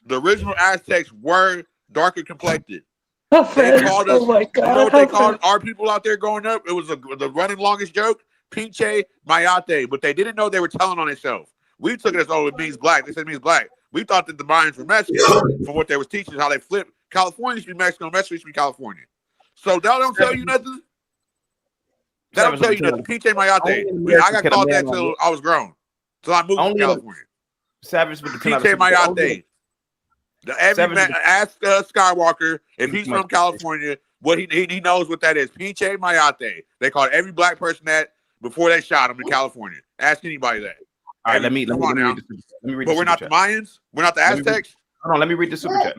[SPEAKER 11] The original Aztecs were darker complected. They called us,
[SPEAKER 7] my God.
[SPEAKER 11] You know what they called our people out there growing up? It was the running longest joke, Pinche Mayate, but they didn't know they were telling on themselves. We took it as, it means black. They said it means black. We thought that the Mayans were Mexican from what they was teaching, how they flipped. California used to be Mexico, Mexico used to be California. So that don't tell you nothing? That don't tell you nothing. Pinche Mayate. I got called that till I was grown. Till I moved to California.
[SPEAKER 1] Savage with the
[SPEAKER 11] Pinche Mayate.
[SPEAKER 4] Savage,
[SPEAKER 11] ask Skywalker if he's from California. What he knows what that is. Pinche Mayate. They called every black person that before they shot him in California. Ask anybody that.
[SPEAKER 1] All right, let me read
[SPEAKER 11] But we're not the Mayans. We're not the Aztecs.
[SPEAKER 1] Hold on, let me read the super chat.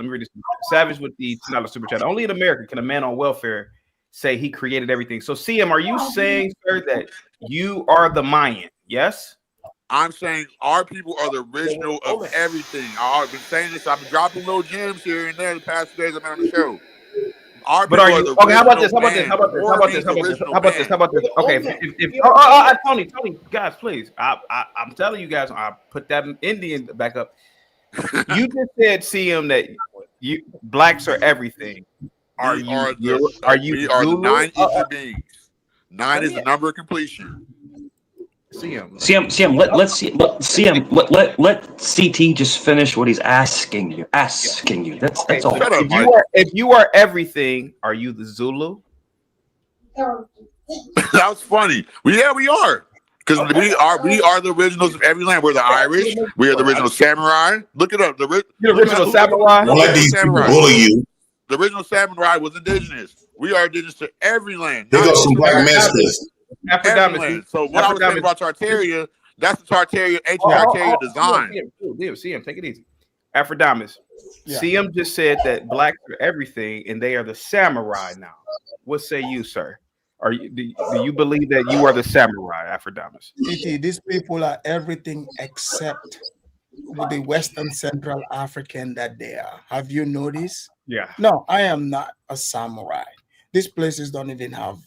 [SPEAKER 1] Savage with the $10 super chat. Only in America can a man on welfare say he created everything. So, CM, are you saying, sir, that you are the Mayan? Yes.
[SPEAKER 11] I'm saying our people are the original of everything. I've been saying this. I've been dropping little gems here and there the past few days I've been on the show.
[SPEAKER 1] But are you okay? How about this? Okay, Tony, guys, please. I'm telling you guys, I put that Indian back up. You just said, CM, that you blacks are everything.
[SPEAKER 11] We are the 9 ether beings. 9 is the number of completion.
[SPEAKER 7] CM, let CT just finish what he's asking you. That's all.
[SPEAKER 1] If you are everything, are you the Zulu?
[SPEAKER 11] That was funny. We are. Because we are the originals of every land. We're the Irish. We are the original samurai. Look it up. The
[SPEAKER 1] original samurai.
[SPEAKER 8] Don't let these people bully you.
[SPEAKER 11] The original samurai was indigenous. We are indigenous to every land.
[SPEAKER 8] There go some black masters.
[SPEAKER 11] So what I was saying about Tartaria, that's the Tartaria, ancient Tartaria design.
[SPEAKER 1] CM, take it easy. Aphrodite. CM just said that blacks are everything and they are the samurai now. What say you, sir? Do you believe that you are the samurai, Aphrodite?
[SPEAKER 5] These people are everything except the Western Central African that they are. Have you noticed?
[SPEAKER 1] Yeah.
[SPEAKER 5] No, I am not a samurai. These places don't even have,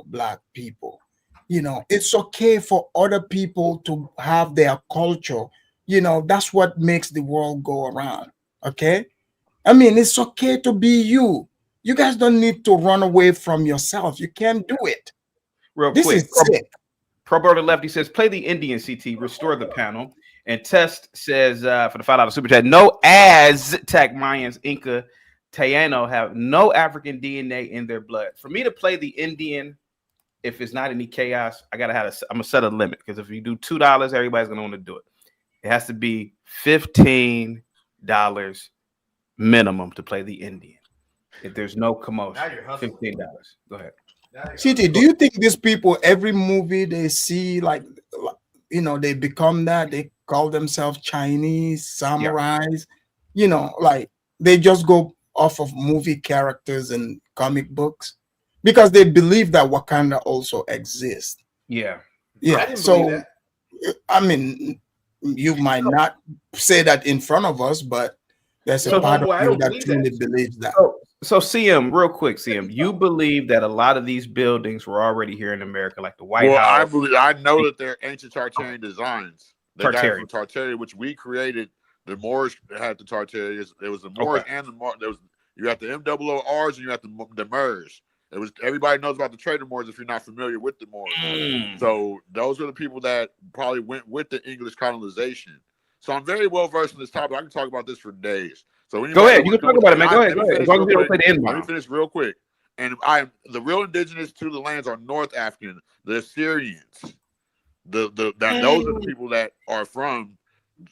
[SPEAKER 5] black people. It's okay for other people to have their culture. That's what makes the world go around. Okay? I mean, it's okay to be you. You guys don't need to run away from yourself. You can't do it.
[SPEAKER 1] This is sick. Pro Brother Lefty says, play the Indian CT, restore the panel. And Test says, for the $5 super chat, no Aztec, Mayans, Inca, Taino have no African DNA in their blood. For me to play the Indian, if it's not any chaos, I'm gonna set a limit, because if you do $2, everybody's gonna want to do it. It has to be $15 minimum to play the Indian. If there's no commotion, $15. Go ahead.
[SPEAKER 5] CT, do you think these people, every movie they see, they become that, they call themselves Chinese samurais, they just go off of movie characters and comic books because they believe that Wakanda also exists.
[SPEAKER 1] Yeah.
[SPEAKER 5] So, I mean, you might not say that in front of us, but there's a part of you that truly believes that.
[SPEAKER 1] So CM, real quick, CM, you believe that a lot of these buildings were already here in America, like the White House?
[SPEAKER 11] I know that they're ancient Tartarian designs. They got it from Tartaria, which we created. The Moors had the Tartarians. There was the Moors and the Moors. You got the MOORs and you got the MERS. Everybody knows about the Trader Moors if you're not familiar with the Moors. So those are the people that probably went with the English colonization. So I'm very well versed in this topic. I can talk about this for days. So
[SPEAKER 1] go ahead. You can talk about it, man. Go ahead. As long as you don't play the end.
[SPEAKER 11] Let me finish real quick. And the real indigenous to the lands are North African, the Assyrians. Those are the people that are from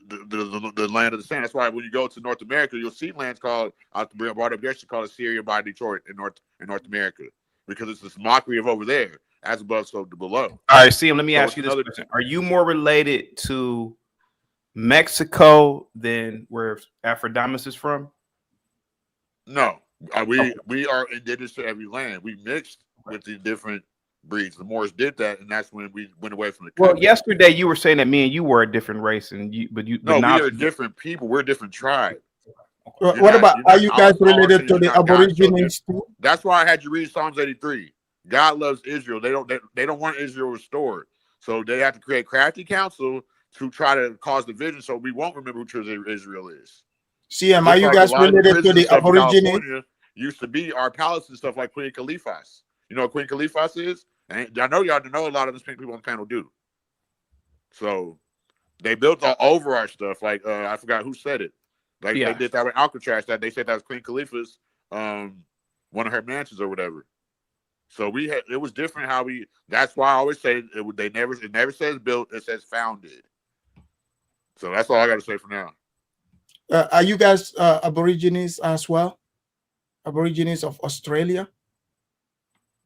[SPEAKER 11] the land of the sand. That's why when you go to North America, you'll see lands called Assyria by Detroit in North America, because it's this mockery of over there, as above, so below.
[SPEAKER 1] All right, CM, let me ask you this question. Are you more related to Mexico than where Aphrodite is from?
[SPEAKER 11] No, we are indigenous to every land. We mixed with the different breeds. The Moors did that, and that's when we went away from the country.
[SPEAKER 1] Well, yesterday you were saying that me and you were a different race,
[SPEAKER 11] we are different people. We're a different tribe.
[SPEAKER 5] Are you guys related to the Aborigines too?
[SPEAKER 11] That's why I had you read Psalms 83. God loves Israel. They don't want Israel restored, so they have to create crafty counsel to try to cause division, so we won't remember who true Israel is.
[SPEAKER 5] CM, are you guys related to the Aborigines?
[SPEAKER 11] Used to be our palace and stuff like Queen Khalifa's. You know what Queen Khalifa's is? And I know y'all know a lot of those people on the panel do. So they built all over our stuff. Like I forgot who said it. Like they did that with Alcatraz. That they said that was Queen Khalifa's one of her mansions or whatever. So it was different how we. That's why I always say it never says built. It says founded. So that's all I got to say for now.
[SPEAKER 5] Are you guys Aborigines as well? Aborigines of Australia?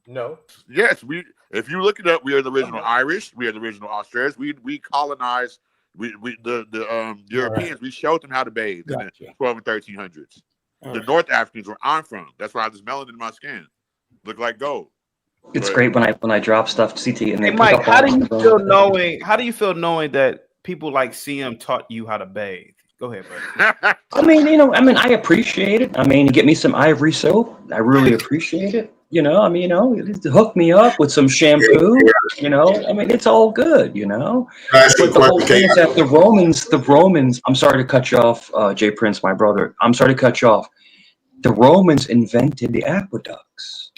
[SPEAKER 4] No.
[SPEAKER 11] Yes, we. If you look it up, we are the original Irish. We are the original Australians. We colonized. The Europeans. We showed them how to bathe in the 12 and 1300s. The North Africans, where I'm from. That's why I have this melanin in my skin. Look like gold.
[SPEAKER 7] It's great when I drop stuff to CT and
[SPEAKER 1] Hey, Mike, how do you feel knowing that people like CM taught you how to bathe? Go ahead, buddy.
[SPEAKER 7] I appreciate it. You get me some Ivory soap. I really appreciate it. Hook me up with some shampoo. It's all good. But the whole thing is that the Romans. I'm sorry to cut you off, Jay Prince, my brother. I'm sorry to cut you off. The Romans invented the aqueducts.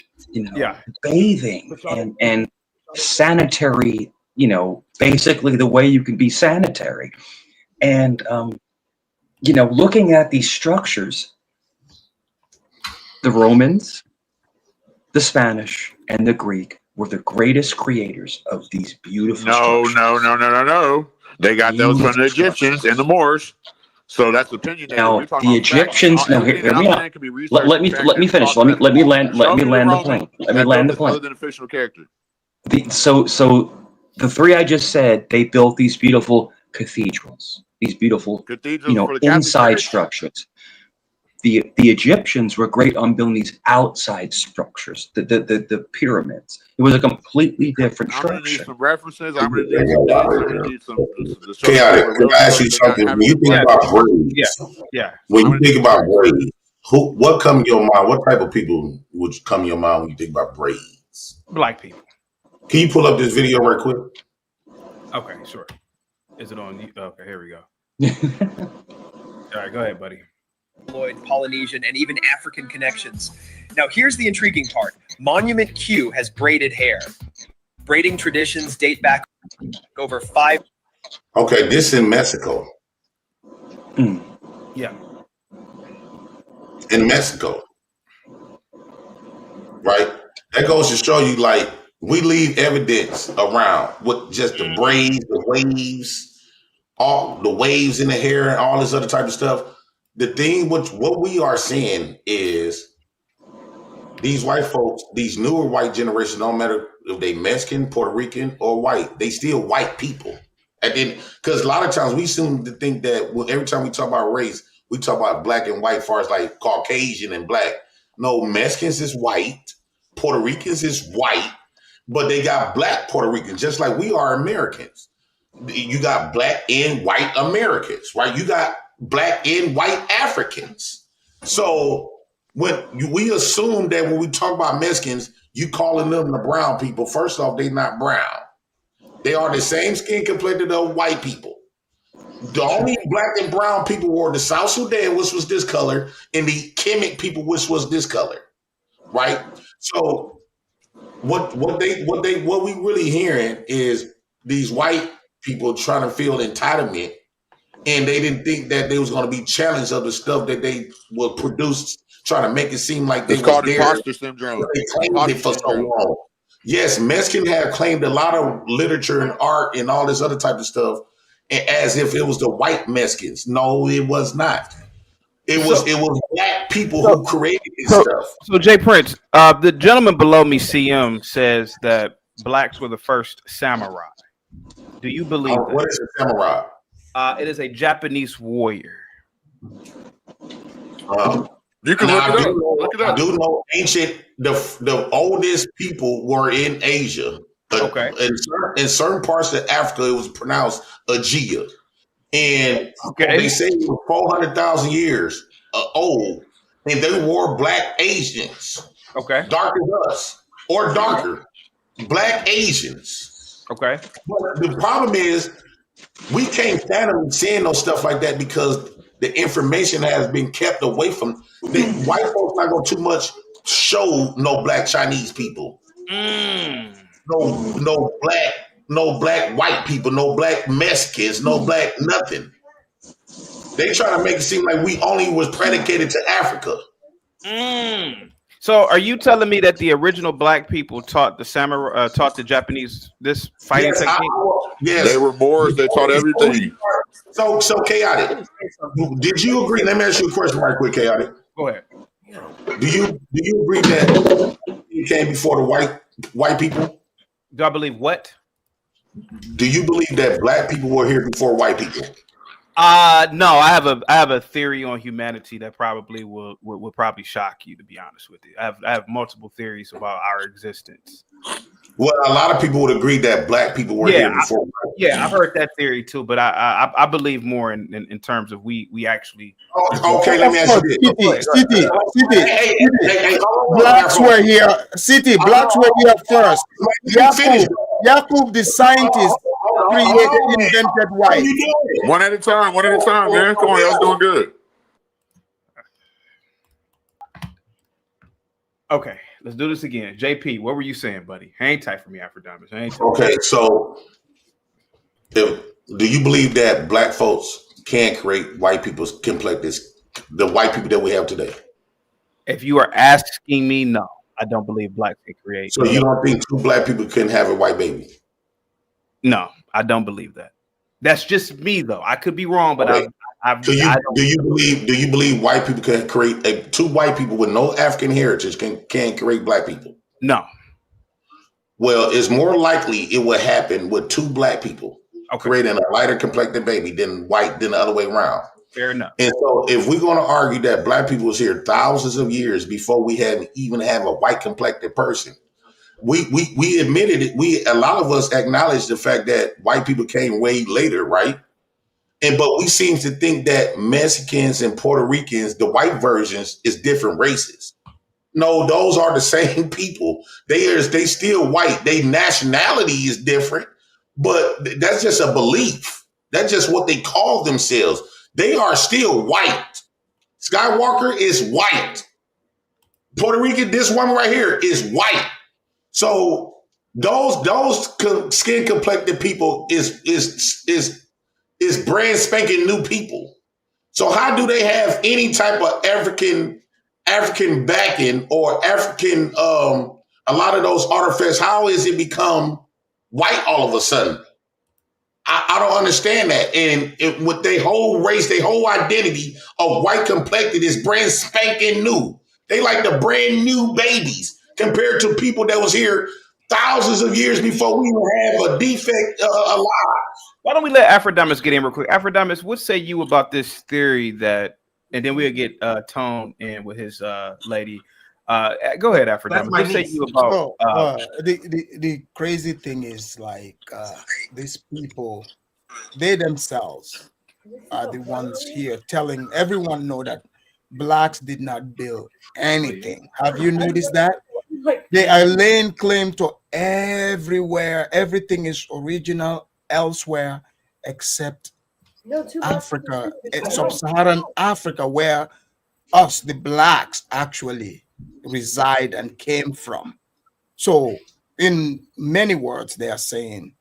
[SPEAKER 7] Bathing and sanitary. Basically the way you can be sanitary, and looking at these structures, the Romans, the Spanish, and the Greek were the greatest creators of these beautiful structures.
[SPEAKER 11] No. They got those from the Egyptians and the Moors. So that's opinionated.
[SPEAKER 7] Now the Egyptians. No, hear me out. Let me finish. Let me land the plane. Let me land the plane.
[SPEAKER 11] Other than a fictional character.
[SPEAKER 7] So the three I just said, they built these beautiful cathedrals. These beautiful, inside structures. The Egyptians were great on building these outside structures, the pyramids. It was a completely different structure.
[SPEAKER 11] I'm gonna need some references. I'm gonna need some.
[SPEAKER 8] Chaotic. Can I ask you something? When you think about braids, when you think about braids, what come to your mind? What type of people would come to your mind when you think about braids?
[SPEAKER 1] Black people.
[SPEAKER 8] Can you pull up this video right quick?
[SPEAKER 1] Okay, sure. Is it on? Okay, here we go. All right, go ahead, buddy.
[SPEAKER 13] Polynesian, and even African connections. Now, here's the intriguing part. Monument Q has braided hair. Braiding traditions date back over 5.
[SPEAKER 8] Okay, this in Mexico.
[SPEAKER 1] Yeah.
[SPEAKER 8] In Mexico. Right? That goes to show you, like, we leave evidence around with just the braids, the waves, all the waves in the hair, and all this other type of stuff. The thing, what we are seeing is these white folks, these newer white generation, no matter if they Mexican, Puerto Rican, or white, they still white people. And then, because a lot of times we seem to think that every time we talk about race, we talk about black and white, as far as like Caucasian and black. No, Mexicans is white, Puerto Ricans is white, but they got black Puerto Ricans, just like we are Americans. You got black and white Americans, right? You got black and white Africans. So we assume that when we talk about Mexicans, you calling them the brown people. First off, they're not brown. They are the same skin complexion of white people. The only black and brown people were the South Sudan, which was this color, and the Kemet people, which was this color, right? So what we really hearing is these white people trying to feel entitlement. And they didn't think that they was going to be challenged of the stuff that they were produced, trying to make it seem like they was there.
[SPEAKER 11] Imposter syndrome.
[SPEAKER 8] They claimed it for so long. Yes, Mexican have claimed a lot of literature and art and all this other type of stuff, as if it was the white Mexicans. No, it was not. It was black people who created this stuff.
[SPEAKER 1] So Jay Prince, the gentleman below me, CM, says that blacks were the first samurai. Do you believe that?
[SPEAKER 8] What is a samurai?
[SPEAKER 1] It is a Japanese warrior.
[SPEAKER 11] You can look it up.
[SPEAKER 8] I do know ancient. The oldest people were in Asia.
[SPEAKER 1] Okay.
[SPEAKER 8] In certain parts of Africa, it was pronounced Aegea, and they say it was 400,000 years old, and they wore black Asians.
[SPEAKER 1] Okay.
[SPEAKER 8] Dark as us or darker, black Asians.
[SPEAKER 1] Okay.
[SPEAKER 8] But the problem is, we can't stand them seeing no stuff like that because the information has been kept away from the white folks. Not going to too much show no black Chinese people, no black white people, no black Mexicans, no black nothing. They try to make it seem like we only was predicated to Africa.
[SPEAKER 1] So, are you telling me that the original black people taught the samurai, taught the Japanese this fighting technique?
[SPEAKER 8] Yes,
[SPEAKER 11] they were Moors. They taught everything.
[SPEAKER 8] So chaotic. did you agree? Let me ask you a question right quick, Chaotic.
[SPEAKER 1] Go ahead.
[SPEAKER 8] Do you agree that it came before the white people?
[SPEAKER 1] Do I believe what?
[SPEAKER 8] Do you believe that black people were here before white people?
[SPEAKER 1] No, I have a theory on humanity that probably will probably shock you, to be honest with you. I have multiple theories about our existence.
[SPEAKER 8] Well, a lot of people would agree that black people were here before.
[SPEAKER 1] I've heard that theory too, but I believe more in terms of we actually.
[SPEAKER 8] Okay, let me ask you this.
[SPEAKER 5] City. Blacks were here. Blacks were here first. Yakub, the scientist, invented white.
[SPEAKER 11] One at a time, man. Come on, y'all doing good.
[SPEAKER 1] Okay, let's do this again. JP, what were you saying, buddy? Hang tight for me, Afrodamus.
[SPEAKER 8] Okay, so do you believe that black folks can create white people's complexities, the white people that we have today?
[SPEAKER 1] If you are asking me, no, I don't believe blacks can create.
[SPEAKER 8] So you don't think two black people can have a white baby?
[SPEAKER 1] No, I don't believe that. That's just me, though. I could be wrong, but
[SPEAKER 8] okay. Do you believe white people can create two white people with no African heritage can create black people?
[SPEAKER 1] No.
[SPEAKER 8] Well, it's more likely it would happen with two black people creating a lighter complected baby than the other way around.
[SPEAKER 1] Fair enough.
[SPEAKER 8] And so if we're going to argue that black people was here thousands of years before we had even have a white complected person, we admitted it. A lot of us acknowledge the fact that white people came way later, right? But we seem to think that Mexicans and Puerto Ricans, the white versions, is different races. No, those are the same people. They still white. Their nationality is different, but that's just a belief. That's just what they call themselves. They are still white. Skywalker is white. Puerto Rican, this woman right here is white. So those skin complected people is brand spanking new people. So how do they have any type of African backing or African a lot of those artifacts? How is it become white all of a sudden? I don't understand that. And with their whole race, their whole identity of white complected is brand spanking new. They like the brand new babies compared to people that was here thousands of years before we would have a defect alive.
[SPEAKER 1] Why don't we let Afrodamus get in real quick? Afrodamus, what say you about this theory that, and then we'll get Tone in with his lady. Go ahead, Afrodamus. What say you about
[SPEAKER 5] the crazy thing is like these people, they themselves are the ones here telling everyone know that blacks did not build anything. Have you noticed that? They are laying claim to everywhere. Everything is original elsewhere except Africa, sub-Saharan Africa, where us, the blacks, actually reside and came from. So in many words, they are saying,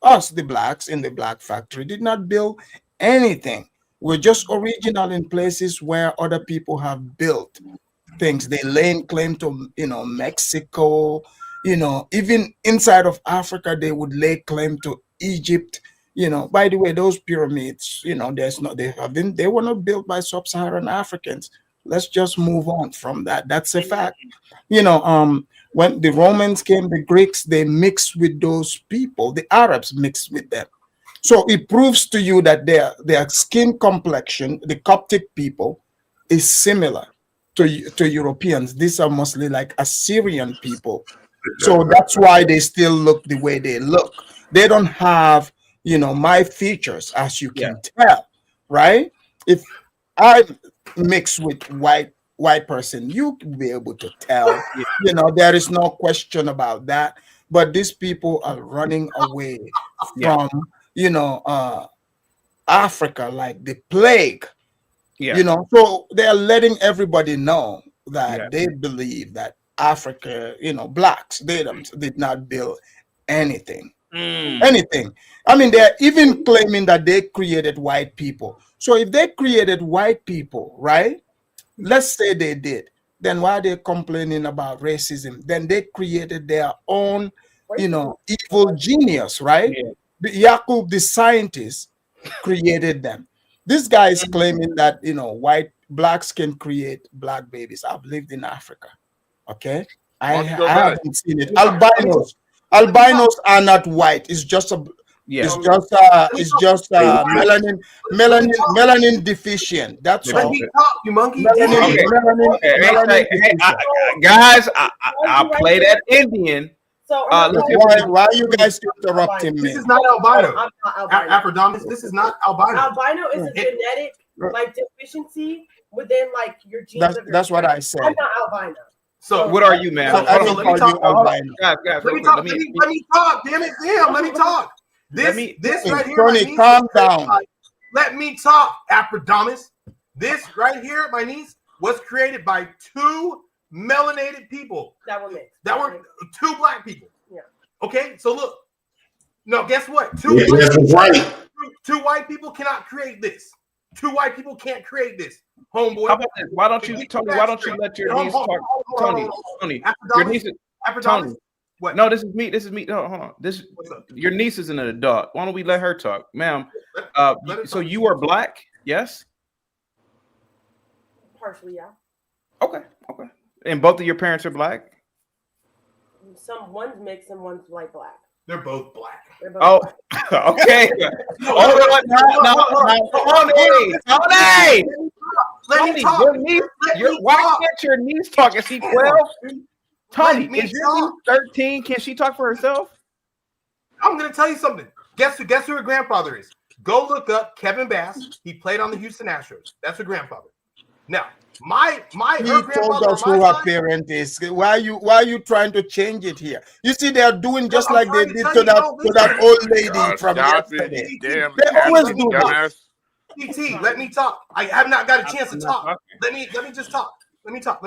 [SPEAKER 5] us, the blacks in the black factory, did not build anything. We're just original in places where other people have built things. They lay claim to, Mexico, even inside of Africa, they would lay claim to Egypt. By the way, those pyramids, they were not built by sub-Saharan Africans. Let's just move on from that. That's a fact. When the Romans came, the Greeks, they mixed with those people. The Arabs mixed with them. So it proves to you that their skin complexion, the Coptic people, is similar to Europeans. These are mostly like Assyrian people. So that's why they still look the way they look. They don't have, my features, as you can tell, right? If I mix with white person, you will be able to tell. There is no question about that. But these people are running away from Africa like the plague. So they're letting everybody know that they believe that Africa, blacks, they did not build anything. Anything. I mean, they're even claiming that they created white people. So if they created white people, right? Let's say they did. Then why are they complaining about racism? Then they created their own, evil genius, right? Yakub, the scientist, created them. This guy is claiming that blacks can create black babies. I've lived in Africa. Okay, I haven't seen it. Albinos are not white. It's just melanin deficient. That's all.
[SPEAKER 4] You monkey.
[SPEAKER 1] Guys, I'll play that Indian.
[SPEAKER 2] So
[SPEAKER 5] why are you guys interrupting me?
[SPEAKER 4] This is not albino.
[SPEAKER 2] I'm not albino.
[SPEAKER 4] Aphrodite, this is not albino.
[SPEAKER 2] Albino is a genetic deficiency within your genes.
[SPEAKER 5] That's what I said.
[SPEAKER 2] I'm not albino.
[SPEAKER 1] So what are you, man?
[SPEAKER 4] Let me talk.
[SPEAKER 1] Guys,
[SPEAKER 4] let me talk. Damn it, let me talk. This right here.
[SPEAKER 5] Tony, calm down.
[SPEAKER 4] Let me talk, Aphrodite. This right here, my niece, was created by two melanated people.
[SPEAKER 2] That were mixed.
[SPEAKER 4] That were two black people.
[SPEAKER 2] Yeah.
[SPEAKER 4] Okay, so look. No, guess what? Two white people cannot create this. Two white people can't create this. Homeboy.
[SPEAKER 1] How about this? Why don't you, Tony? Why don't you let your niece talk? Tony, your niece. Tony.
[SPEAKER 4] What?
[SPEAKER 1] No, this is me. No, hold on. Your niece is an adult. Why don't we let her talk, ma'am? So you are black, yes?
[SPEAKER 2] Partially, yeah.
[SPEAKER 1] Okay. And both of your parents are black?
[SPEAKER 2] One's mixed and one's light black.
[SPEAKER 4] They're both black.
[SPEAKER 1] Black. Okay. Hold on. Tony.
[SPEAKER 4] Let me talk.
[SPEAKER 1] Why can't your niece talk? Is she 12? Tony, is your niece 13? Can she talk for herself?
[SPEAKER 4] I'm going to tell you something. Guess who her grandfather is? Go look up Kevin Bass. He played on the Houston Astros. That's her grandfather. Now, her
[SPEAKER 5] told us who her parent is. Why are you trying to change it here? You see, they are doing just like they did to that old lady from yesterday. They always do that.
[SPEAKER 4] PT, let me talk. I have not got a chance to talk. Let me just talk. Let me talk.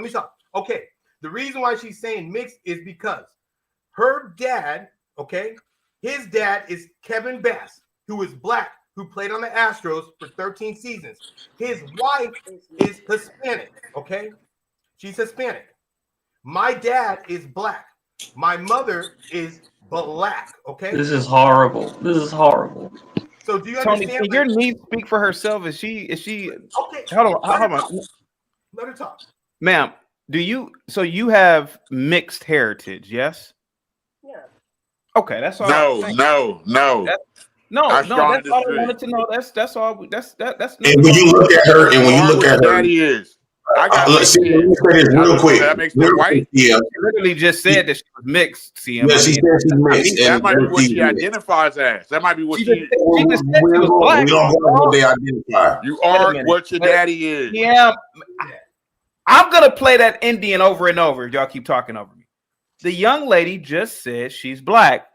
[SPEAKER 4] Okay. The reason why she's saying mixed is because her dad, his dad is Kevin Bass, who is black, who played on the Astros for 13 seasons. His wife is Hispanic, She's Hispanic. My dad is black. My mother is black,
[SPEAKER 7] This is horrible.
[SPEAKER 4] So do you
[SPEAKER 1] Tony,
[SPEAKER 4] understand?
[SPEAKER 1] can your niece speak for herself? Is she
[SPEAKER 4] okay?
[SPEAKER 1] Hold on.
[SPEAKER 4] Let her talk.
[SPEAKER 1] Ma'am, you have mixed heritage, yes?
[SPEAKER 2] Yeah.
[SPEAKER 1] Okay, that's all.
[SPEAKER 11] No.
[SPEAKER 1] That's all I wanted to know. That's all. That's.
[SPEAKER 8] And when you look at her,
[SPEAKER 11] daddy is.
[SPEAKER 8] Let's see this real quick.
[SPEAKER 11] That makes her white.
[SPEAKER 1] Yeah, she literally just said that she was mixed. CM.
[SPEAKER 8] Yeah, she said she's mixed.
[SPEAKER 11] That might be what she identifies as. That might be what she
[SPEAKER 1] just said she was black.
[SPEAKER 8] We don't know what they identify.
[SPEAKER 11] You are what your daddy is.
[SPEAKER 1] Yeah, I'm gonna play that Indian over and over. Y'all keep talking over me. The young lady just said she's black,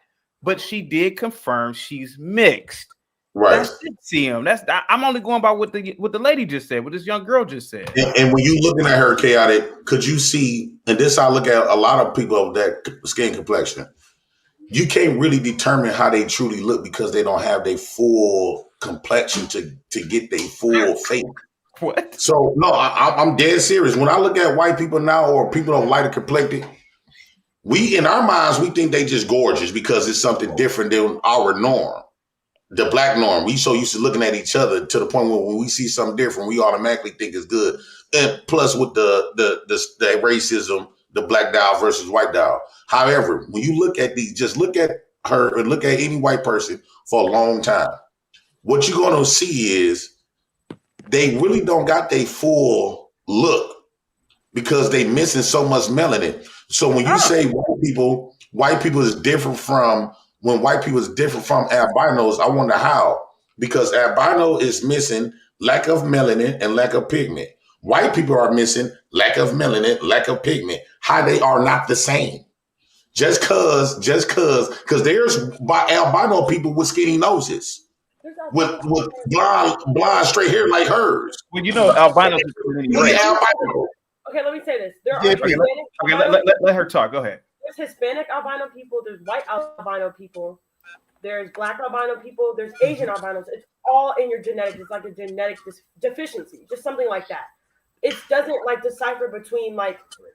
[SPEAKER 1] but she did confirm she's mixed.
[SPEAKER 8] Right.
[SPEAKER 1] That's it, CM. I'm only going by what the lady just said, what this young girl just said.
[SPEAKER 8] And when you looking at her, chaotic, could you see? And this I look at a lot of people of that skin complexion. You can't really determine how they truly look because they don't have their full complexion to get their full face.
[SPEAKER 1] What?
[SPEAKER 8] So no, I'm dead serious. When I look at white people now or people of lighter complected, we in our minds we think they just gorgeous because it's something different than our norm. The black norm. We so used to looking at each other to the point where when we see something different, we automatically think it's good. And plus with the racism, the black doll versus white doll. However, when you look at these, just look at her and look at any white person for a long time. What you're gonna see is they really don't got their full look because they missing so much melanin. So when you say white people is different from albinos, I wonder how. Because albino is missing lack of melanin and lack of pigment. White people are missing lack of melanin, lack of pigment. How they are not the same. Just cause there's albino people with skinny noses. With blonde straight hair like hers.
[SPEAKER 1] Well, you know albinos.
[SPEAKER 2] Okay, let me say this. There are
[SPEAKER 1] let her talk. Go ahead.
[SPEAKER 2] There's Hispanic albino people. There's white albino people. There's black albino people. There's Asian albinos. It's all in your genetics. It's like a genetic deficiency, just something like that. It doesn't decipher between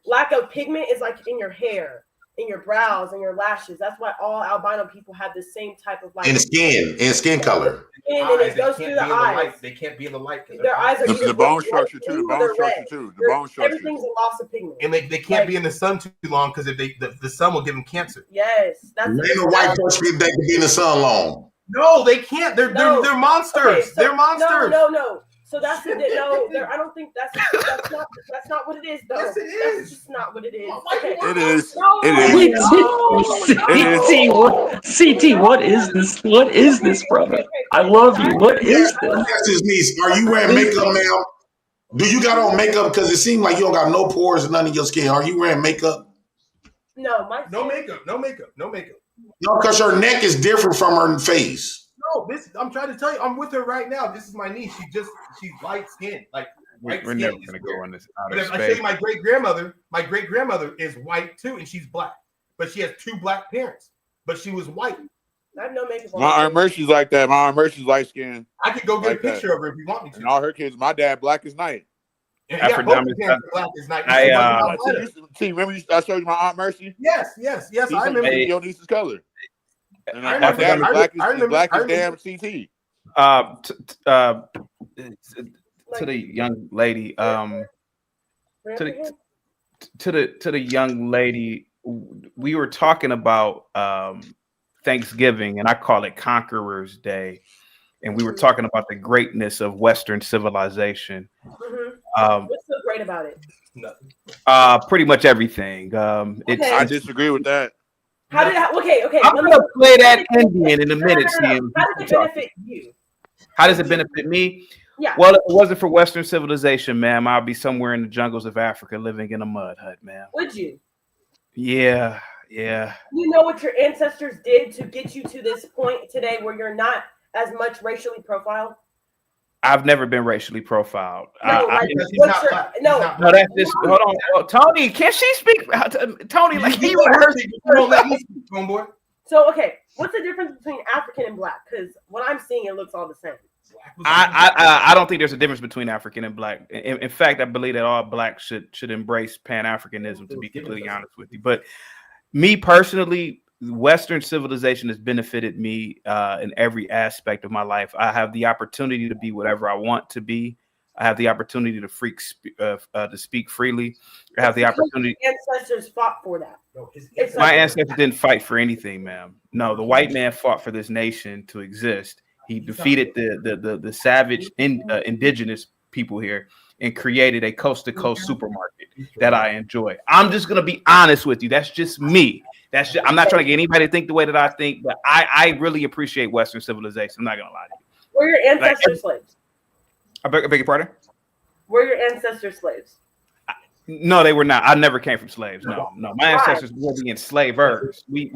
[SPEAKER 2] lack of pigment is in your hair, in your brows, and your lashes. That's why all albino people have the same type of
[SPEAKER 8] in skin color.
[SPEAKER 14] skin and it goes through the eyes.
[SPEAKER 4] They can't be in the light.
[SPEAKER 14] Their eyes are
[SPEAKER 11] The bone structure too. The bone structure too. The bone structure.
[SPEAKER 14] Everything's a loss of pigment.
[SPEAKER 4] And they can't be in the sun too long because if the sun will give them cancer.
[SPEAKER 14] Yes, that's
[SPEAKER 8] Ain't no white person that can be in the sun long.
[SPEAKER 4] No, they can't. They're monsters.
[SPEAKER 14] Okay, so,
[SPEAKER 4] they're monsters.
[SPEAKER 14] No. So that's the no. I don't think that's not what it is though.
[SPEAKER 4] Yes, it is.
[SPEAKER 14] That's just not what it is. Okay.
[SPEAKER 11] It is.
[SPEAKER 14] No,
[SPEAKER 7] CT, what is this? What is this, brother? I love you. What is this?
[SPEAKER 8] That's his niece. Are you wearing makeup, ma'am? Do you got on makeup? Because it seems like you don't got no pores and none in your skin. Are you wearing makeup?
[SPEAKER 14] No,
[SPEAKER 4] no makeup. No,
[SPEAKER 8] because her neck is different from her face.
[SPEAKER 4] No, I'm trying to tell you, I'm with her right now. This is my niece. She's light skinned, like white
[SPEAKER 1] We're
[SPEAKER 4] skin.
[SPEAKER 1] never gonna go on this
[SPEAKER 4] But
[SPEAKER 1] outer
[SPEAKER 4] if I show you
[SPEAKER 1] space.
[SPEAKER 4] my great grandmother is white too, and she's black, but she has two black parents, but she was white.
[SPEAKER 14] I have no makeup on.
[SPEAKER 11] My Aunt Mercy's like that. My Aunt Mercy's light skinned.
[SPEAKER 4] I could go get
[SPEAKER 11] like
[SPEAKER 4] a picture
[SPEAKER 11] that.
[SPEAKER 4] of her if you want me to.
[SPEAKER 11] And all her kids. My dad black as night.
[SPEAKER 4] Yeah, both
[SPEAKER 1] Aphrodite-
[SPEAKER 4] parents are black as night.
[SPEAKER 11] Remember I showed you my Aunt Mercy?
[SPEAKER 4] Yes. I remember.
[SPEAKER 11] Your niece's color. And
[SPEAKER 4] I
[SPEAKER 11] my
[SPEAKER 4] remember
[SPEAKER 11] dad
[SPEAKER 4] that.
[SPEAKER 11] is
[SPEAKER 4] I remember-
[SPEAKER 11] black
[SPEAKER 4] I
[SPEAKER 11] as
[SPEAKER 4] remember-
[SPEAKER 11] damn CT.
[SPEAKER 1] To the young lady, to the young lady, we were talking about Thanksgiving, and I call it Conqueror's Day, and we were talking about the greatness of Western civilization.
[SPEAKER 14] What's so great about it?
[SPEAKER 4] Nothing.
[SPEAKER 1] Pretty much everything.
[SPEAKER 11] I disagree with that.
[SPEAKER 14] How did okay?
[SPEAKER 1] I'm gonna play that Indian in a minute.
[SPEAKER 14] No. How did it benefit you?
[SPEAKER 1] How does it benefit me?
[SPEAKER 14] Yeah.
[SPEAKER 1] Well, if it wasn't for Western civilization, ma'am, I'd be somewhere in the jungles of Africa living in a mud hut, ma'am.
[SPEAKER 14] Would you?
[SPEAKER 1] Yeah.
[SPEAKER 14] You know what your ancestors did to get you to this point today where you're not as much racially profiled?
[SPEAKER 1] I've never been racially profiled.
[SPEAKER 14] No,
[SPEAKER 1] that's just hold on. Oh, Tony, can she speak? Tony, like he
[SPEAKER 4] homeboy.
[SPEAKER 14] So okay, what's the difference between African and black? Because what I'm seeing, it looks all the same.
[SPEAKER 1] I don't think there's a difference between African and black. In fact, I believe that all blacks should embrace Pan-Africanism, to be completely honest with you. But me personally, Western civilization has benefited me in every aspect of my life. I have the opportunity to be whatever I want to be. I have the opportunity to speak freely. I have the opportunity.
[SPEAKER 14] Ancestors fought for that.
[SPEAKER 1] My ancestors didn't fight for anything, ma'am. No, the white man fought for this nation to exist. He defeated the savage indigenous people here and created a coast-to-coast supermarket that I enjoy. I'm just gonna be honest with you. That's just me. I'm not trying to get anybody to think the way that I think, but I really appreciate Western civilization. I'm not gonna lie to you.
[SPEAKER 14] Were your ancestors slaves?
[SPEAKER 1] I beg your pardon?
[SPEAKER 14] Were your ancestors slaves?
[SPEAKER 1] No, they were not. I never came from slaves. No. My ancestors were the enslavers. We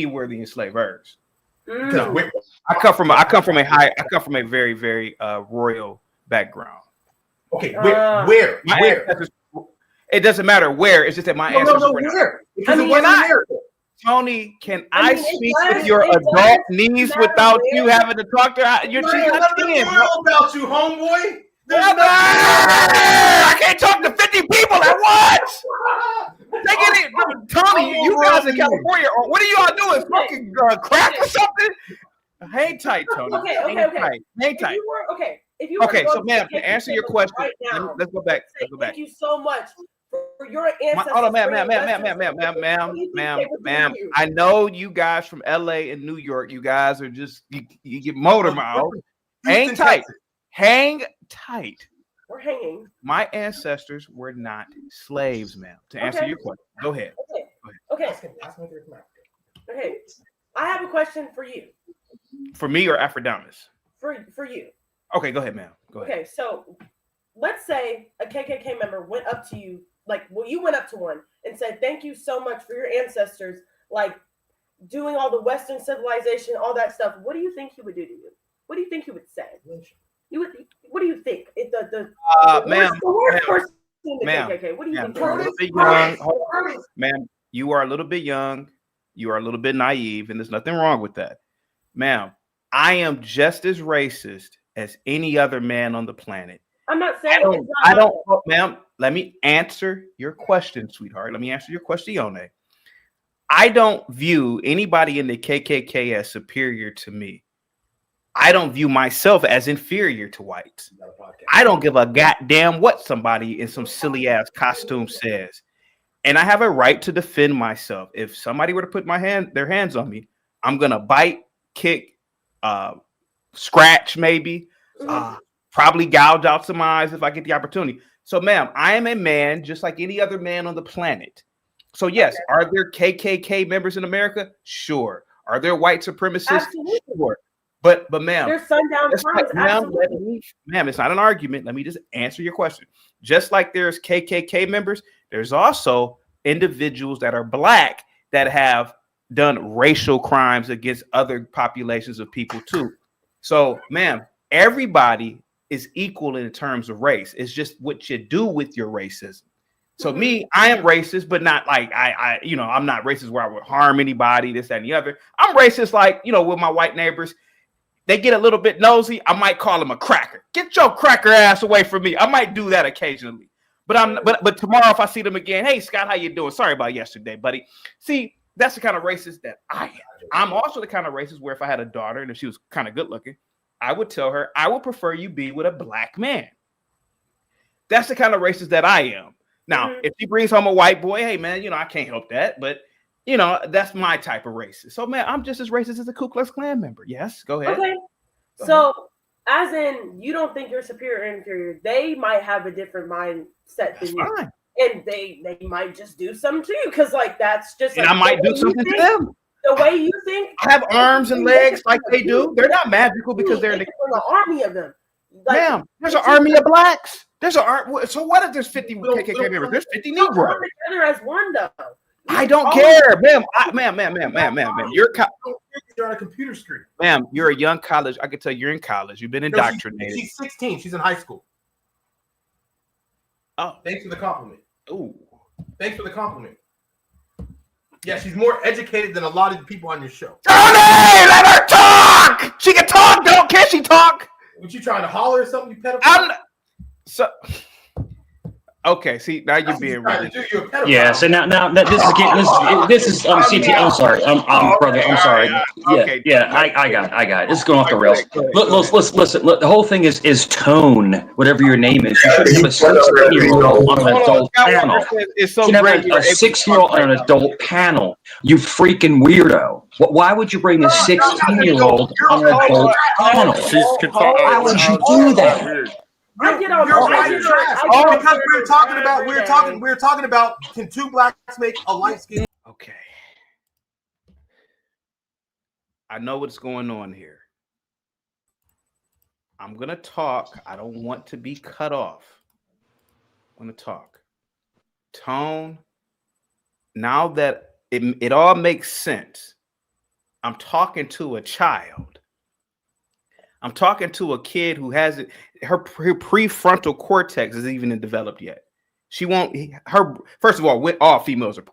[SPEAKER 1] were the enslavers. I come from a very, very royal background.
[SPEAKER 4] Okay, where?
[SPEAKER 1] It doesn't matter where. It's just that my ancestors were
[SPEAKER 4] where?
[SPEAKER 1] not. Tony, can I speak with your adult niece without you having to talk to her? You're
[SPEAKER 4] nothing about you, homeboy.
[SPEAKER 1] I can't talk to 50 people at once. Tony, you guys in California, or what are y'all doing? Smoking crack or something? Hang tight, Tony.
[SPEAKER 14] Okay.
[SPEAKER 1] Hang tight. Okay, so ma'am, to answer your question, let's go back.
[SPEAKER 14] Thank you so much for your ancestors.
[SPEAKER 1] Hold on, ma'am. I know you guys from LA and New York. You guys are just you get motor mouth. Hang tight.
[SPEAKER 14] We're hanging.
[SPEAKER 1] My ancestors were not slaves, ma'am. To answer your question, go ahead.
[SPEAKER 14] Okay. I have a question for you.
[SPEAKER 1] For me or Aphrodite?
[SPEAKER 14] For you.
[SPEAKER 1] Okay, go ahead, ma'am. Go ahead.
[SPEAKER 14] Okay, so let's say a KKK member went up to you, you went up to one and said, "Thank you so much for your ancestors, doing all the Western civilization, all that stuff." What do you think he would do to you? What do you think he would say? What do you think?
[SPEAKER 1] Ma'am,
[SPEAKER 14] KKK. What do you think?
[SPEAKER 1] Ma'am, you are a little bit young. You are a little bit naive, and there's nothing wrong with that. Ma'am, I am just as racist as any other man on the planet.
[SPEAKER 14] I'm not saying
[SPEAKER 1] ma'am, let me answer your question, sweetheart. Let me answer your question, Yone. I don't view anybody in the KKK as superior to me. I don't view myself as inferior to whites. I don't give a goddamn what somebody in some silly ass costume says. And I have a right to defend myself. If somebody were to put their hands on me, I'm gonna bite, kick, scratch, maybe, probably gouge out some eyes if I get the opportunity. So, ma'am, I am a man just like any other man on the planet. So, yes, are there KKK members in America? Sure. Are there white supremacists?
[SPEAKER 14] Absolutely.
[SPEAKER 1] Sure. But ma'am,
[SPEAKER 14] there's sundown times.
[SPEAKER 1] Ma'am, it's not an argument. Let me just answer your question. Just like there's KKK members, there's also individuals that are black that have done racial crimes against other populations of people too. So, ma'am, everybody is equal in terms of race. It's just what you do with your racism. So me, I am racist, but not like I'm not racist where I would harm anybody, this, that, and the other. I'm racist like, with my white neighbors. They get a little bit nosy. I might call them a cracker. Get your cracker ass away from me. I might do that occasionally. But tomorrow if I see them again, hey Scott, how you doing? Sorry about yesterday, buddy. See, that's the kind of racist that I am. I'm also the kind of racist where if I had a daughter and if she was kind of good looking, I would tell her, I would prefer you be with a black man. That's the kind of racist that I am. Now, if she brings home a white boy, hey man, I can't help that, but that's my type of racist. So man, I'm just as racist as a Ku Klux Klan member. Yes, go ahead.
[SPEAKER 14] Okay. So as in, you don't think you're superior or inferior. They might have a different mindset than you. Fine. And they might just do something to you because that's just
[SPEAKER 1] and I might do something to them.
[SPEAKER 14] The way you think.
[SPEAKER 1] I have arms and legs like they do. They're not magical because they're in the
[SPEAKER 14] army of them.
[SPEAKER 1] Ma'am, there's an army of blacks. There's so what if there's 50 KKK members? There's 50 Negroes.
[SPEAKER 14] Together as one though.
[SPEAKER 1] I don't care, ma'am. Ma'am. You're
[SPEAKER 4] on a computer screen.
[SPEAKER 1] Ma'am, you're a young college. I can tell you're in college. You've been indoctrinated.
[SPEAKER 4] She's 16. She's in high school.
[SPEAKER 1] Oh,
[SPEAKER 4] thanks for the compliment.
[SPEAKER 1] Ooh,
[SPEAKER 4] thanks for the compliment. Yeah, she's more educated than a lot of the people on your show.
[SPEAKER 1] Johnny, let her talk. She can talk. Can she talk?
[SPEAKER 4] What you trying to holler or something? You pedophile.
[SPEAKER 1] Okay, see now you're being really.
[SPEAKER 7] Yeah, so now this is CT. I'm sorry, brother. I'm sorry. Yeah, I got it. This is going off the rails. Listen. Look, the whole thing is tone. Whatever your name is, you should have a 16-year-old on an adult panel. You should have a 6-year-old on an adult panel. You freaking weirdo. Why would you bring a 16-year-old on an adult panel? Why would you do that?
[SPEAKER 14] I get on
[SPEAKER 4] because we're talking about can two blacks make a light skin?
[SPEAKER 1] Okay. I know what's going on here. I'm gonna talk. I don't want to be cut off. I'm gonna talk. Tone. Now that it all makes sense, I'm talking to a child. I'm talking to a kid who has her prefrontal cortex isn't even developed yet. She won't. First of all females are,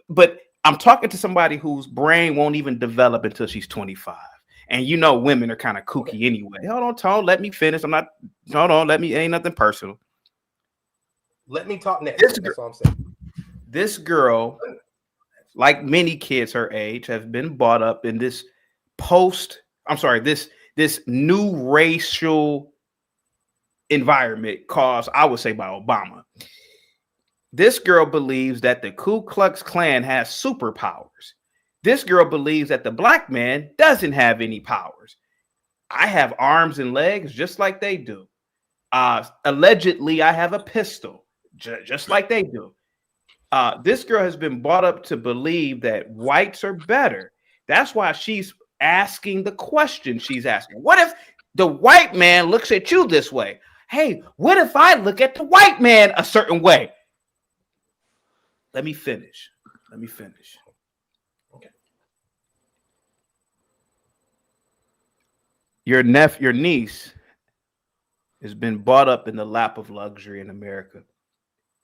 [SPEAKER 1] but I'm talking to somebody whose brain won't even develop until she's 25. And women are kind of kooky anyway. Hold on, Tone. Let me finish. Ain't nothing personal.
[SPEAKER 4] Let me talk next. That's all I'm saying.
[SPEAKER 1] This girl, like many kids her age, have been brought up in this this new racial environment caused, I would say, by Obama. This girl believes that the Ku Klux Klan has superpowers. This girl believes that the black man doesn't have any powers. I have arms and legs just like they do. Allegedly, I have a pistol just like they do. This girl has been brought up to believe that whites are better. That's why she's asking the question she's asking. What if the white man looks at you this way? Hey, what if I look at the white man a certain way? Let me finish. Okay. Your niece has been brought up in the lap of luxury in America.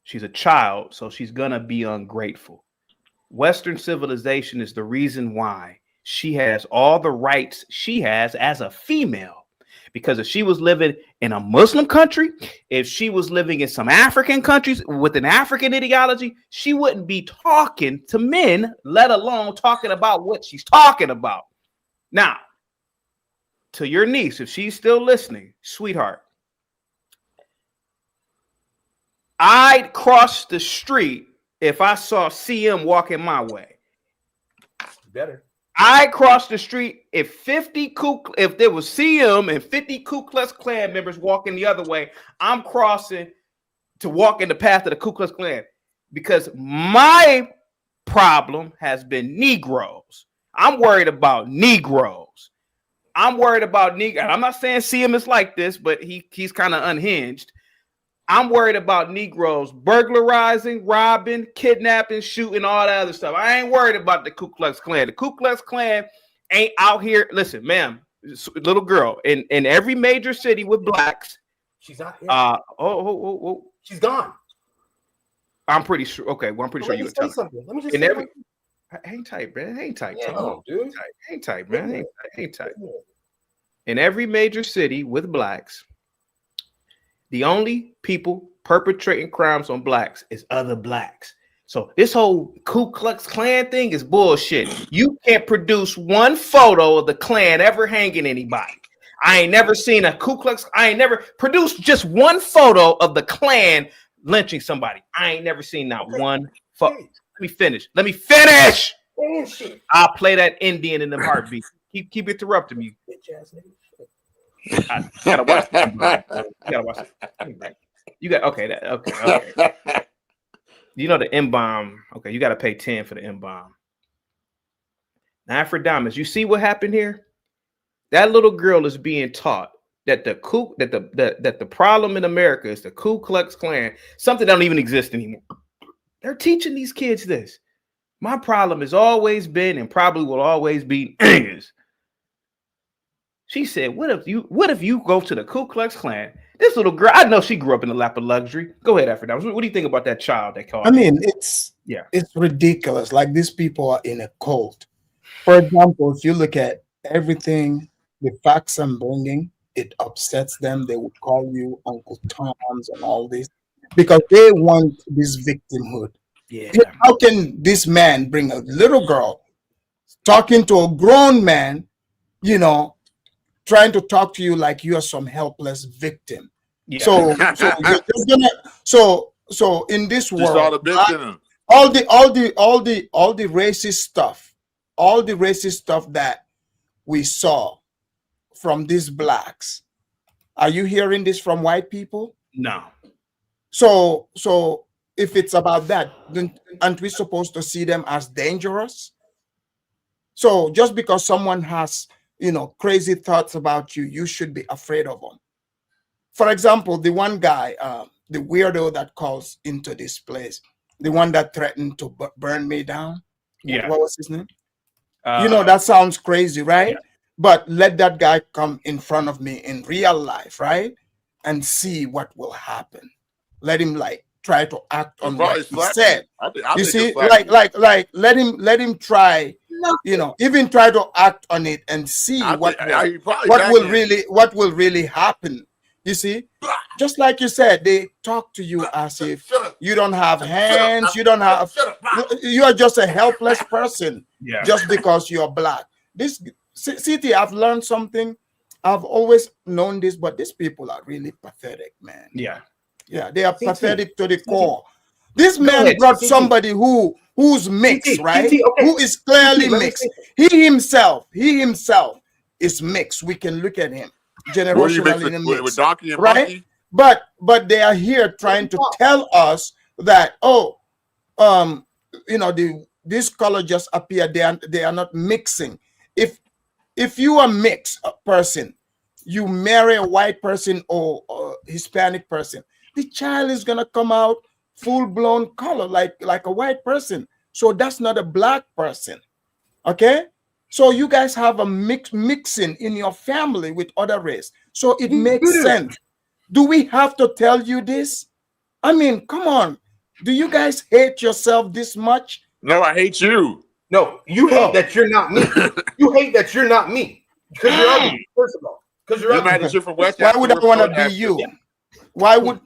[SPEAKER 1] She's a child, so she's gonna be ungrateful. Western civilization is the reason why she has all the rights she has as a female. Because if she was living in a Muslim country, if she was living in some African countries with an African ideology, she wouldn't be talking to men, let alone talking about what she's talking about. Now, to your niece, if she's still listening, sweetheart, I'd cross the street if I saw CM walking my way.
[SPEAKER 4] Better.
[SPEAKER 1] I crossed the street if there was CM and 50 Ku Klux Klan members walking the other way. I'm crossing to walk in the path of the Ku Klux Klan because my problem has been Negroes. I'm worried about Negroes. I'm worried about Negroes. I'm not saying CM is like this, but he's kind of unhinged. I'm worried about Negroes burglarizing, robbing, kidnapping, shooting, all that other stuff. I ain't worried about the Ku Klux Klan. The Ku Klux Klan ain't out here. Listen, ma'am, little girl, in every major city with blacks.
[SPEAKER 4] She's not here.
[SPEAKER 1] She's gone. I'm pretty sure. Okay, well, I'm pretty sure you would tell
[SPEAKER 4] something. Let me just
[SPEAKER 1] in
[SPEAKER 4] say
[SPEAKER 1] every. Hang tight, man. Hang tight.
[SPEAKER 4] Yeah, dude.
[SPEAKER 1] Hang tight, man. Hang tight. In every major city with blacks, the only people perpetrating crimes on blacks is other blacks. So this whole Ku Klux Klan thing is bullshit. You can't produce one photo of the Klan ever hanging anybody. I ain't never seen a Ku Klux. I ain't never produced just one photo of the Klan lynching somebody. I ain't never seen not one photo. Let me finish. I'll play that Indian in the heartbeat. Keep interrupting me. I gotta watch that. You gotta watch it. You got okay. You know the M-bomb. Okay, you got to pay 10 for the M-bomb. Now, Afrodamus, you see what happened here? That little girl is being taught that the problem in America is the Ku Klux Klan, something that don't even exist anymore. They're teaching these kids this. My problem has always been and probably will always be is. She said, what if you go to the Ku Klux Klan? This little girl, I know she grew up in the lap of luxury. Go ahead, Afrodamus. What do you think about that child that called?
[SPEAKER 5] I mean, it's ridiculous. Like these people are in a cult. For example, if you look at everything, the facts I'm bringing, it upsets them. They would call you Uncle Toms and all this because they want this victimhood.
[SPEAKER 1] Yeah.
[SPEAKER 5] How can this man bring a little girl talking to a grown man, trying to talk to you like you are some helpless victim? Yeah. So you're just gonna so in this
[SPEAKER 11] Just
[SPEAKER 5] world,
[SPEAKER 11] all the
[SPEAKER 5] all the racist stuff that we saw from these blacks, are you hearing this from white people?
[SPEAKER 1] No.
[SPEAKER 5] So if it's about that, then aren't we supposed to see them as dangerous? So just because someone has crazy thoughts about you, you should be afraid of them. For example, the one guy, the weirdo that calls into this place, the one that threatened to burn me down.
[SPEAKER 1] Yeah.
[SPEAKER 5] What was his name? That sounds crazy, right? Yeah. But let that guy come in front of me in real life, right? And see what will happen. Let him try to act on what he said. You see, let him try. Even try to act on it and see what will really happen. You see, just like you said, they talk to you as if you don't have hands, you are just a helpless person just because you're black. This city, I've learned something. I've always known this, but these people are really pathetic, man.
[SPEAKER 1] Yeah,
[SPEAKER 5] they are pathetic to the core. This man brought somebody who's mixed, right? Okay. Who is clearly mixed. He himself is mixed. We can look at him generationally mixed,
[SPEAKER 11] with donkey and
[SPEAKER 5] right?
[SPEAKER 11] monkey?
[SPEAKER 5] But they are here trying to tell us that this color just appeared. They are not mixing. If you are mixed person, you marry a white person or a Hispanic person, the child is gonna come out full-blown color like a white person. So that's not a black person. Okay, so you guys have a mixing in your family with other race, so it makes sense. Do we have to tell you this? I mean, come on. Do you guys hate yourself this much?
[SPEAKER 11] No, I hate you.
[SPEAKER 4] No, you hate that you're not me. You hate that you're not me because you're ugly. First of all, because you're ugly.
[SPEAKER 11] You're from West
[SPEAKER 5] Why would I want to be you? Why would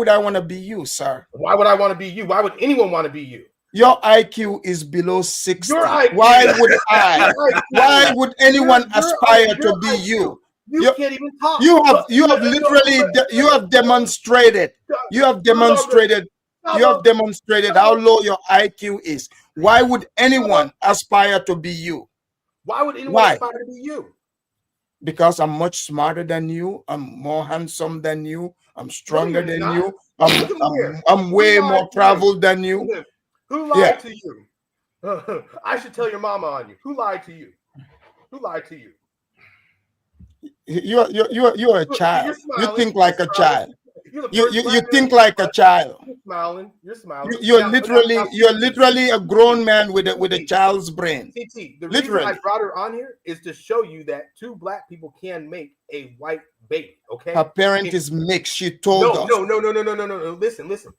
[SPEAKER 5] I want to be you, sir?
[SPEAKER 4] Why would I want to be you? Why would anyone want to be you?
[SPEAKER 5] Your IQ is below 60.
[SPEAKER 4] Your IQ.
[SPEAKER 5] Why would I? Why would anyone
[SPEAKER 4] Your
[SPEAKER 5] aspire to be
[SPEAKER 4] IQ.
[SPEAKER 5] you?
[SPEAKER 4] You can't even talk.
[SPEAKER 5] You have literally demonstrated. You have demonstrated how low your IQ is. Why would anyone aspire to be you?
[SPEAKER 4] Why would anyone aspire to be you?
[SPEAKER 5] Because I'm much smarter than you. I'm more handsome than you. I'm stronger than you. I'm way more traveled than you.
[SPEAKER 4] Who lied to you? I should tell your mama on you. Who lied to you? Who lied to you?
[SPEAKER 5] You're a child. You think like a child. You think like a child.
[SPEAKER 4] You're smiling. You're smiling.
[SPEAKER 5] You're literally a grown man with a child's brain.
[SPEAKER 4] TT, the reason I brought her on here is to show you that two black people can make a white baby. Okay.
[SPEAKER 5] Her parent is mixed. She told us.
[SPEAKER 4] No. Listen. Listen.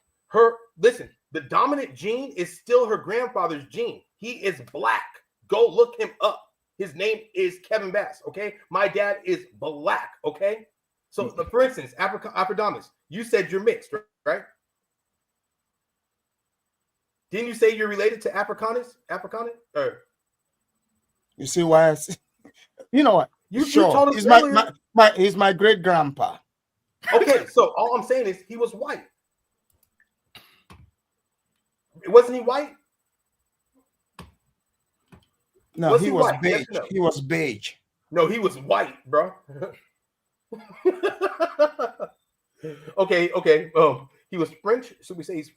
[SPEAKER 4] The dominant gene is still her grandfather's gene. He is black. Go look him up. His name is Kevin Bass. Okay. My dad is black. Okay. So, for instance, Afrodamus, you said you're mixed, right? Didn't you say you're related to Afrikaners?
[SPEAKER 5] You see why I say, you know what?
[SPEAKER 4] You told us
[SPEAKER 5] he's my great grandpa.
[SPEAKER 4] Okay, so all I'm saying is he was white. Wasn't he white?
[SPEAKER 5] No, he was beige. Yes, no? He was beige.
[SPEAKER 4] No, he was white, bro. Okay. He was French. Should we say he's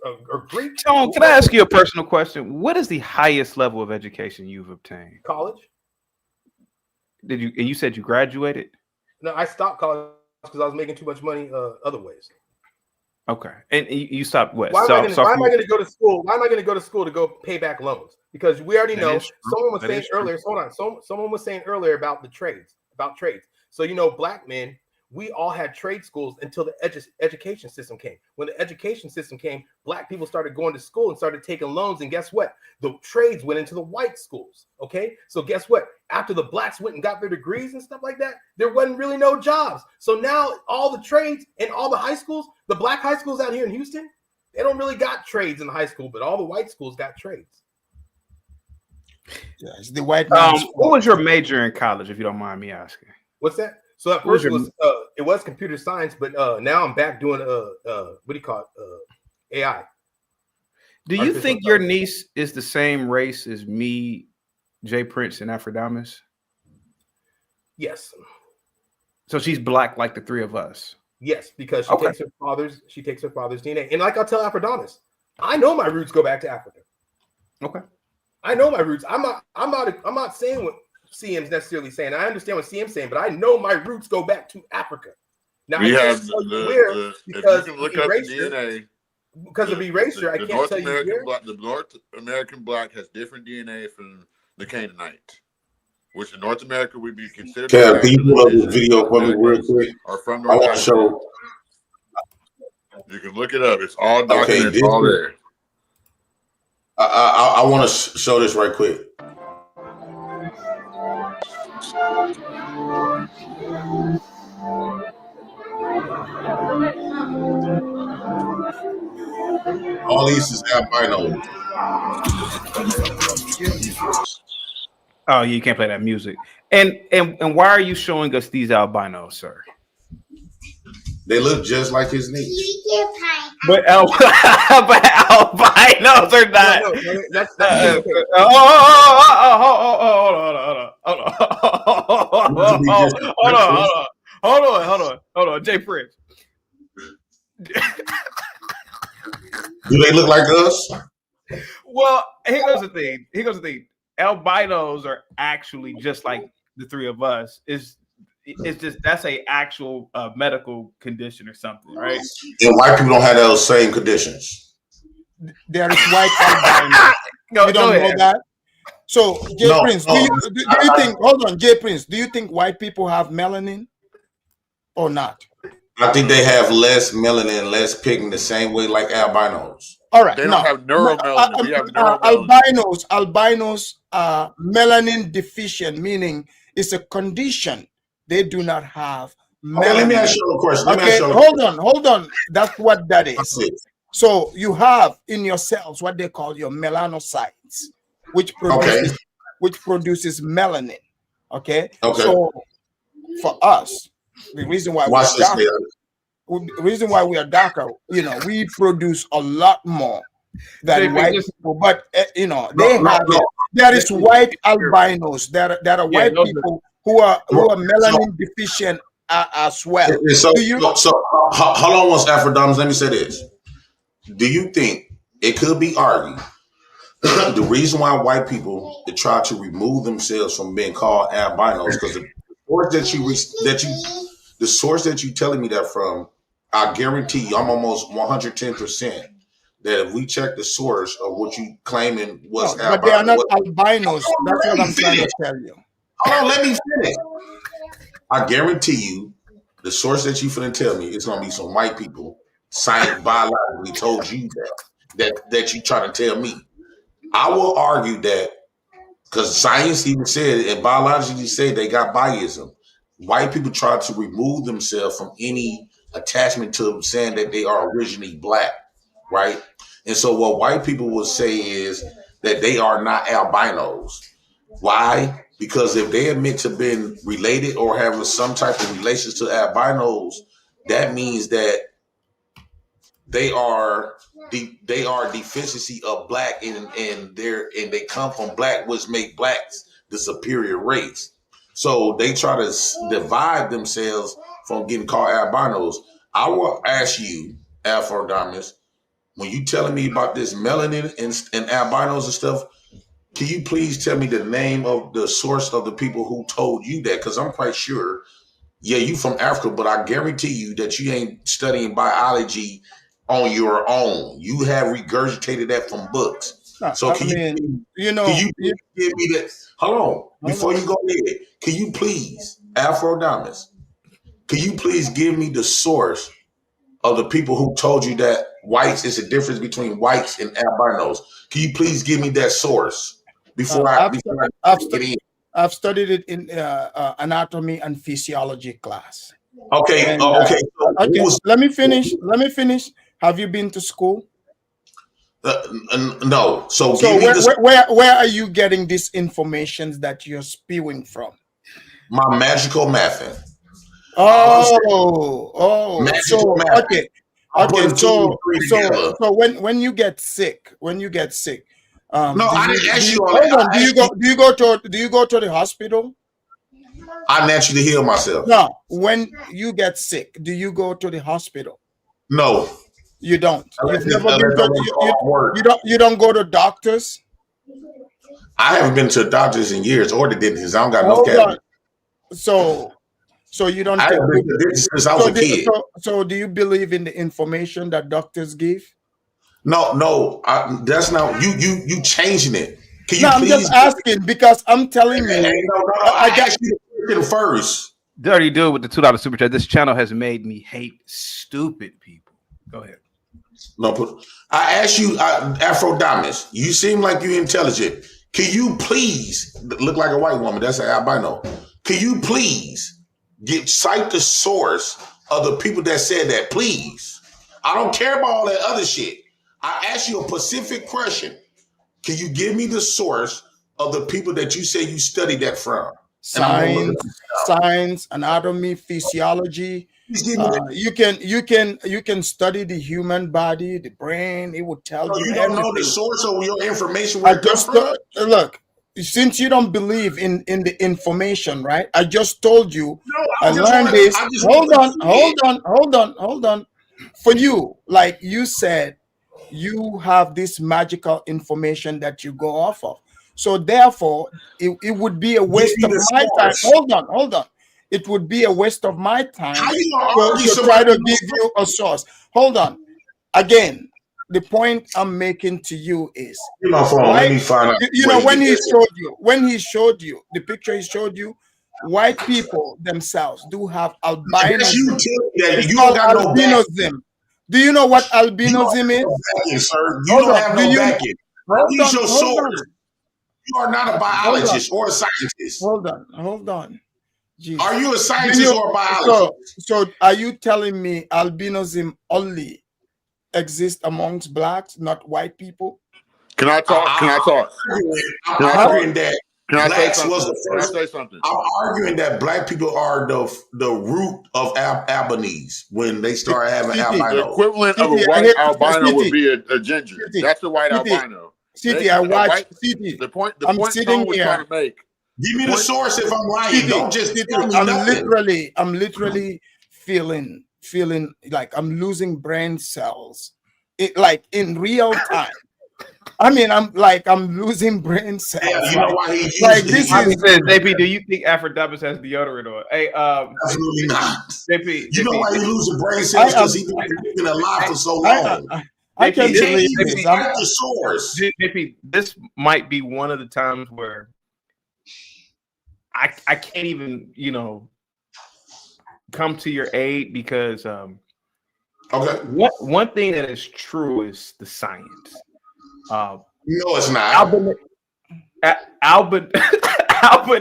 [SPEAKER 4] Greek?
[SPEAKER 1] Tone, can I ask you a personal question? What is the highest level of education you've obtained?
[SPEAKER 4] College.
[SPEAKER 1] Did you? And you said you graduated?
[SPEAKER 4] No, I stopped college because I was making too much money other ways.
[SPEAKER 1] Okay, and you stopped what?
[SPEAKER 4] Why am I going to go to school? Why am I going to go to school to go pay back loans? Because we already know. Someone was saying earlier. Hold on. Someone was saying earlier about the trades. So black men, we all had trade schools until the education system came. When the education system came, black people started going to school and started taking loans. And guess what? The trades went into the white schools. Okay. So guess what? After the blacks went and got their degrees and stuff like that, there wasn't really no jobs. So now all the trades and all the high schools, the black high schools out here in Houston, they don't really got trades in high school, but all the white schools got trades.
[SPEAKER 5] Yeah, it's the white.
[SPEAKER 1] What was your major in college, if you don't mind me asking?
[SPEAKER 4] What's that? So at first it was computer science, but now I'm back doing what do you call it? AI.
[SPEAKER 1] Do you think your niece is the same race as me, Jay Prince, and Afrodamus?
[SPEAKER 4] Yes.
[SPEAKER 1] So she's black like the three of us.
[SPEAKER 4] Yes, because she takes her father's DNA. And like I'll tell Afrodamus, I know my roots go back to Africa.
[SPEAKER 1] Okay.
[SPEAKER 4] I know my roots. I'm not saying what CM's necessarily saying. I understand what CM's saying, but I know my roots go back to Africa. Now
[SPEAKER 11] we
[SPEAKER 4] I
[SPEAKER 11] have
[SPEAKER 4] can't tell you where because of
[SPEAKER 11] DNA.
[SPEAKER 4] Because of erasure, I can't tell you where.
[SPEAKER 11] The North American black has different DNA from the Canaanite, which in North America would be considered.
[SPEAKER 8] Can you pull up this video for me real quick?
[SPEAKER 11] Or from
[SPEAKER 8] I want to show.
[SPEAKER 11] You can look it up. It's all documented. It's all there.
[SPEAKER 8] I want to show this right quick. All these is albino.
[SPEAKER 1] Oh, you can't play that music. And why are you showing us these albinos, sir?
[SPEAKER 8] They look just like his niece.
[SPEAKER 1] But albinos are not. Hold on, Jay Prince.
[SPEAKER 8] Do they look like us?
[SPEAKER 1] Well, here goes the thing. Albinos are actually just like the three of us. It's just that's a actual medical condition or something, right?
[SPEAKER 8] And white people don't have those same conditions.
[SPEAKER 5] There is white albino. You don't know that? So, Jay Prince, do you think? Hold on, Jay Prince. Do you think white people have melanin or not?
[SPEAKER 8] I think they have less melanin, less pigment, the same way like albinos.
[SPEAKER 5] All right,
[SPEAKER 11] they don't have neuromelanin. We have neuromelanin.
[SPEAKER 5] Albinos are melanin deficient, meaning it's a condition they do not have melanin.
[SPEAKER 8] Okay, let me ask you a question.
[SPEAKER 5] Hold on. That's what that is. So you have in your cells what they call your melanocytes, which produces melanin. Okay. So for us, the reason why we are darker, you know, we produce a lot more than white people. But you know, there is white albinos. There are white people who are melanin deficient as well.
[SPEAKER 8] So hold on once, Afrodamus. Let me say this. Do you think it could be argued the reason why white people try to remove themselves from being called albinos because the source that you telling me that from, I guarantee you, I'm almost 110% that if we check the source of what you claiming was
[SPEAKER 5] but they are not albinos. That's what I'm trying to tell you.
[SPEAKER 8] Hold on, let me finish. I guarantee you, the source that you finna tell me is gonna be some white people. Science biologically told you that you trying to tell me. I will argue that because science even said and biologically said they got biasm. White people try to remove themselves from any attachment to saying that they are originally black, right? And so what white people will say is that they are not albinos. Why? Because if they admit to being related or having some type of relations to albinos, that means that they are deficiency of black and they come from black, which make blacks the superior race. So they try to divide themselves from getting called albinos. I will ask you, Afrodamus, when you telling me about this melanin and albinos and stuff, can you please tell me the name of the source of the people who told you that? Because I'm quite sure, yeah, you from Africa, but I guarantee you that you ain't studying biology on your own. You have regurgitated that from books. So can you give me that? Hold on. Before you go ahead, can you please, Afrodamus, can you please give me the source of the people who told you that whites is the difference between whites and albinos? Can you please give me that source before
[SPEAKER 5] I've studied it in anatomy and physiology class.
[SPEAKER 8] Okay.
[SPEAKER 5] And,
[SPEAKER 8] okay.
[SPEAKER 5] Let me finish. Have you been to school?
[SPEAKER 8] No. So
[SPEAKER 5] where are you getting this information that you're spewing from?
[SPEAKER 8] My magical mathing.
[SPEAKER 5] So when you get sick,
[SPEAKER 8] no, I didn't ask you.
[SPEAKER 5] Do you go to the hospital?
[SPEAKER 8] I naturally heal myself.
[SPEAKER 5] No, when you get sick, do you go to the hospital?
[SPEAKER 8] No,
[SPEAKER 5] you don't. You've never been to, you don't go to doctors.
[SPEAKER 8] I haven't been to doctors in years or the dentist. I don't got no cabinet.
[SPEAKER 5] So you don't.
[SPEAKER 8] I haven't been to the dentist since I was a kid.
[SPEAKER 5] So do you believe in the information that doctors give?
[SPEAKER 8] No, that's not you changing it. Can you
[SPEAKER 5] I'm just asking because I'm telling you.
[SPEAKER 8] I got you first.
[SPEAKER 1] Dirty dude with the $2 super chat. This channel has made me hate stupid people. Go ahead.
[SPEAKER 8] No, I asked you, Afrodamus. You seem like you're intelligent. Can you please look like a white woman? That's an albino. Can you please cite the source of the people that said that? Please. I don't care about all that other shit. I asked you a specific question. Can you give me the source of the people that you say you studied that from?
[SPEAKER 5] Science, anatomy, physiology. You can study the human body, the brain. It will tell you.
[SPEAKER 8] You don't know the source of your information.
[SPEAKER 5] Look. Since you don't believe in the information, right? I just told you.
[SPEAKER 8] No,
[SPEAKER 5] I learned this. Hold on. For you, like you said, you have this magical information that you go off of. So therefore, it would be a waste of my time. Hold on. It would be a waste of my time to try to give you a source. Hold on. Again, the point I'm making to you is,
[SPEAKER 8] let me find out.
[SPEAKER 5] You know, when he showed you the picture, he showed you white people themselves do have albinism.
[SPEAKER 8] You don't got no albinism.
[SPEAKER 5] Do you know what albinism is?
[SPEAKER 8] You don't have no backing. Use your source. You are not a biologist or a scientist.
[SPEAKER 5] Hold on. Jeez.
[SPEAKER 8] Are you a scientist or a biologist?
[SPEAKER 5] So are you telling me albinism only exist amongst blacks, not white people?
[SPEAKER 11] Can I talk? Can I talk?
[SPEAKER 8] I'm arguing that
[SPEAKER 11] Can I say
[SPEAKER 8] blacks
[SPEAKER 11] something?
[SPEAKER 8] was the
[SPEAKER 11] Can I
[SPEAKER 8] first.
[SPEAKER 11] say something?
[SPEAKER 8] I'm arguing that black people are the root of Albanese when they start having
[SPEAKER 11] The
[SPEAKER 8] albino.
[SPEAKER 11] equivalent of a white albino would be a ginger. That's a white albino.
[SPEAKER 5] City, I watch. City.
[SPEAKER 11] The point
[SPEAKER 5] I'm
[SPEAKER 11] Tone
[SPEAKER 5] sitting
[SPEAKER 11] was
[SPEAKER 5] here.
[SPEAKER 11] trying to make.
[SPEAKER 8] Give me the source if I'm lying. Don't just tell me
[SPEAKER 5] I'm
[SPEAKER 8] nothing.
[SPEAKER 5] literally feeling like I'm losing brain cells, like in real time. I mean, I'm losing brain cells.
[SPEAKER 8] Yeah, you know why he used
[SPEAKER 5] like
[SPEAKER 8] it.
[SPEAKER 5] this
[SPEAKER 1] I
[SPEAKER 5] is
[SPEAKER 1] mean, JP, do you think Afrodamus has deodorant on? Hey,
[SPEAKER 8] Absolutely not.
[SPEAKER 1] JP,
[SPEAKER 8] You know
[SPEAKER 1] JP,
[SPEAKER 8] why he losing brain cells? Because he's been alive for so long.
[SPEAKER 5] I can't
[SPEAKER 1] JP,
[SPEAKER 5] believe this.
[SPEAKER 8] The source.
[SPEAKER 1] JP, this might be one of the times where I can't even, come to your aid because
[SPEAKER 8] okay.
[SPEAKER 1] One thing that is true is the science.
[SPEAKER 8] No, it's not.
[SPEAKER 1] Albin
[SPEAKER 8] tell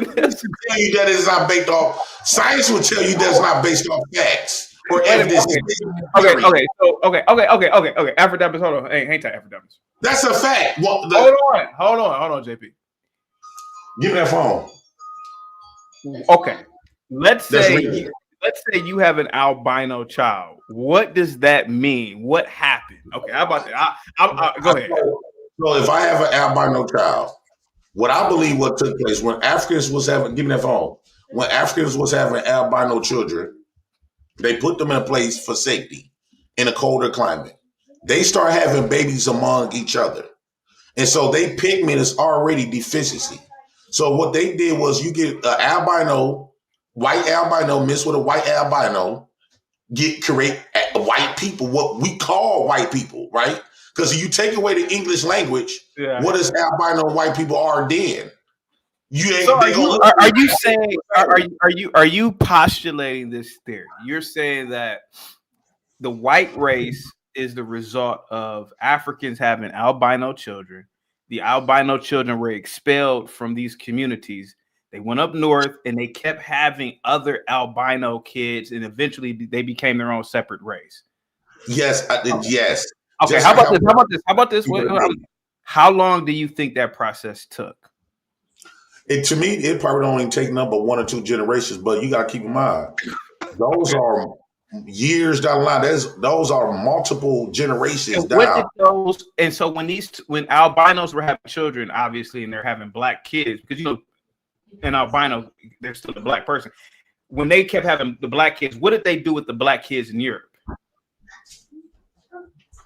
[SPEAKER 8] you that it's not based off science. Will tell you that's not based off facts or evidence.
[SPEAKER 1] Okay. Afrodamus, hold on. Hey, hang tight, Afrodamus.
[SPEAKER 8] That's a fact. Well,
[SPEAKER 1] hold on, JP.
[SPEAKER 8] Give me that phone.
[SPEAKER 1] Okay, let's say you have an albino child. What does that mean? What happened? Okay, how about that? Go ahead.
[SPEAKER 8] So if I have an albino child, what I believe what took place when Africans was having, give me that phone. When Africans was having albino children, they put them in a place for safety in a colder climate. They start having babies among each other. And so they pigment is already deficiency. So what they did was you get an white albino mixed with a white albino, create white people, what we call white people, right? Because you take away the English language, what is albino white people are then?
[SPEAKER 1] Are you postulating this theory? You're saying that the white race is the result of Africans having albino children. The albino children were expelled from these communities. They went up north and they kept having other albino kids, and eventually they became their own separate race.
[SPEAKER 8] Yes, yes.
[SPEAKER 1] Okay, how about this? How long do you think that process took?
[SPEAKER 8] To me, it probably only take number 1 or 2 generations, but you got to keep in mind, those are years down the line. Those are multiple generations down.
[SPEAKER 1] And so when albinos were having children, obviously, and they're having black kids, because an albino, they're still a black person. When they kept having the black kids, what did they do with the black kids in Europe?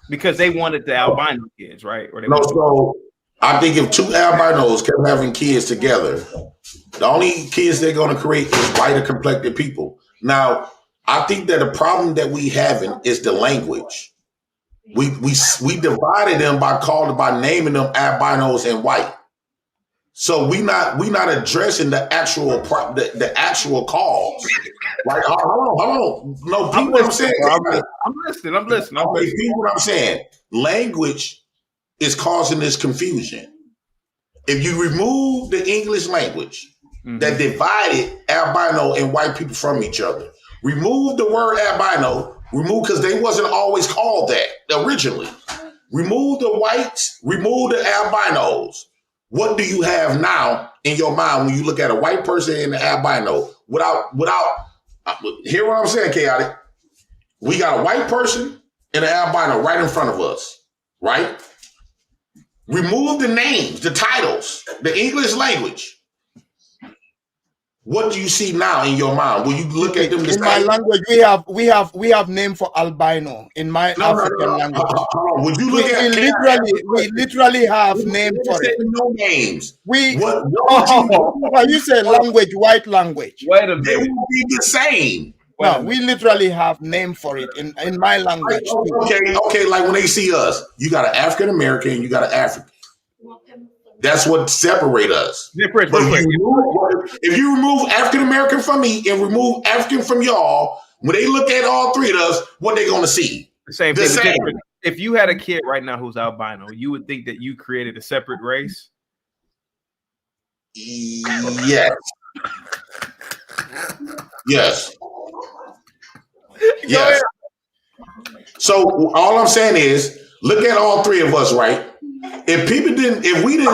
[SPEAKER 1] Because they wanted the albino kids, right?
[SPEAKER 8] So I think if 2 albinos kept having kids together, the only kids they're going to create is whiter complected people. Now, I think that the problem that we having is the language. We divided them by naming them albinos and white. So we not addressing the actual cause. Right? Hold on. No, people. What I'm saying.
[SPEAKER 1] I'm listening.
[SPEAKER 8] Okay, people. What I'm saying. Language is causing this confusion. If you remove the English language that divided albino and white people from each other, remove the word albino. Because they wasn't always called that originally. Remove the whites. Remove the albinos. What do you have now in your mind when you look at a white person and an albino? Hear what I'm saying, Chaotic? We got a white person and an albino right in front of us, right? Remove the names, the titles, the English language. What do you see now in your mind? Will you look at them?
[SPEAKER 5] In my language, we have name for albino in my African language.
[SPEAKER 8] Would you look at
[SPEAKER 5] we literally have name for it.
[SPEAKER 8] No names.
[SPEAKER 5] You say language, white language.
[SPEAKER 1] Wait a minute.
[SPEAKER 8] They will be the same.
[SPEAKER 5] No, we literally have name for it in my language too.
[SPEAKER 8] Okay, like when they see us, you got an African American and you got an African. That's what separate us. But if you remove African American from me and remove African from y'all, when they look at all 3 of us, what they gonna see?
[SPEAKER 1] The same thing. If you had a kid right now who's albino, you would think that you created a separate race.
[SPEAKER 8] Yes. Yes. Yes. So all I'm saying is, look at all three of us, right? If we didn't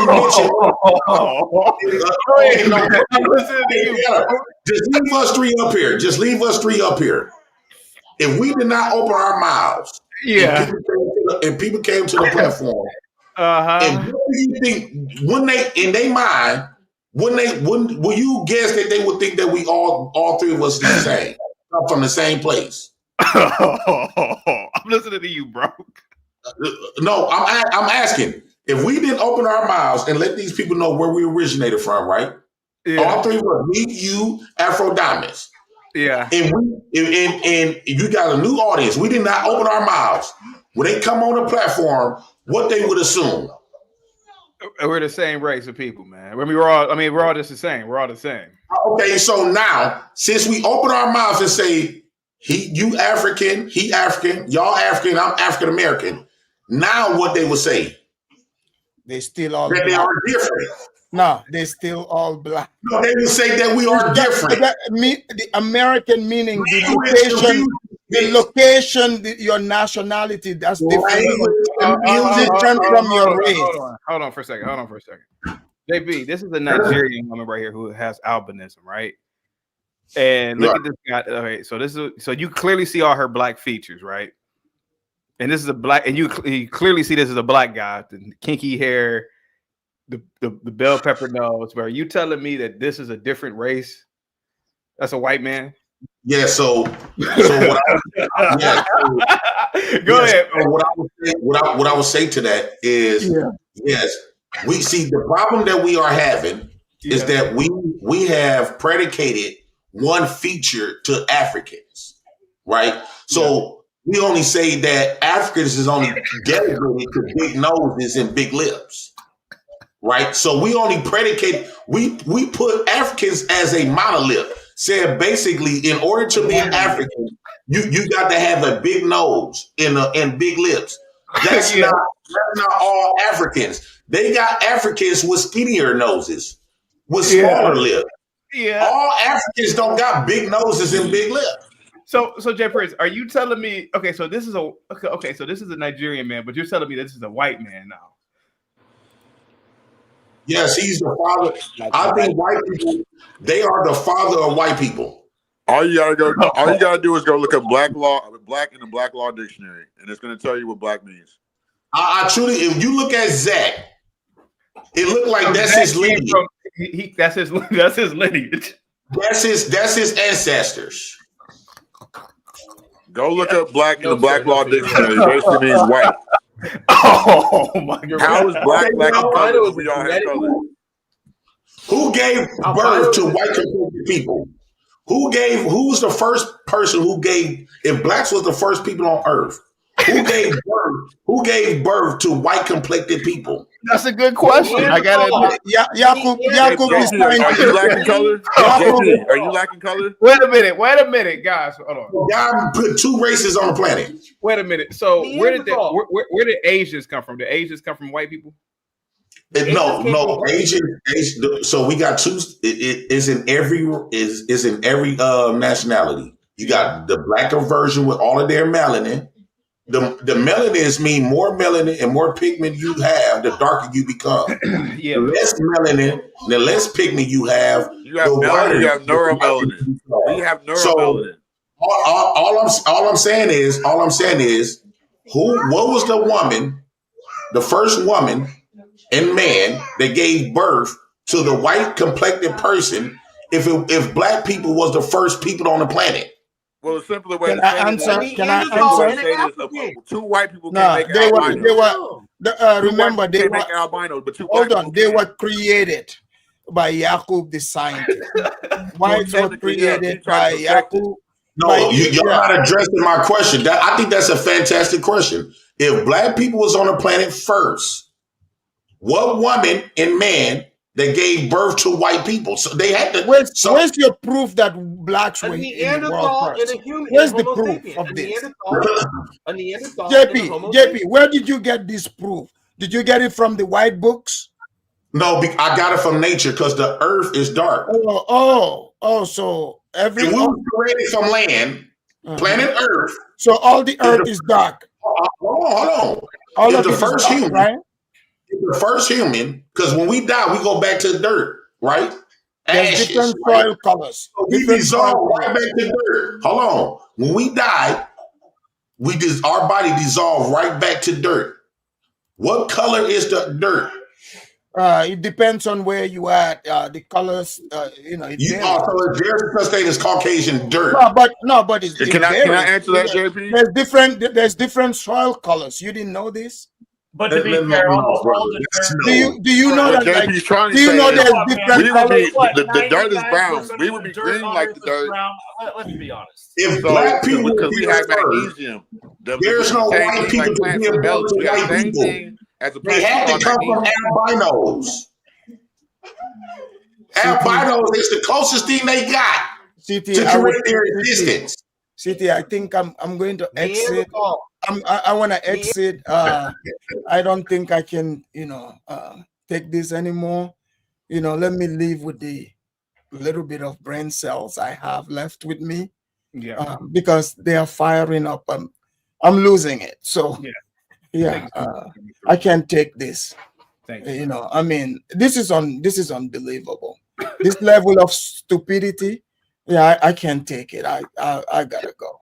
[SPEAKER 8] mention, just leave us three up here. Just leave us three up here. If we did not open our mouths, and people came to the platform, and what do you think? When they in their mind, will you guess that they would think that we all three of us the same, come from the same place?
[SPEAKER 1] I'm listening to you, bro.
[SPEAKER 8] No, I'm asking. If we didn't open our mouths and let these people know where we originated from, right? Yeah. All three of us, me, you, Afro Diamonds.
[SPEAKER 1] Yeah.
[SPEAKER 8] And you got a new audience. We did not open our mouths. When they come on the platform, what they would assume.
[SPEAKER 1] We're the same race of people, man. We're all just the same. We're all the same.
[SPEAKER 8] Okay, so now, since we open our mouths and say, you African, he African, y'all African, I'm African American. Now what they would say?
[SPEAKER 5] They still all
[SPEAKER 8] that
[SPEAKER 5] black.
[SPEAKER 8] They are different.
[SPEAKER 5] No, they still all black.
[SPEAKER 8] No, they would say that we are different.
[SPEAKER 5] The American meaning, the location, your nationality, that's different. Different from your race.
[SPEAKER 1] Hold on for a second. JB, this is a Nigerian woman right here who has albinism, right? And look at this guy. Okay, so you clearly see all her black features, right? And this is a black, and you clearly see this is a black guy, the kinky hair, the bell pepper nose. But are you telling me that this is a different race? That's a white man.
[SPEAKER 8] Yeah. So what Go ahead. So what I would say to that is, yes, we see the problem that we are having is that we have predicated one feature to Africans, right? So we only say that Africans is only dedicated to big noses and big lips, right? So we only predicate, we put Africans as a monolith, said basically in order to be an African, you got to have a big nose and big lips. That's not all Africans. They got Africans with skinnier noses, with smaller lips.
[SPEAKER 1] Yeah.
[SPEAKER 8] All Africans don't got big noses and big lips.
[SPEAKER 1] So Jay Prince, are you telling me? Okay, so this is a Nigerian man, but you're telling me this is a white man now.
[SPEAKER 8] Yes, he's the father. I think white people, they are the father of white people.
[SPEAKER 11] All you gotta do is go look at black in the black law dictionary, and it's gonna tell you what black means.
[SPEAKER 8] I truly, if you look at Zach, it looked like that's his lineage.
[SPEAKER 1] That's his lineage.
[SPEAKER 8] That's his ancestors.
[SPEAKER 11] Go look up black in the black law dictionary. It basically means white.
[SPEAKER 1] Oh my God!
[SPEAKER 11] How is black in color? We all have color.
[SPEAKER 8] Who gave birth to white people? Who's the first person who gave? If blacks was the first people on earth, who gave birth to white complected people?
[SPEAKER 1] That's a good question. I gotta admit.
[SPEAKER 5] Yakub is trying
[SPEAKER 11] to. Are you lacking color? Are you lacking color?
[SPEAKER 1] Wait a minute, guys. Hold on.
[SPEAKER 8] God put two races on the planet.
[SPEAKER 1] Wait a minute. So where did Asians come from? Did Asians come from white people?
[SPEAKER 8] No, Asian. So we got two. It is in every nationality. You got the blacker version with all of their melanin. The melanins mean more melanin and more pigment you have, the darker you become. The less melanin, the less pigment you have.
[SPEAKER 11] You have melanin. You have neuromelanin. You have neuromelanin.
[SPEAKER 8] All I'm saying is, what was the woman, the first woman and man that gave birth to the white complected person? If black people was the first people on the planet.
[SPEAKER 11] Well, the simpler way
[SPEAKER 5] Can I answer?
[SPEAKER 11] Two white people can't make albinos.
[SPEAKER 5] Remember, they were
[SPEAKER 11] albinos, but
[SPEAKER 5] they were created by Yakub the scientist. Whites were created by Yakub.
[SPEAKER 8] No, you're not addressing my question. I think that's a fantastic question. If black people was on the planet first, what woman and man that gave birth to white people? So they had to.
[SPEAKER 5] Where's your proof that blacks were in the world first? Where's the proof of this? JP, where did you get this proof? Did you get it from the white books?
[SPEAKER 8] No, I got it from nature because the earth is dark.
[SPEAKER 5] So
[SPEAKER 8] we were created from land. Planet Earth.
[SPEAKER 5] So all the Earth is dark.
[SPEAKER 8] Hold on.
[SPEAKER 5] All
[SPEAKER 8] If
[SPEAKER 5] of
[SPEAKER 8] the
[SPEAKER 5] it is
[SPEAKER 8] first
[SPEAKER 5] dark,
[SPEAKER 8] human,
[SPEAKER 5] right?
[SPEAKER 8] the first human, because when we die, we go back to the dirt, right?
[SPEAKER 5] There's
[SPEAKER 8] Ashes,
[SPEAKER 5] different
[SPEAKER 8] right?
[SPEAKER 5] soil colors.
[SPEAKER 8] So we
[SPEAKER 5] Different soil
[SPEAKER 8] dissolve right
[SPEAKER 5] colors.
[SPEAKER 8] back to dirt. Hold on. When we die, our body dissolve right back to dirt. What color is the dirt?
[SPEAKER 5] It depends on where you at. The colors, it varies.
[SPEAKER 8] So Jericho State is Caucasian dirt.
[SPEAKER 5] No, but it
[SPEAKER 11] Can I
[SPEAKER 5] varies.
[SPEAKER 11] answer that, JP?
[SPEAKER 5] There's different soil colors. You didn't know this?
[SPEAKER 15] But to be fair, almost all the dirt.
[SPEAKER 5] Do you know
[SPEAKER 11] What
[SPEAKER 5] that?
[SPEAKER 11] JP's trying to
[SPEAKER 5] Do you
[SPEAKER 11] say
[SPEAKER 5] know
[SPEAKER 11] is
[SPEAKER 5] there's
[SPEAKER 11] we
[SPEAKER 5] different
[SPEAKER 11] would
[SPEAKER 5] colors?
[SPEAKER 11] be the dirt is brown. We would be green like the dirt.
[SPEAKER 15] Let's be honest.
[SPEAKER 8] If black people
[SPEAKER 11] because we have
[SPEAKER 8] first,
[SPEAKER 11] magnesium,
[SPEAKER 8] there's no white people to be able to white people. They had to come from albinos. Albinos is the closest thing they got to create their existence.
[SPEAKER 5] CT, I think I'm going to exit. I want to exit. I don't think I can, take this anymore. Let me leave with the little bit of brain cells I have left with me.
[SPEAKER 1] Yeah.
[SPEAKER 5] Because they are firing up. I'm losing it. So I can't take this. I mean, this is unbelievable. This level of stupidity. Yeah, I can't take it. I gotta go.